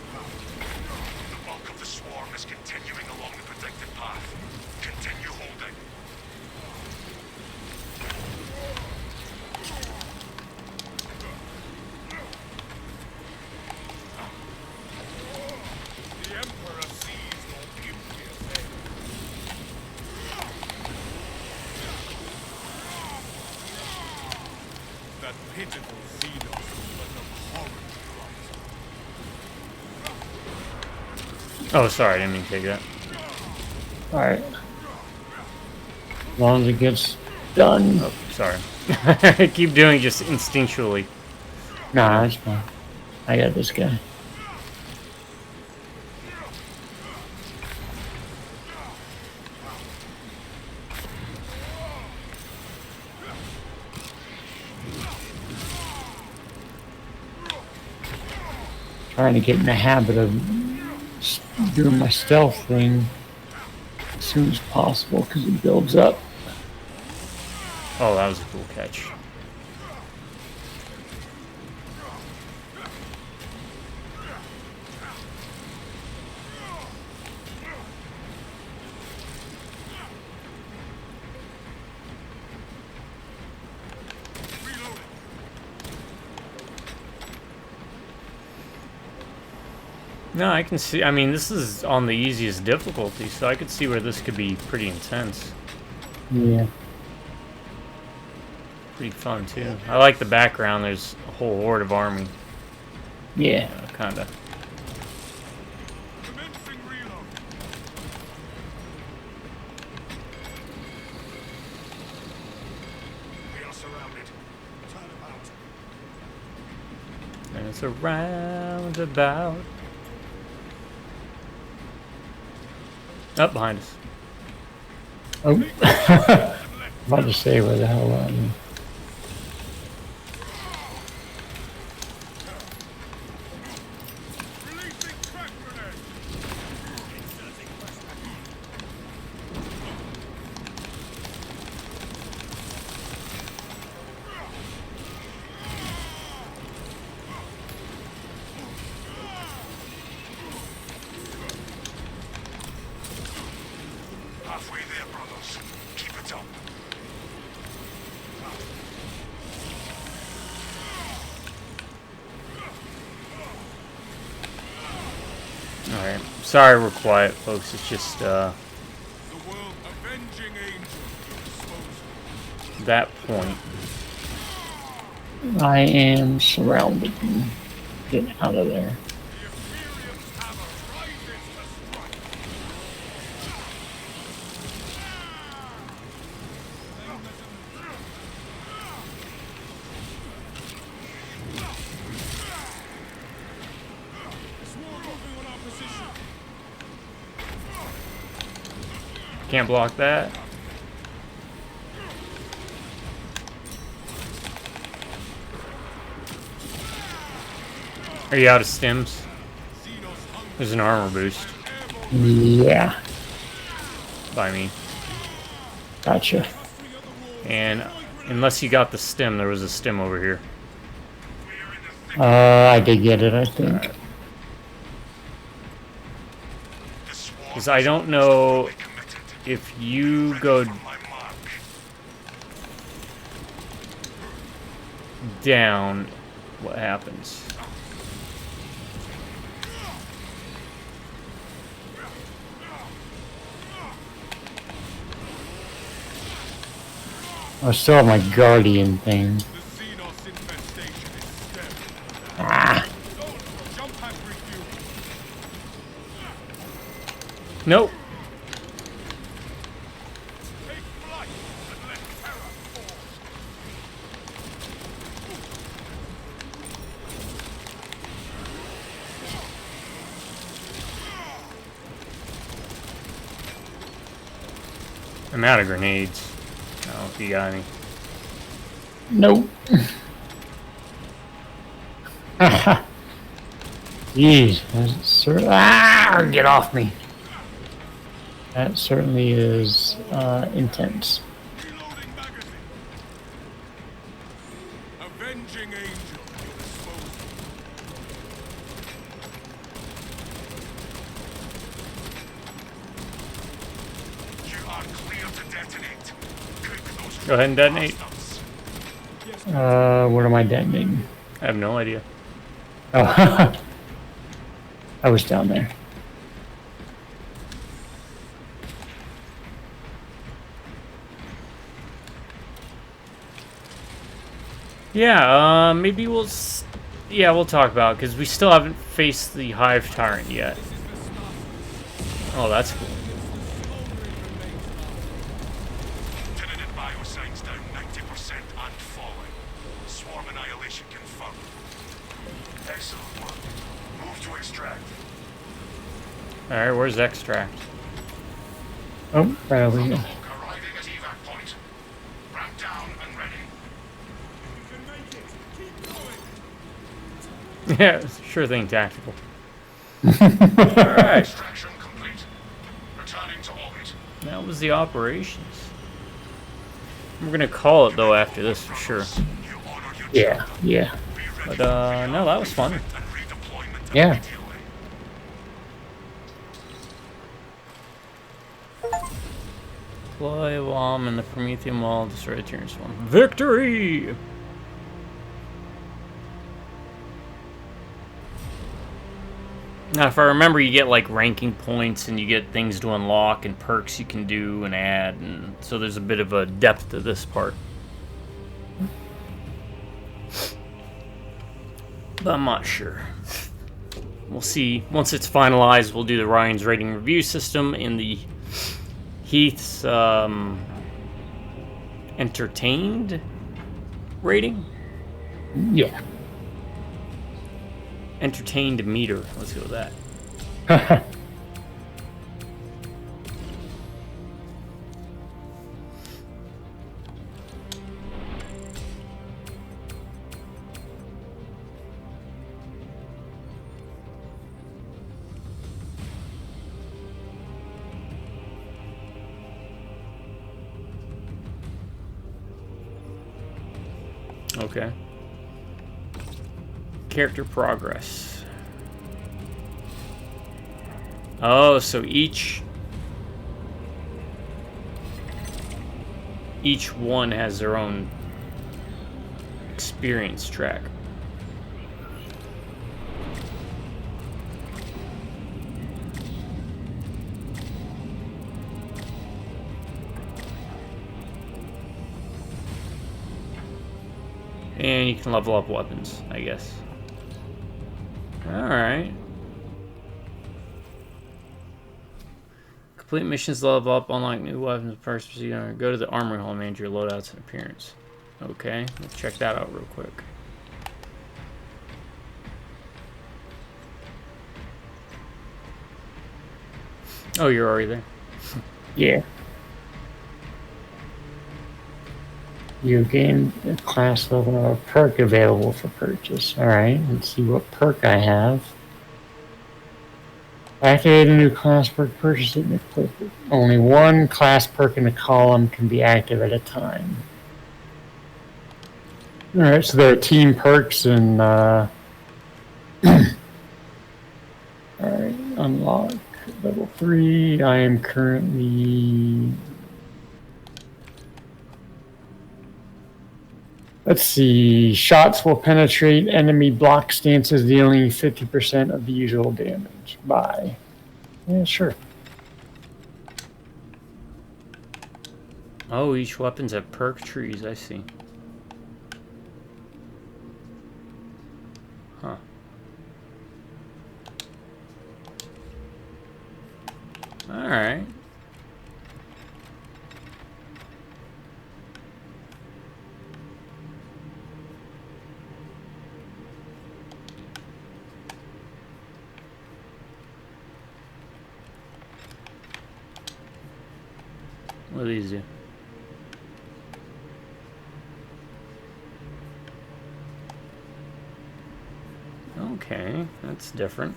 The bulk of the swarm is continuing along the predicted path. Continue holding. The Emperor sees no impure thing. That pitiful Xenos was abhorrent. Oh, sorry, I didn't mean to take that. Alright. As long as it gets done. Oh, sorry. I keep doing it just instinctually. Nah, that's fine. I got this guy. Trying to get in the habit of doing my stealth thing as soon as possible because it builds up. Oh, that was a cool catch. No, I can see. I mean, this is on the easiest difficulty, so I could see where this could be pretty intense. Yeah. Pretty fun, too. I like the background. There's a whole horde of army. Yeah. Kind of. Commencing reload. We are surrounded. Turn about. And it's a roundabout. Up behind us. Oh. About to say where the hell I am. Releasing crack grenade. Halfway there, brothers. Keep it up. Alright. Sorry we're quiet, folks. It's just, The world avenging angel to dispose of. that point. I am surrounded. Get out of there. The Imperium's hammer rises to strike. Swarm moving on our position. Can't block that. Are you out of stims? There's an armor boost Yeah. by me. Gotcha. And unless you got the stem, there was a stem over here. We are in the thick I did get it, I think. The swarm Because I don't know if you go from my mark. down, what happens? I still have my guardian thing. The Xenos infestation is stemmed. Ah, Jump pack refuel. Nope. Take flight and let terror fall. I'm out of grenades. I don't know if you got any. nope. Jeez, get off me. That certainly is intense. Reloading magazine. Avenging angel. Your disposal. You are clear to detonate. Cook those Go ahead and detonate. bastards. What am I detonating? I have no idea. Oh, I was down there. Yeah, maybe we'll... yeah, we'll talk about it, because we still haven't faced the Hive Tyrant yet. Oh, that's cool. Tinted biosigns down 90% and falling. Swarm annihilation confirmed. Excellent work. Move to extract. Alright, where's Extract? Oh, right over here. Hulk arriving at evac point. Ramp down and ready. You can make it. Keep going. Yeah, sure thing, tactical. Alright, Extraction complete. Returning to orbit. that was the operations. We're gonna call it, though, after this, for sure. You honor your Yeah, yeah. Be ready But, for no, that was fun. and redeployment Yeah. immediately. Deploy a bomb in the Promethean wall, destroy the Tyrian swarm. Victory! Now, if I remember, you get like ranking points and you get things to unlock and perks you can do and add, and so there's a bit of a depth to this part. But I'm not sure. We'll see. Once it's finalized, we'll do the Ryan's rating review system and the Heath's entertained rating. Yeah. Entertained meter. Let's go with that. Okay. Character progress. Oh, so each one has their own experience track. And you can level up weapons, I guess. Alright. Complete missions, level up, unlock new weapons, first procedure. Go to the armory hall, manage your loadouts and appearance. Okay, let's check that out real quick. Oh, you're already there. Yeah. You gain a class level or a perk available for purchase. Alright, let's see what perk I have. Activate a new class perk, purchase it, and equip it. Only one class perk in a column can be active at a time. Alright, so there are team perks and unlock level 3. I am currently... Let's see. Shots will penetrate enemy block stances, dealing 50% of the usual damage. Bye. Yeah, sure. Oh, each weapons have perk trees. I see. Huh. Alright. What do these do? Okay, that's different.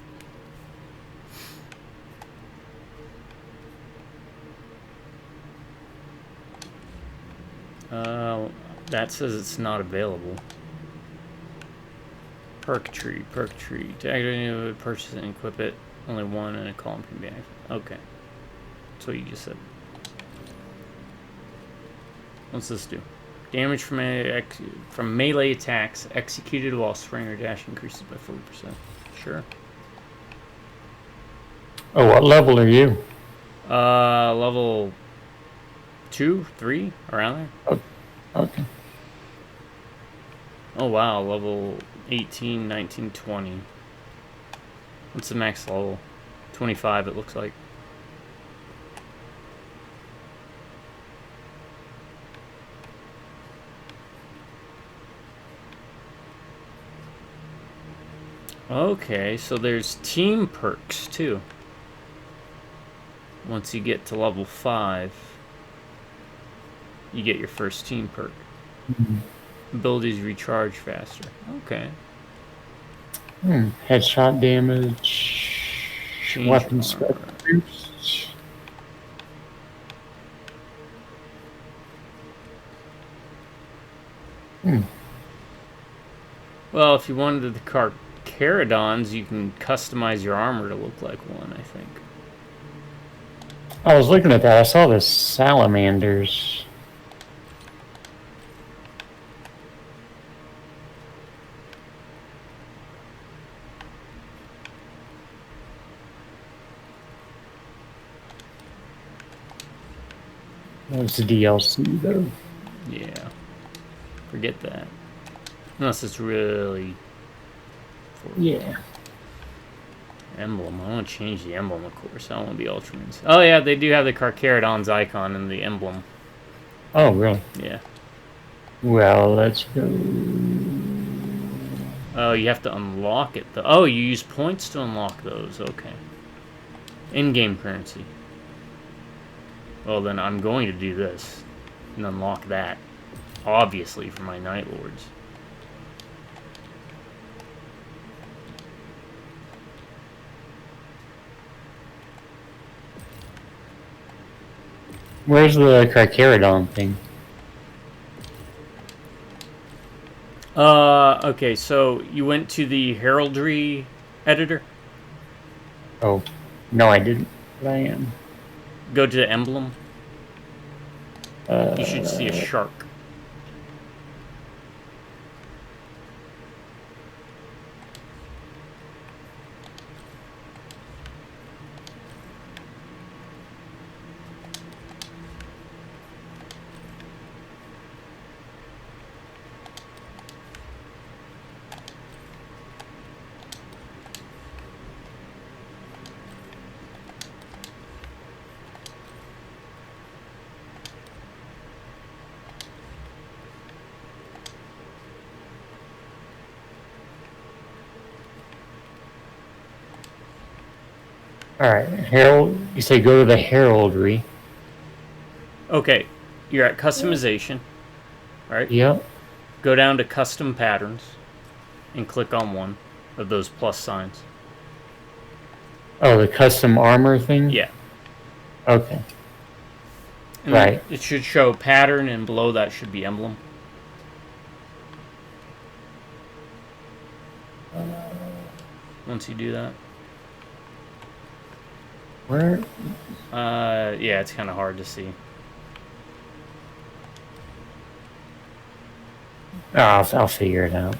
That says it's not available. Perk tree, perk tree. To activate, purchase and equip it. Only one and a column can be active. Okay. That's what you just said. What's this do? Damage from melee attacks executed while spraying or dash increases by 40%. Sure. Oh, what level are you? Level 2, 3, around there. Oh, okay. Oh wow, level 18, 19, 20. What's the max level? 25 it looks like. Okay, so there's team perks too. Once you get to level 5, you get your first team perk. Abilities recharge faster. Okay. Headshot damage. Change Weapon armor. spec boost. Well, if you wanted the Carcharodons, you can customize your armor to look like one, I think. I was looking at that. I saw the salamanders. That's the DLC, though. Yeah. Forget that. Unless it's really... Yeah. Emblem. I want to change the emblem, of course. I don't want to be Ultramarines. Oh, yeah, they do have the Carcharodon's icon in the emblem. Oh, really? Yeah. Well, let's go. Oh, you have to unlock it, though. Oh, you use points to unlock those. Okay. In-game currency. Well, then I'm going to do this. And unlock that. Obviously, for my Night Lords. Where's the Carcharodon thing? Okay, so you went to the heraldry editor. Oh, no, I didn't. But I am. Go to the emblem. You should see a shark. Alright, Herald. You say go to the heraldry. Okay, you're at customization, right? Yep. Go down to custom patterns and click on one of those plus signs. Oh, the custom armor thing? Yeah. Okay. And Right. It should show pattern, and below that should be emblem. Once you do that. Where? Yeah, it's kind of hard to see. Oh, I'll figure it out.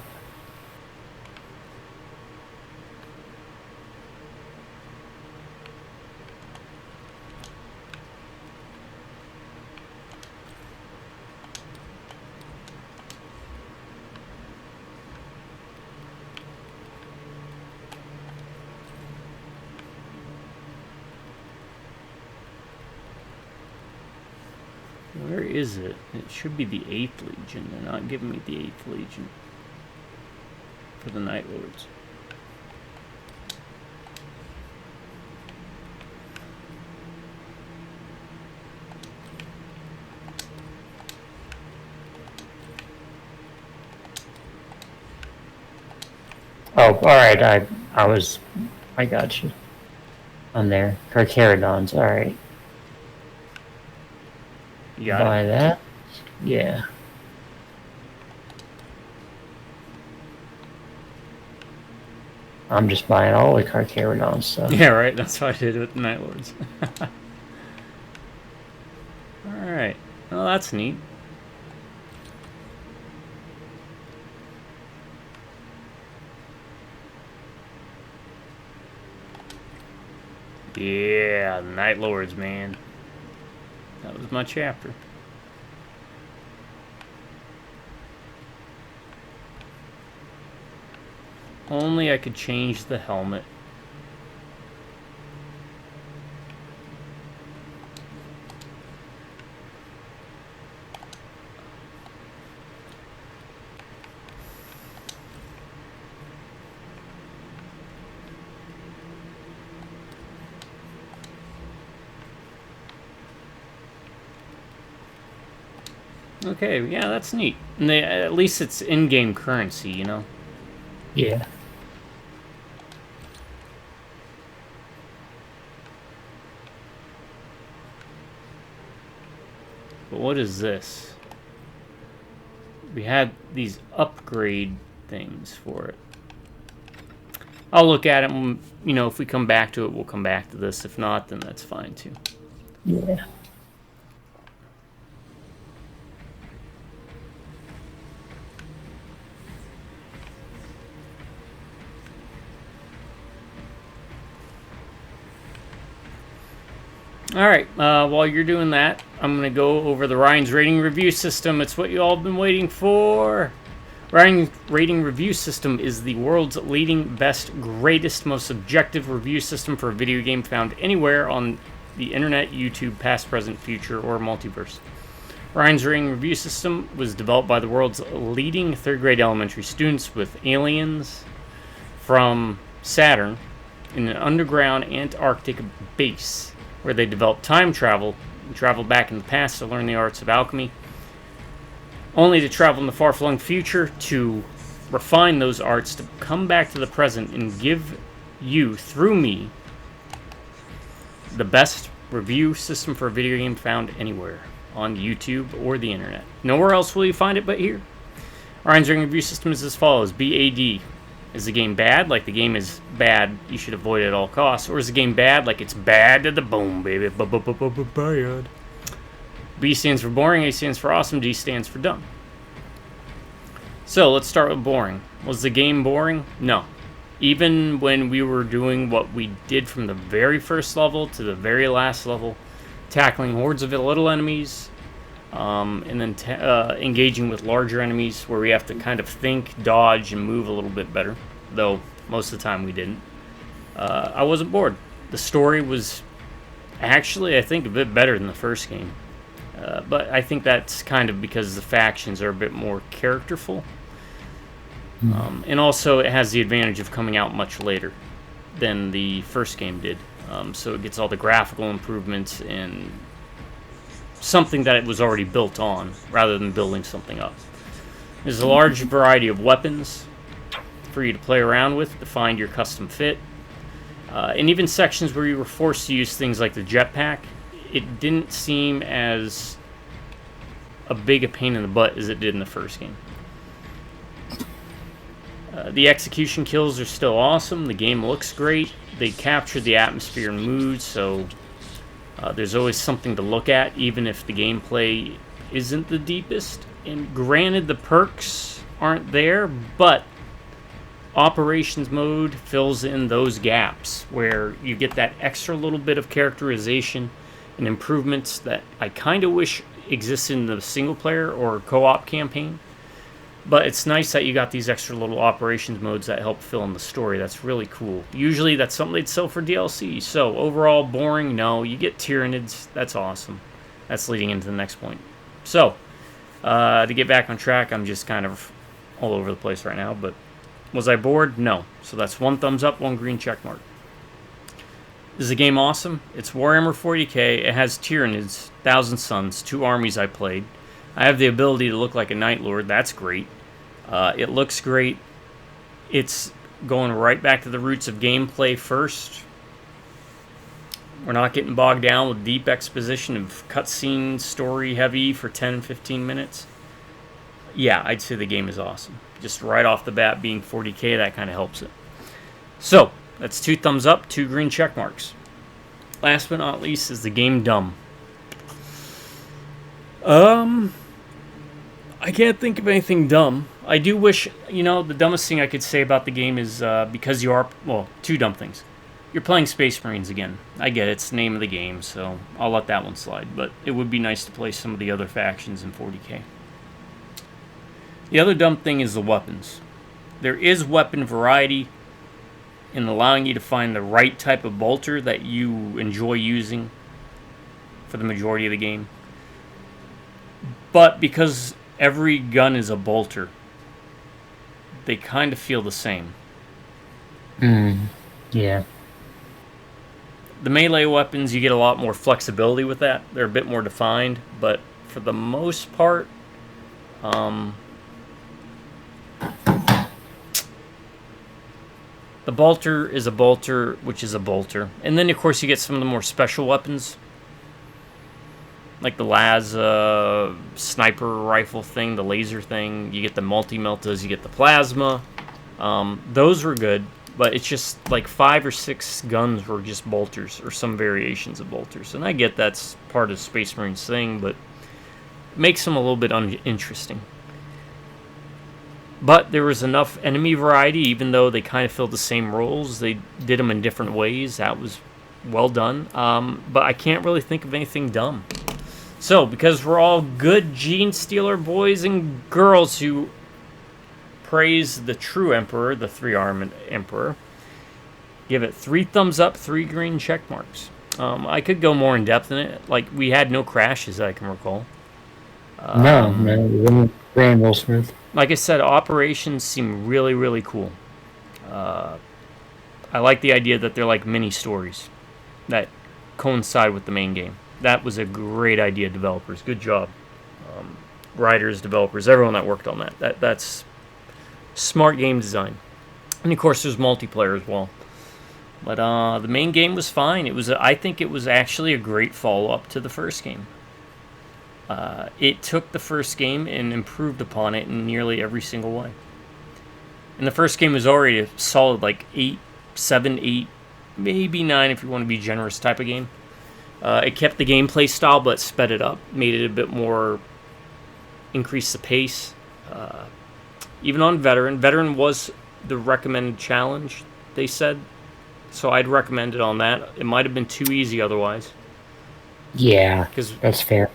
Where is it? It should be the 8th Legion. They're not giving me the 8th Legion for the Night Lords. Oh, all right. I got you. On there, Carcharodons. All right. You got Buy it? that. Yeah. I'm just buying all the Carcharodon stuff. Yeah, right. That's what I did with the Night Lords. Alright. Well, that's neat. Yeah, Night Lords, man. That was my chapter. Only I could change the helmet. Okay, yeah, that's neat. And at least it's in-game currency, you know? Yeah. But what is this? We had these upgrade things for it. I'll look at it, and, you know, if we come back to it, we'll come back to this. If not, then that's fine, too. Yeah. Alright, while you're doing that, I'm going to go over the Ryan's Rating Review System. It's what you all have been waiting for. Ryan's Rating Review System is the world's leading, best, greatest, most objective review system for a video game found anywhere on the internet, YouTube, past, present, future, or multiverse. Ryan's Rating Review System was developed by the world's leading third-grade elementary students with aliens from Saturn in an underground Antarctic base, where they developed time travel and traveled back in the past to learn the arts of alchemy, only to travel in the far-flung future to refine those arts to come back to the present and give you, through me, the best review system for a video game found anywhere on YouTube or the internet. Nowhere else will you find it but here. Ryan's Ring Review System is as follows. B.A.D. Is the game bad? Like the game is bad, you should avoid it at all costs. Or is the game bad? Like it's bad to the bone, baby. Bad. B stands for boring, A stands for awesome, D stands for dumb. So let's start with boring. Was the game boring? No. Even when we were doing what we did from the very first level to the very last level, tackling hordes of little enemies, and then engaging with larger enemies where we have to kind of think, dodge, and move a little bit better, though most of the time we didn't. I wasn't bored. The story was actually, I think, a bit better than the first game. But I think that's kind of because the factions are a bit more characterful. And also it has the advantage of coming out much later than the first game did. So it gets all the graphical improvements and something that it was already built on, rather than building something up. There's a large variety of weapons for you to play around with to find your custom fit. And even sections where you were forced to use things like the jetpack, it didn't seem as a big a pain in the butt as it did in the first game. The execution kills are still awesome. The game looks great. They capture the atmosphere and mood, so there's always something to look at, even if the gameplay isn't the deepest. And granted, the perks aren't there, but operations mode fills in those gaps where you get that extra little bit of characterization and improvements that I kind of wish existed in the single player or co-op campaign. But it's nice that you got these extra little operations modes that help fill in the story. That's really cool. Usually that's something they'd sell for DLC. So overall, boring? No. You get Tyranids. That's awesome. That's leading into the next point. So, to get back on track, I'm just kind of all over the place right now. But was I bored? No. So that's 1 thumbs up, 1 green check mark. Is the game awesome? It's Warhammer 40k. It has Tyranids, Thousand Suns, 2 armies I played. I have the ability to look like a Night Lord. That's great. It looks great. It's going right back to the roots of gameplay first. We're not getting bogged down with deep exposition of cutscene story heavy for 10, 15 minutes. Yeah, I'd say the game is awesome. Just right off the bat, being 40k, that kind of helps it. So, that's 2 thumbs up, 2 green check marks. Last but not least, is the game dumb? I can't think of anything dumb. I do wish, the dumbest thing I could say about the game is because you are, well, 2 dumb things. You're playing Space Marines again. I get it, it's the name of the game, so I'll let that one slide. But it would be nice to play some of the other factions in 40k. The other dumb thing is the weapons. There is weapon variety in allowing you to find the right type of bolter that you enjoy using for the majority of the game. But because every gun is a bolter, they kind of feel the same. Yeah. The melee weapons, you get a lot more flexibility with that. They're a bit more defined, but for the most part, the bolter is a bolter, which is a bolter. And then, of course, you get some of the more special weapons, like the Laz sniper rifle thing, the laser thing. You get the multi-meltas, you get the plasma. Those were good, but it's just like 5 or 6 guns were just bolters, or some variations of bolters. And I get that's part of Space Marine's thing, but it makes them a little bit uninteresting. But there was enough enemy variety, even though they kind of filled the same roles. They did them in different ways. That was well done. But I can't really think of anything dumb. So, because we're all good Gene Stealer boys and girls who praise the true Emperor, the 3-armed Emperor, give it 3 thumbs up, 3 green check marks. I could go more in depth in it. Like, we had no crashes, I can recall. No, man. Ran real smooth. Like I said, operations seem really, really cool. I like the idea that they're like mini stories that coincide with the main game. That was a great idea, developers. Good job. Writers, developers, everyone that worked on that. That's smart game design. And of course, there's multiplayer as well. But the main game was fine. I think it was actually a great follow-up to the first game. It took the first game and improved upon it in nearly every single way. And the first game was already a solid like 8, 7, 8, maybe 9 if you want to be generous type of game. It kept the gameplay style but sped it up, made it a bit more, increased the pace. Even on Veteran. Veteran was the recommended challenge, they said. So I'd recommend it on that. It might have been too easy otherwise. Yeah, that's fair.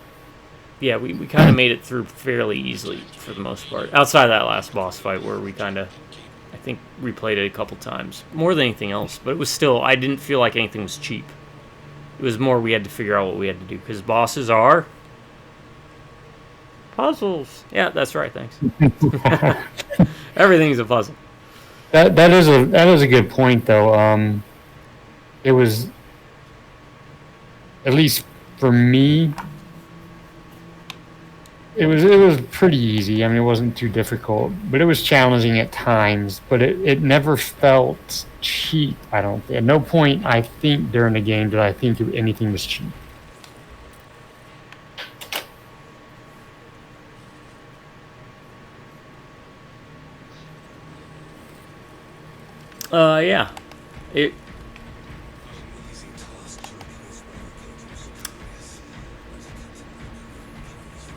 Yeah, we kind of made it through fairly easily for the most part. Outside of that last boss fight where we kind of, I think, replayed it a couple times. More than anything else. But it was still, I didn't feel like anything was cheap. It was more we had to figure out what we had to do. Because bosses are puzzles. Yeah, that's right, thanks. Everything's a puzzle. That is a good point, though. It was, at least for me, it was pretty easy. I mean, it wasn't too difficult, but it was challenging at times. But it never felt cheap. I don't think. At no point, I think during the game did I think anything was cheap. Yeah. It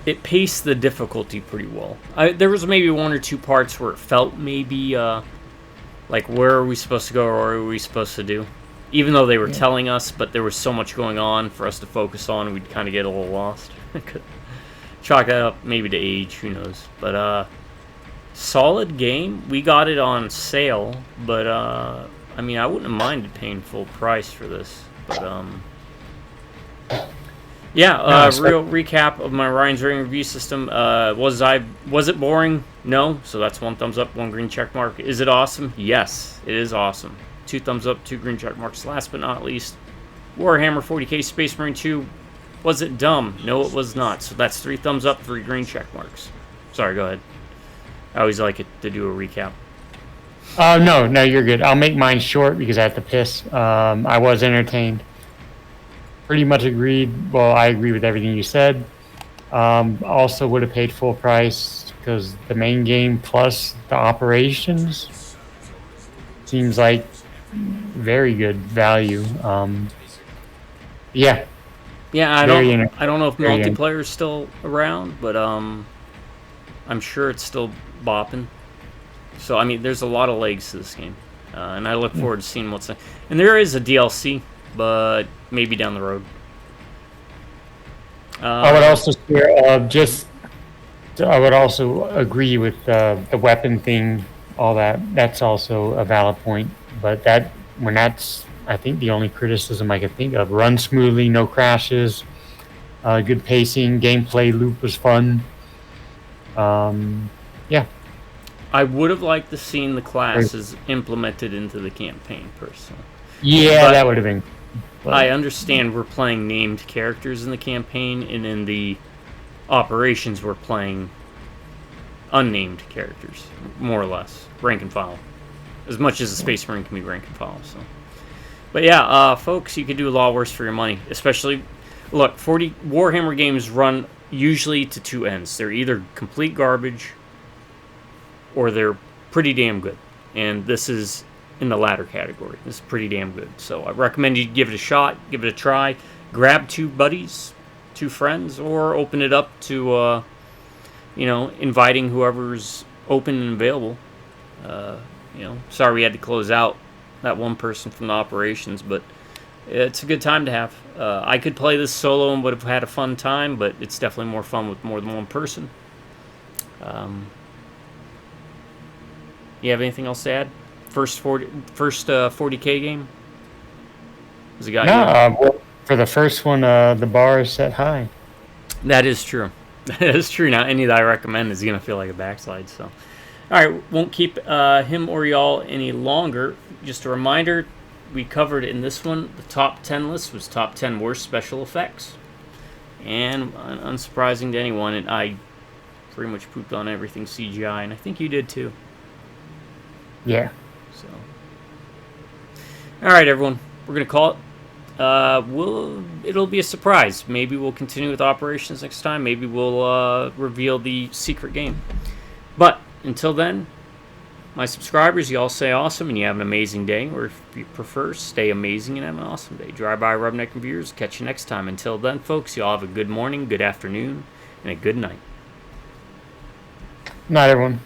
it paced the difficulty pretty well. There was maybe one or two parts where it felt maybe like where are we supposed to go or what are we supposed to do, even though they were telling us, but there was so much going on for us to focus on, we'd kind of get a little lost. Chalk that up maybe to age, who knows. But solid game. We got it on sale, but I mean, I wouldn't have minded paying full price for this. But yeah, real recap of my Ryan's rating review system. Was it boring? No. So that's 1 thumbs up, 1 green check mark. Is it awesome? Yes, it is awesome. 2 thumbs up, 2 green check marks. Last but not least, Warhammer 40k Space Marine 2. Was it dumb? No, it was not. So that's 3 thumbs up, 3 green check marks. Sorry, go ahead. I always like it to do a recap. No, you're good. I'll make mine short because I have to piss. I was entertained. Pretty much agreed. Well, I agree with everything you said. Also would have paid full price because the main game plus the operations seems like very good value. Yeah. Yeah, I don't know if multiplayer is still around, but I'm sure it's still bopping. So I mean, there's a lot of legs to this game, and I look forward to seeing what's. And there is a DLC, but maybe down the road. I would also share, I would also agree with the weapon thing, all that. That's also a valid point. But that's I think the only criticism I could think of. Run smoothly, no crashes, good pacing, gameplay loop was fun. Yeah. I would have liked to seen the classes implemented into the campaign, personally. Yeah, but that would have been. But I understand we're playing named characters in the campaign, and in the operations we're playing unnamed characters, more or less, rank and file. As much as a Space Marine can be rank and file. So, but yeah, folks, you could do a lot worse for your money. Especially, look, 40 Warhammer games run usually to 2 ends. They're either complete garbage, or they're pretty damn good. And this is in the latter category. This is pretty damn good. So I recommend you give it a shot, give it a try. Grab 2 buddies, 2 friends, or open it up to, inviting whoever's open and available. Sorry we had to close out that one person from the operations, but it's a good time to have. I could play this solo and would have had a fun time, but it's definitely more fun with more than one person. You have anything else to add? First 40k game? Was it got you? well, for the first one, the bar is set high. That is true. That is true. Now, any that I recommend is going to feel like a backslide. So, all right, won't keep him or y'all any longer. Just a reminder, we covered in this one, the top 10 list was top 10 worst special effects. And unsurprising to anyone, I pretty much pooped on everything CGI, and I think you did too. Yeah. So, all right, everyone, we're gonna call it. It'll be a surprise. Maybe we'll continue with operations next time. Maybe we'll reveal the secret game. But until then, my subscribers, you all stay awesome and you have an amazing day. Or if you prefer, stay amazing and have an awesome day. Drive-by Rubneck Reviewers. Catch you next time. Until then, folks, you all have a good morning, good afternoon, and a good night. Night, everyone.